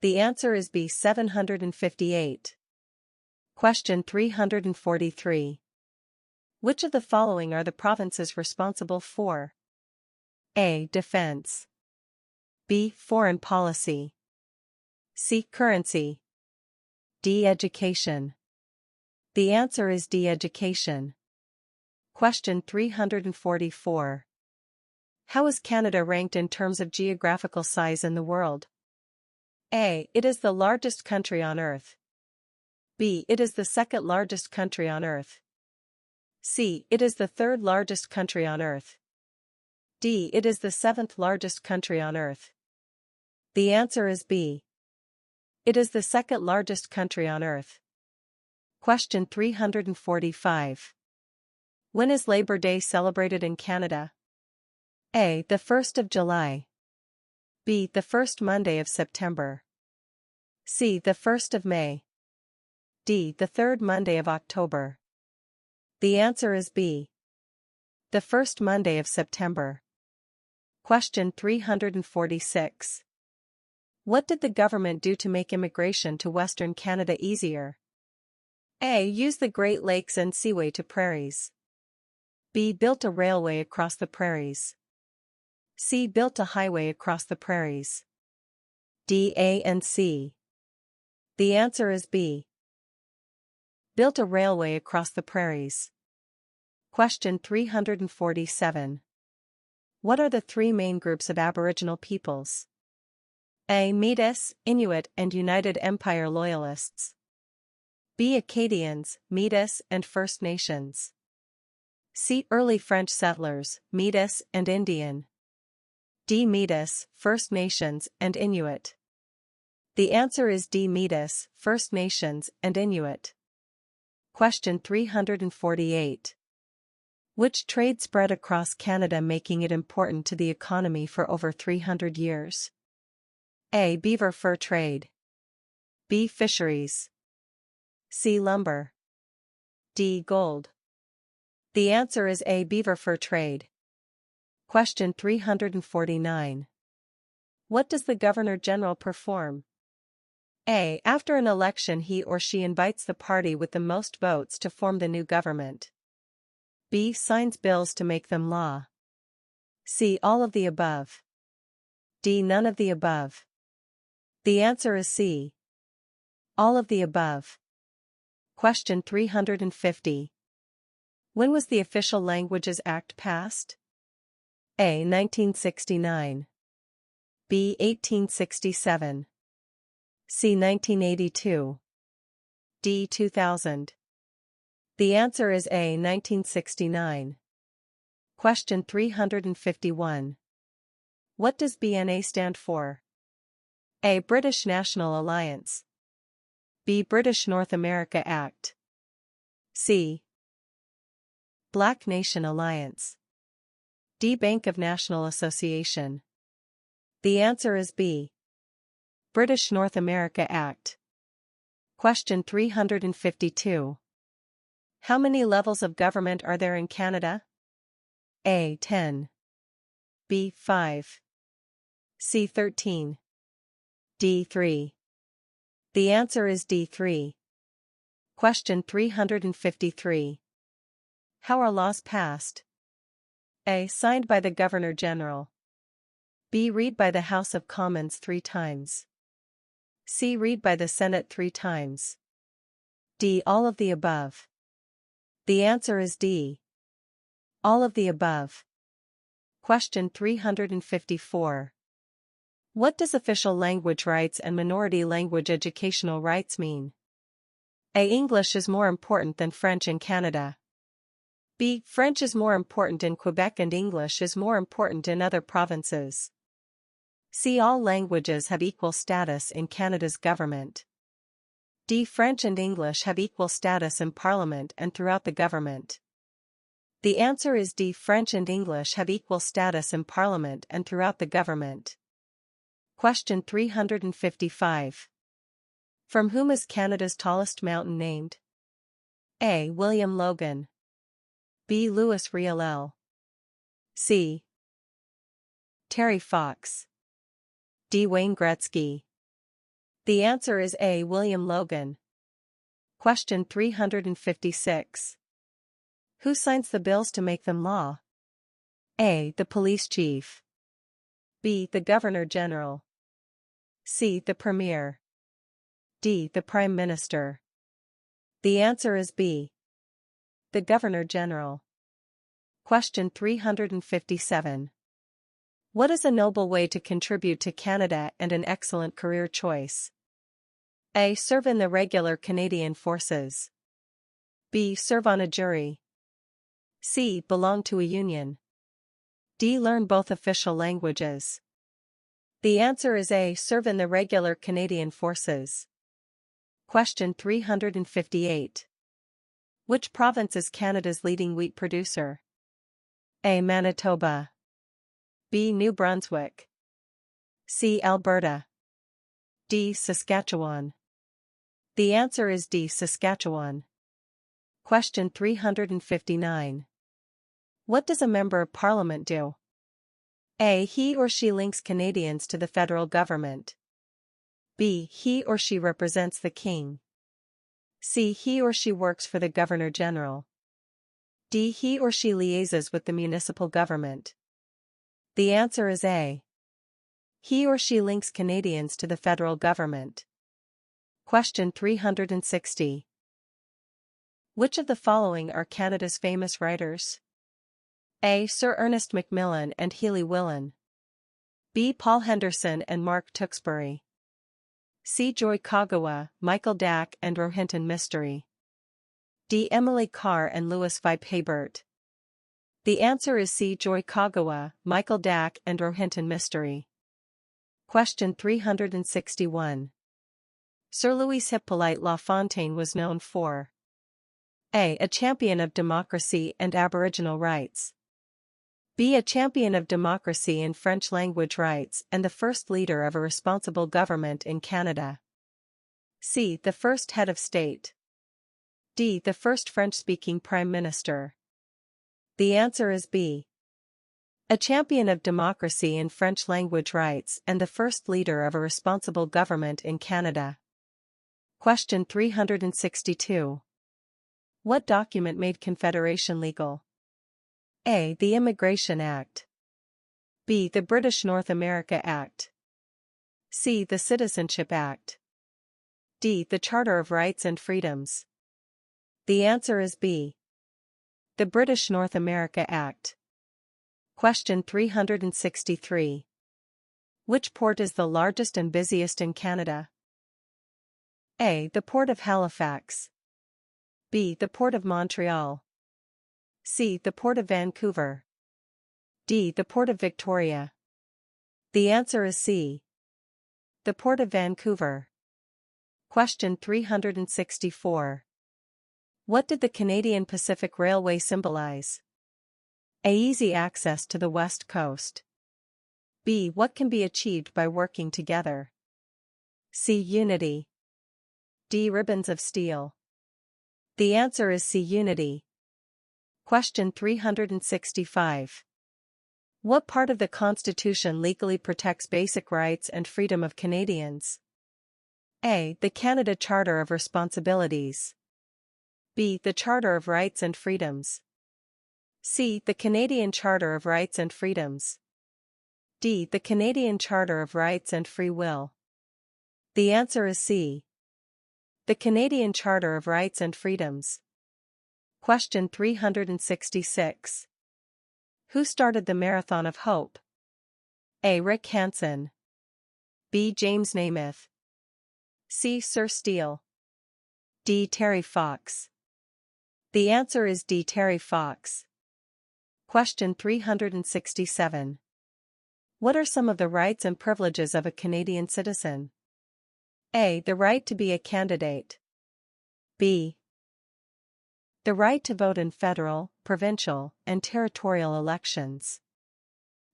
S1: The answer is B. 758. Question 343. Which of the following are the provinces responsible for? A. Defense. B. Foreign policy. C. Currency. D. Education. The answer is D. Education. Question 344. How is Canada ranked in terms of geographical size in the world? A. It is the largest country on Earth. B. It is the second largest country on Earth. C. It is the third largest country on Earth. D. It is the seventh largest country on Earth. The answer is B. It is the second largest country on Earth. Question 345. When is Labor Day celebrated in Canada? A. The 1st of July. B. The first Monday of September. C. The 1st of May. D. The third Monday of October. The answer is B. The first Monday of September. Question 346. What did the government do to make immigration to Western Canada easier? A. Use the Great Lakes and Seaway to prairies. B. Built a railway across the prairies. C. Built a highway across the prairies. D. A and C. The answer is B. Built a railway across the prairies. Question 347. What are the three main groups of Aboriginal peoples? A. Métis, Inuit and United Empire Loyalists. B. Acadians, Métis and First Nations. C. Early French settlers, Métis and Indian. D. Métis, First Nations and Inuit. The answer is D. Métis, First Nations and Inuit. Question 348. Which trade spread across Canada, making it important to the economy for over 300 years? A. Beaver fur trade. B. Fisheries. C. Lumber. D. Gold. The answer is A. Beaver fur trade. Question 349. What does the Governor-General perform? A. After an election, he or she invites the party with the most votes to form the new government. B. Signs bills to make them law. C. All of the above. D. None of the above. The answer is C. All of the above. Question 350. When was the Official Languages Act passed? A. 1969. B. 1867. C. 1982. D. 2000. The answer is A. 1969. Question 351. What does BNA stand for? A. British National Alliance. B. British North America Act. C. Black Nation Alliance. D. Bank of National Association. The answer is B. British North America Act. Question 352. How many levels of government are there in Canada? A. 10. B. 5. C. 13. D. 3. The answer is D. 3. Question 353. How are laws passed? A. Signed by the Governor-General. B. Read by the House of Commons 3 times. C. Read by the Senate 3 times. D. All of the above. The answer is D. All of the above. Question 354. What does official language rights and minority language educational rights mean? A. English is more important than French in Canada. B. French is more important in Quebec and English is more important in other provinces. C. All languages have equal status in Canada's government. D. French and English have equal status in Parliament and throughout the government. The answer is D. French and English have equal status in Parliament and throughout the government. Question 355. From whom is Canada's tallest mountain named? A. William Logan. B. Louis Riel. C. Terry Fox. D. Wayne Gretzky. The answer is A. William Logan. Question 356. Who signs the bills to make them law? A. The police chief. B. The Governor-General. C. The Premier. D. The Prime Minister. The answer is B. The Governor-General. Question 357. What is a noble way to contribute to Canada and an excellent career choice? A. Serve in the regular Canadian Forces. B. Serve on a jury. C. Belong to a union. D. Learn both official languages. The answer is A. Serve in the regular Canadian Forces. Question 358. Which province is Canada's leading wheat producer? A. Manitoba. B. New Brunswick. C. Alberta. D. Saskatchewan. The answer is D. Saskatchewan. Question 359. What does a Member of Parliament do? A. He or she links Canadians to the federal government. B. He or she represents the King. C. He or she works for the Governor-General. D. He or she liaises with the municipal government. The answer is A. He or she links Canadians to the federal government. Question 360. Which of the following are Canada's famous writers? A. Sir Ernest Macmillan and Healy Willan. B. Paul Henderson and Mark Tewksbury. C. Joy Kagawa, Michael Dack and Rohinton Mystery. D. Emily Carr and Louis Vipe Haybert. The answer is C. Joy Kagawa, Michael Dack and Rohinton Mystery. Question 361. Sir Louis Hippolyte Lafontaine was known for A. A champion of democracy and Aboriginal rights. B. A champion of democracy and French-language rights and the first leader of a responsible government in Canada. C. The first head of state. D. The first French-speaking Prime Minister. The answer is B. A champion of democracy and French-language rights and the first leader of a responsible government in Canada. Question 362. What document made Confederation legal? A. The Immigration Act. B. The British North America Act. C. The Citizenship Act. D. The Charter of Rights and Freedoms. The answer is B. The British North America Act. Question 363. Which port is the largest and busiest in Canada? A. The Port of Halifax. B. The Port of Montreal. C. The Port of Vancouver. D. The Port of Victoria. The answer is C. The Port of Vancouver. Question 364. What did the Canadian Pacific Railway symbolize? A. Easy access to the West Coast. B. What can be achieved by working together? C. Unity. D. Ribbons of steel. The answer is C. Unity. Question 365. What part of the Constitution legally protects basic rights and freedom of Canadians? A. The Canada Charter of Responsibilities. B. The Charter of Rights and Freedoms. C. The Canadian Charter of Rights and Freedoms. D. The Canadian Charter of Rights and Free Will. The answer is C. The Canadian Charter of Rights and Freedoms. Question 366. Who started the Marathon of Hope? A. Rick Hansen. B. James Namath. C. Sir Steele. D. Terry Fox. The answer is D. Terry Fox. Question 367. What are some of the rights and privileges of a Canadian citizen? A. The right to be a candidate. B. The right to vote in federal, provincial, and territorial elections.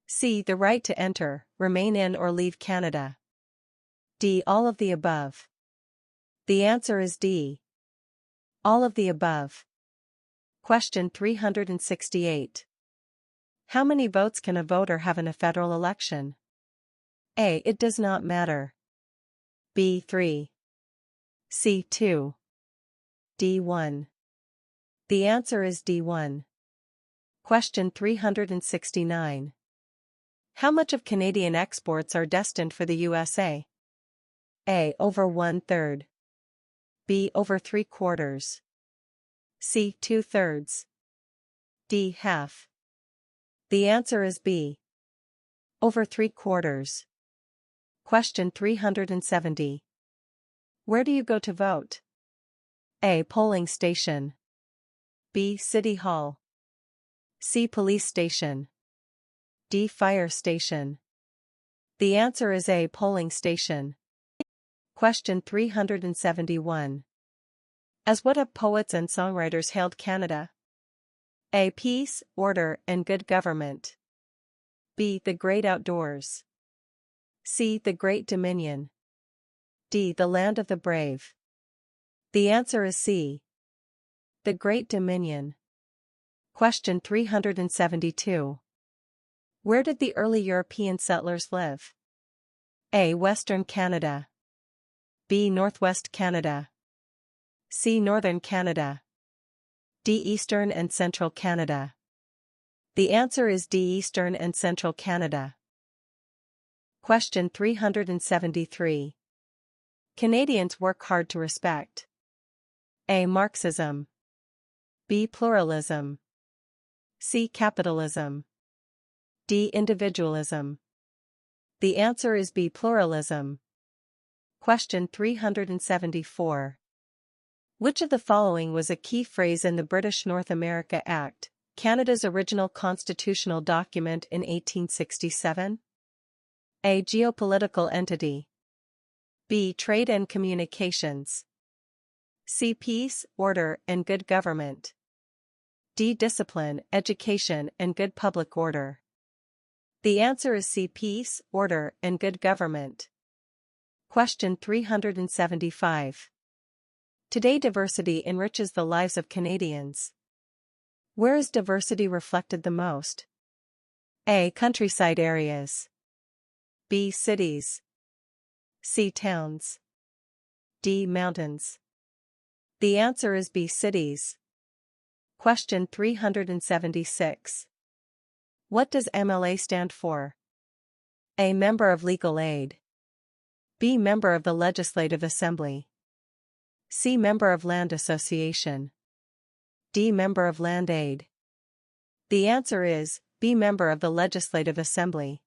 S1: C. The right to enter, remain in or leave Canada. D. All of the above. The answer is D. All of the above. Question 368. How many votes can a voter have in a federal election? A. It does not matter. B. 3. C. 2. D. 1. The answer is D. 1. Question 369. How much of Canadian exports are destined for the USA? A. Over 1/3. B. Over 3/4. C. 2/3. D. Half. The answer is B. Over 3/4. Question 370. Where do you go to vote? A. Polling station. B. City Hall. C. Police station. D. Fire station. The answer is A. Polling station. Question 371. As what have poets and songwriters hailed Canada? A. Peace, order, and good government. B. The great outdoors. C. The great dominion. D. The land of the brave. The answer is C. The great dominion. Question 372. Where did the early European settlers live? A. Western Canada. B. Northwest Canada. C. Northern Canada. D. Eastern and Central Canada. The answer is D. Eastern and Central Canada. Question 373. Canadians work hard to respect. A. Marxism. B. Pluralism. C. Capitalism. D. Individualism. The answer is B. Pluralism. Question 374. Which of the following was a key phrase in the British North America Act, Canada's original constitutional document in 1867? A. Geopolitical entity. B. Trade and communications. C. Peace, order, and good government. D. Discipline, education, and good public order. The answer is C. Peace, order, and good government. Question 375. Today diversity enriches the lives of Canadians. Where is diversity reflected the most? A. Countryside areas. B. Cities. C. Towns. D. Mountains. The answer is B. Cities. Question 376. What does MLA stand for? A. Member of Legal Aid. B. Member of the Legislative Assembly. C. Member of Land Association. D. Member of Land Aid. The answer is B. Member of the Legislative Assembly.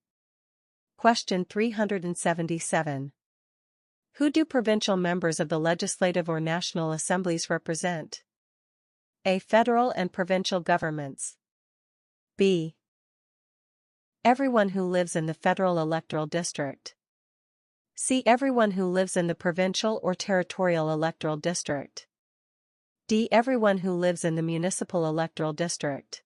S1: Question 377. Who do provincial members of the legislative or national assemblies represent? A. Federal and provincial governments. B. Everyone who lives in the federal electoral district. C. Everyone who lives in the provincial or territorial electoral district. D. Everyone who lives in the municipal electoral district.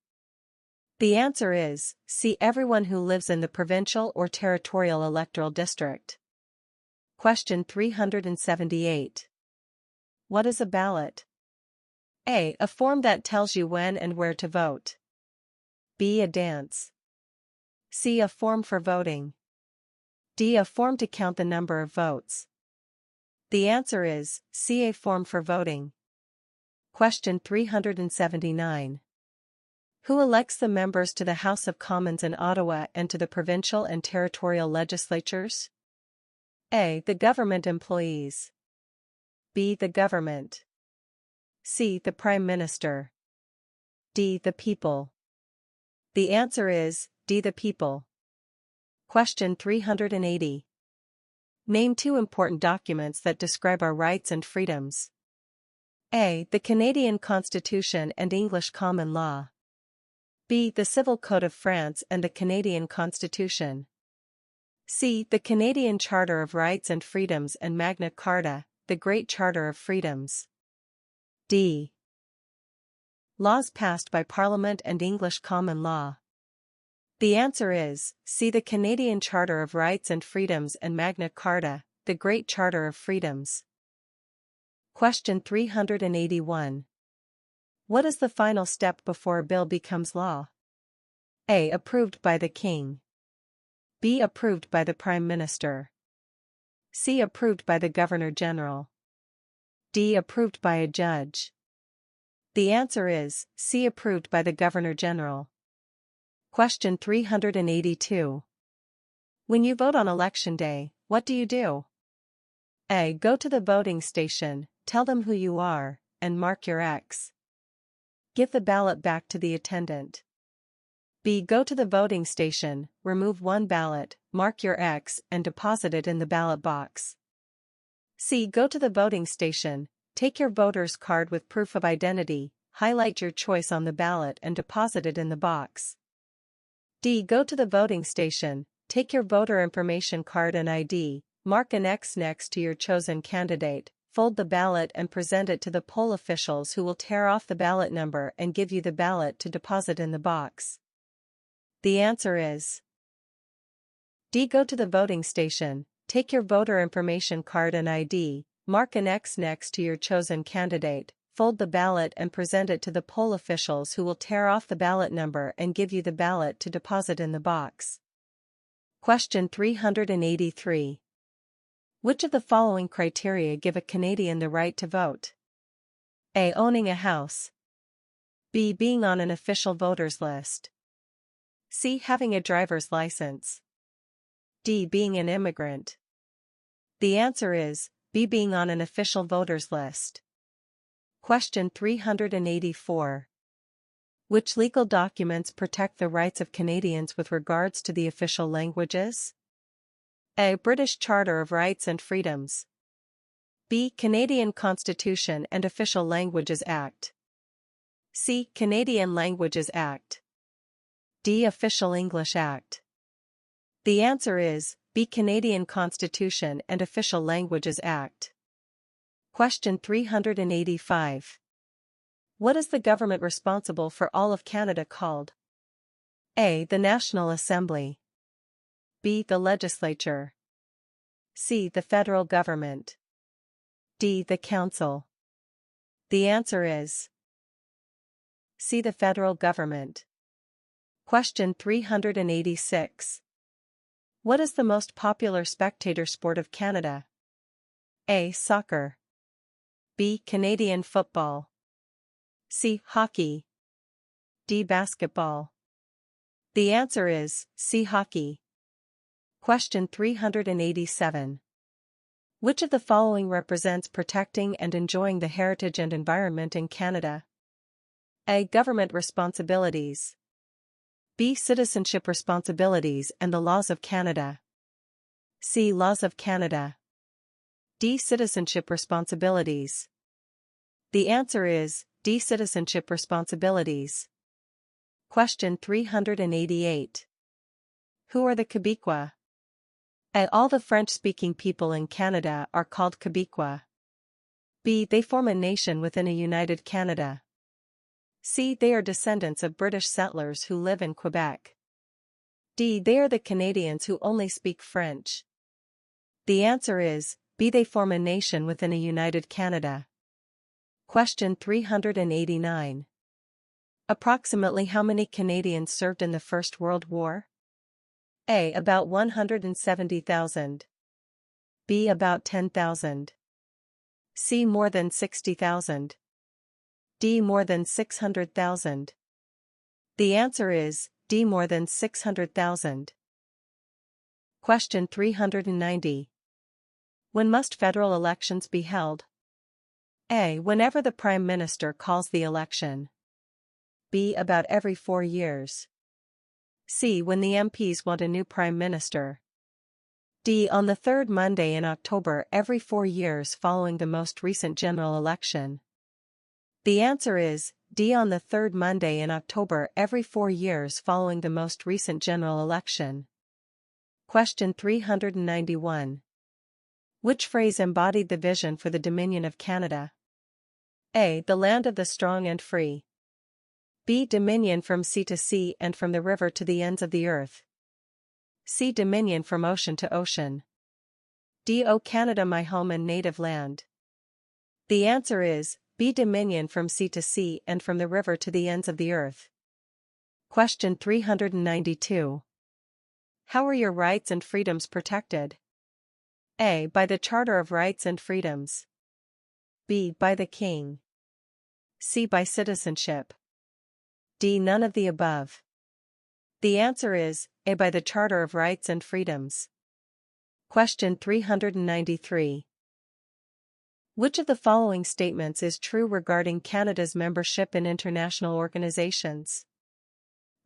S1: The answer is C. Everyone who lives in the provincial or territorial electoral district. Question 378. What is a ballot? A. A form that tells you when and where to vote. B. A dance. C. A form for voting. D. A form to count the number of votes. The answer is C. A form for voting. Question 379. Who elects the members to the House of Commons in Ottawa and to the provincial and territorial legislatures? A. The government employees. B. The government. C. The Prime Minister. D. The people. The answer is D. The people. Question 380. Name two important documents that describe our rights and freedoms. A. The Canadian Constitution and English Common Law. B. The Civil Code of France and the Canadian Constitution. C. The Canadian Charter of Rights and Freedoms and Magna Carta, the Great Charter of Freedoms. D. Laws passed by Parliament and English Common Law. The answer is C. The Canadian Charter of Rights and Freedoms and Magna Carta, the Great Charter of Freedoms. Question 381. What is the final step before a bill becomes law? A. Approved by the King. B. Approved by the Prime Minister. C. Approved by the Governor-General. D. Approved by a judge. The answer is C. Approved by the Governor-General. Question 382. When you vote on Election Day, what do? A. Go to the voting station, tell them who you are, and mark your X. Give the ballot back to the attendant. B. Go to the voting station, remove one ballot, mark your X, and deposit it in the ballot box. C. Go to the voting station, take your voter's card with proof of identity, highlight your choice on the ballot and deposit it in the box. D. Go to the voting station, take your voter information card and ID, mark an X next to your chosen candidate, fold the ballot and present it to the poll officials who will tear off the ballot number and give you the ballot to deposit in the box. The answer is D. Go to the voting station, take your voter information card and ID, mark an X next to your chosen candidate, fold the ballot and present it to the poll officials who will tear off the ballot number and give you the ballot to deposit in the box. Question 383. Which of the following criteria give a Canadian the right to vote? A. Owning a house. B. Being on an official voters list. C. Having a driver's license. D. Being an immigrant. The answer is B. Being on an official voters list. Question 384. Which legal documents protect the rights of Canadians with regards to the official languages? A. British Charter of Rights and Freedoms. B. Canadian Constitution and Official Languages Act. C. Canadian Languages Act. D. Official English Act. The answer is B. Canadian Constitution and Official Languages Act. Question 385. What is the government responsible for all of Canada called? A. The National Assembly. B. The Legislature. C. The Federal Government. D. The Council. The answer is C. The Federal Government. Question 386. What is the most popular spectator sport of Canada? A. Soccer. B. Canadian football. C. Hockey. D. Basketball. The answer is C. Hockey. Question 387. Which of the following represents protecting and enjoying the heritage and environment in Canada? A. Government responsibilities. B. Citizenship responsibilities and the laws of Canada. C. Laws of Canada. D. Citizenship responsibilities. The answer is D. Citizenship responsibilities. Question 388. Who are the Quebecois? A. All the French-speaking people in Canada are called Quebecois. B. They form a nation within a united Canada. C. They are descendants of British settlers who live in Quebec. D. They are the Canadians who only speak French. The answer is B. They form a nation within a united Canada. Question 389. Approximately how many Canadians served in the First World War? A. About 170,000. B. About 10,000. C. More than 60,000. D. More than 600,000. The answer is D. More than 600,000. Question 390. When must federal elections be held? A. Whenever the Prime Minister calls the election. B. About every 4 years. C. When the MPs want a new Prime Minister. D. On the third Monday in October every 4 years following the most recent general election. The answer is D. On the third Monday in October every 4 years following the most recent general election. Question 391. Which phrase embodied the vision for the Dominion of Canada? A. The land of the strong and free. B. Dominion from sea to sea and from the river to the ends of the earth. C. Dominion from ocean to ocean. D. O Canada, my home and native land. The answer is B. Dominion from sea to sea and from the river to the ends of the earth. Question 392. How are your rights and freedoms protected? A. By the Charter of Rights and Freedoms. B. By the King. C. By citizenship. D. None of the above. The answer is A. By the Charter of Rights and Freedoms. Question 393. Which of the following statements is true regarding Canada's membership in international organizations?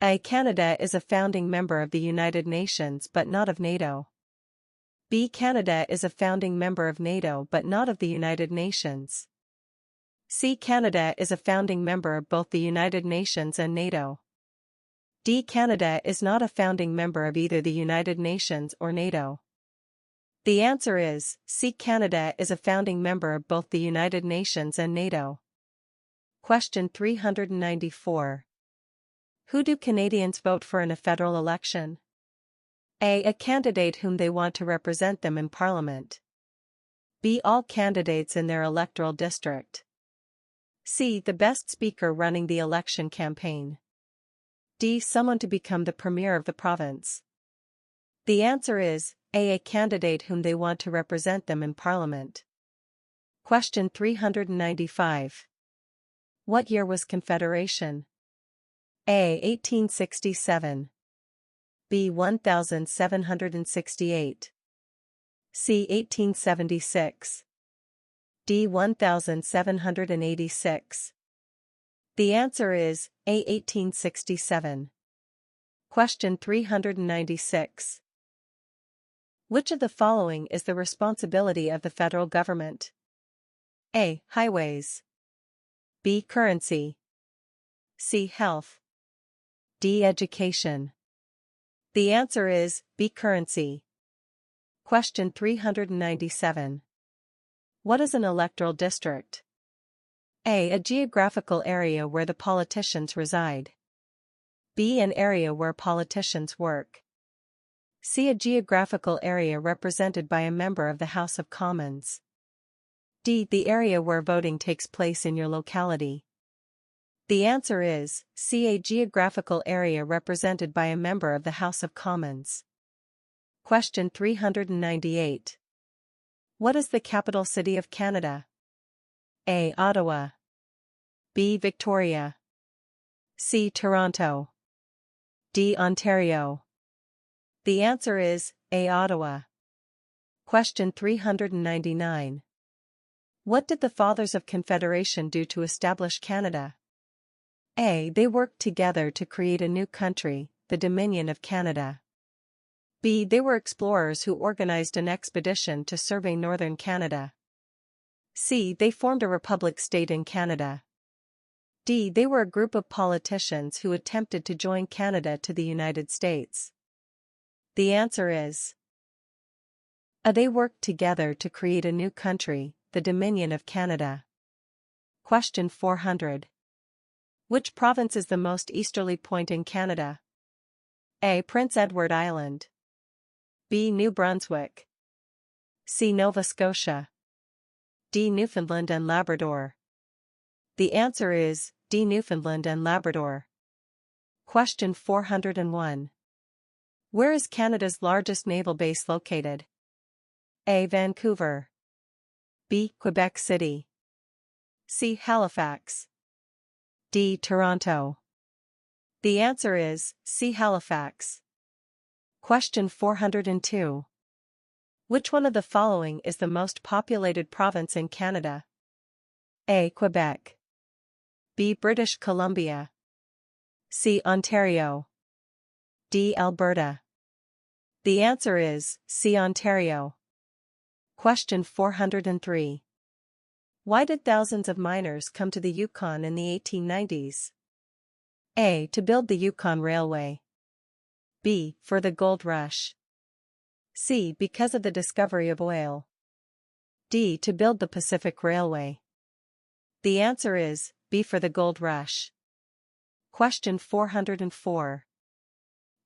S1: A. Canada is a founding member of the United Nations but not of NATO. B. Canada is a founding member of NATO but not of the United Nations. C. Canada is a founding member of both the United Nations and NATO. D. Canada is not a founding member of either the United Nations or NATO. The answer is C. Canada is a founding member of both the United Nations and NATO. Question 394. Who do Canadians vote for in a federal election? A. A candidate whom they want to represent them in Parliament. B. All candidates in their electoral district. C. The best speaker running the election campaign. D. Someone to become the premier of the province. The answer is A. A candidate whom they want to represent them in Parliament. Question 395. What year was Confederation? A. 1867. B. 1768. C. 1876. D. 1786. The answer is A. 1867. Question 396. Which of the following is the responsibility of the federal government? A. Highways. B. Currency. C. Health. D. Education. The answer is B. Currency. Question 397. What is an electoral district? A. A geographical area where the politicians reside. B. An area where politicians work. C. A geographical area represented by a member of the House of Commons. D. The area where voting takes place in your locality. The answer is C. A geographical area represented by a member of the House of Commons. Question 398. What is the capital city of Canada? A. Ottawa. B. Victoria. C. Toronto. D. Ontario. The answer is A. Ottawa. Question 399. What did the Fathers of Confederation do to establish Canada? A. They worked together to create a new country, the Dominion of Canada. B. They were explorers who organized an expedition to survey northern Canada. C. They formed a republic state in Canada. D. They were a group of politicians who attempted to join Canada to the United States. The answer is A. They worked together to create a new country, the Dominion of Canada. Question 400. Which province is the most easterly point in Canada? A. Prince Edward Island. B. New Brunswick. C. Nova Scotia. D. Newfoundland and Labrador. The answer is D. Newfoundland and Labrador. Question 401. Where is Canada's largest naval base located? A. Vancouver. B. Quebec City. C. Halifax. D. Toronto. The answer is C. Halifax. Question 402. Which one of the following is the most populated province in Canada? A. Quebec. B. British Columbia. C. Ontario. D. Alberta. The answer is C. Ontario. Question 403. Why did thousands of miners come to the Yukon in the 1890s? A. To build the Yukon Railway. B. For the gold rush. C. Because of the discovery of oil. D. To build the Pacific Railway. The answer is B. For the gold rush. Question 404.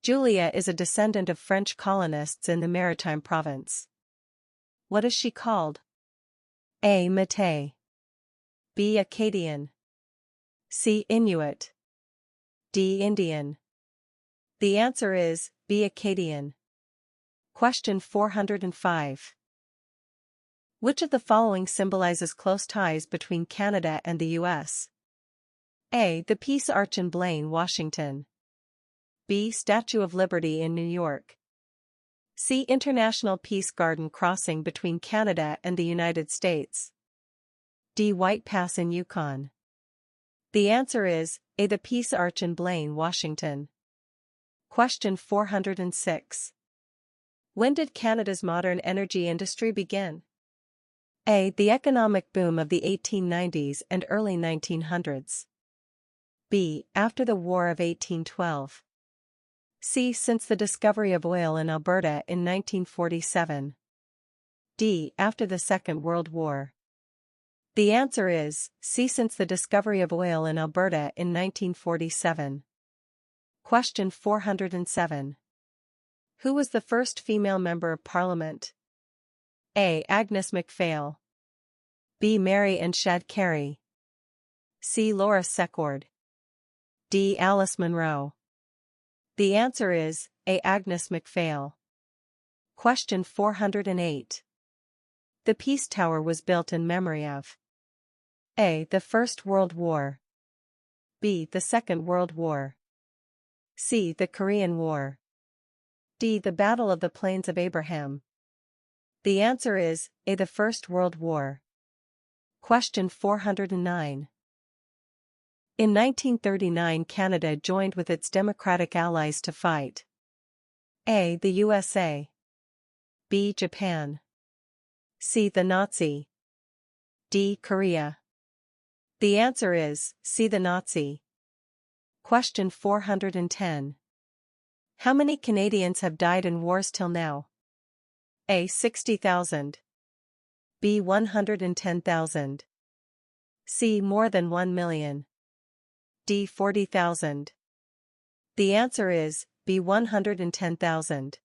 S1: Julia is a descendant of French colonists in the Maritime Province. What is she called? A. Métis. B. Acadian. C. Inuit. D. Indian. The answer is B. Acadian. Question 405. Which of the following symbolizes close ties between Canada and the U.S.? A. The Peace Arch in Blaine, Washington. B. Statue of Liberty in New York. C. International Peace Garden crossing between Canada and the United States. D. White Pass in Yukon. The answer is A. The Peace Arch in Blaine, Washington. Question 406. When did Canada's modern energy industry begin? A. The economic boom of the 1890s and early 1900s. B. After the War of 1812. C. Since the discovery of oil in Alberta in 1947. D. After the Second World War. The answer is C. Since the discovery of oil in Alberta in 1947. Question 407. Who was the first female member of Parliament? A. Agnes MacPhail. B. Mary Ann Shadd Carey. C. Laura Secord. D. Alice Munro. The answer is A. Agnes MacPhail. Question 408. The Peace Tower was built in memory of A. The First World War. B. The Second World War. C. The Korean War. D. The Battle of the Plains of Abraham. The answer is A. The First World War. Question 409. In 1939, Canada joined with its democratic allies to fight A. The USA. B. Japan. C. The Nazi. D. Korea. The answer is C. The Nazi. Question 410. How many Canadians have died in wars till now? A. 60,000. B. 110,000. C. More than 1 million. D. 40,000. The answer is B. 110,000.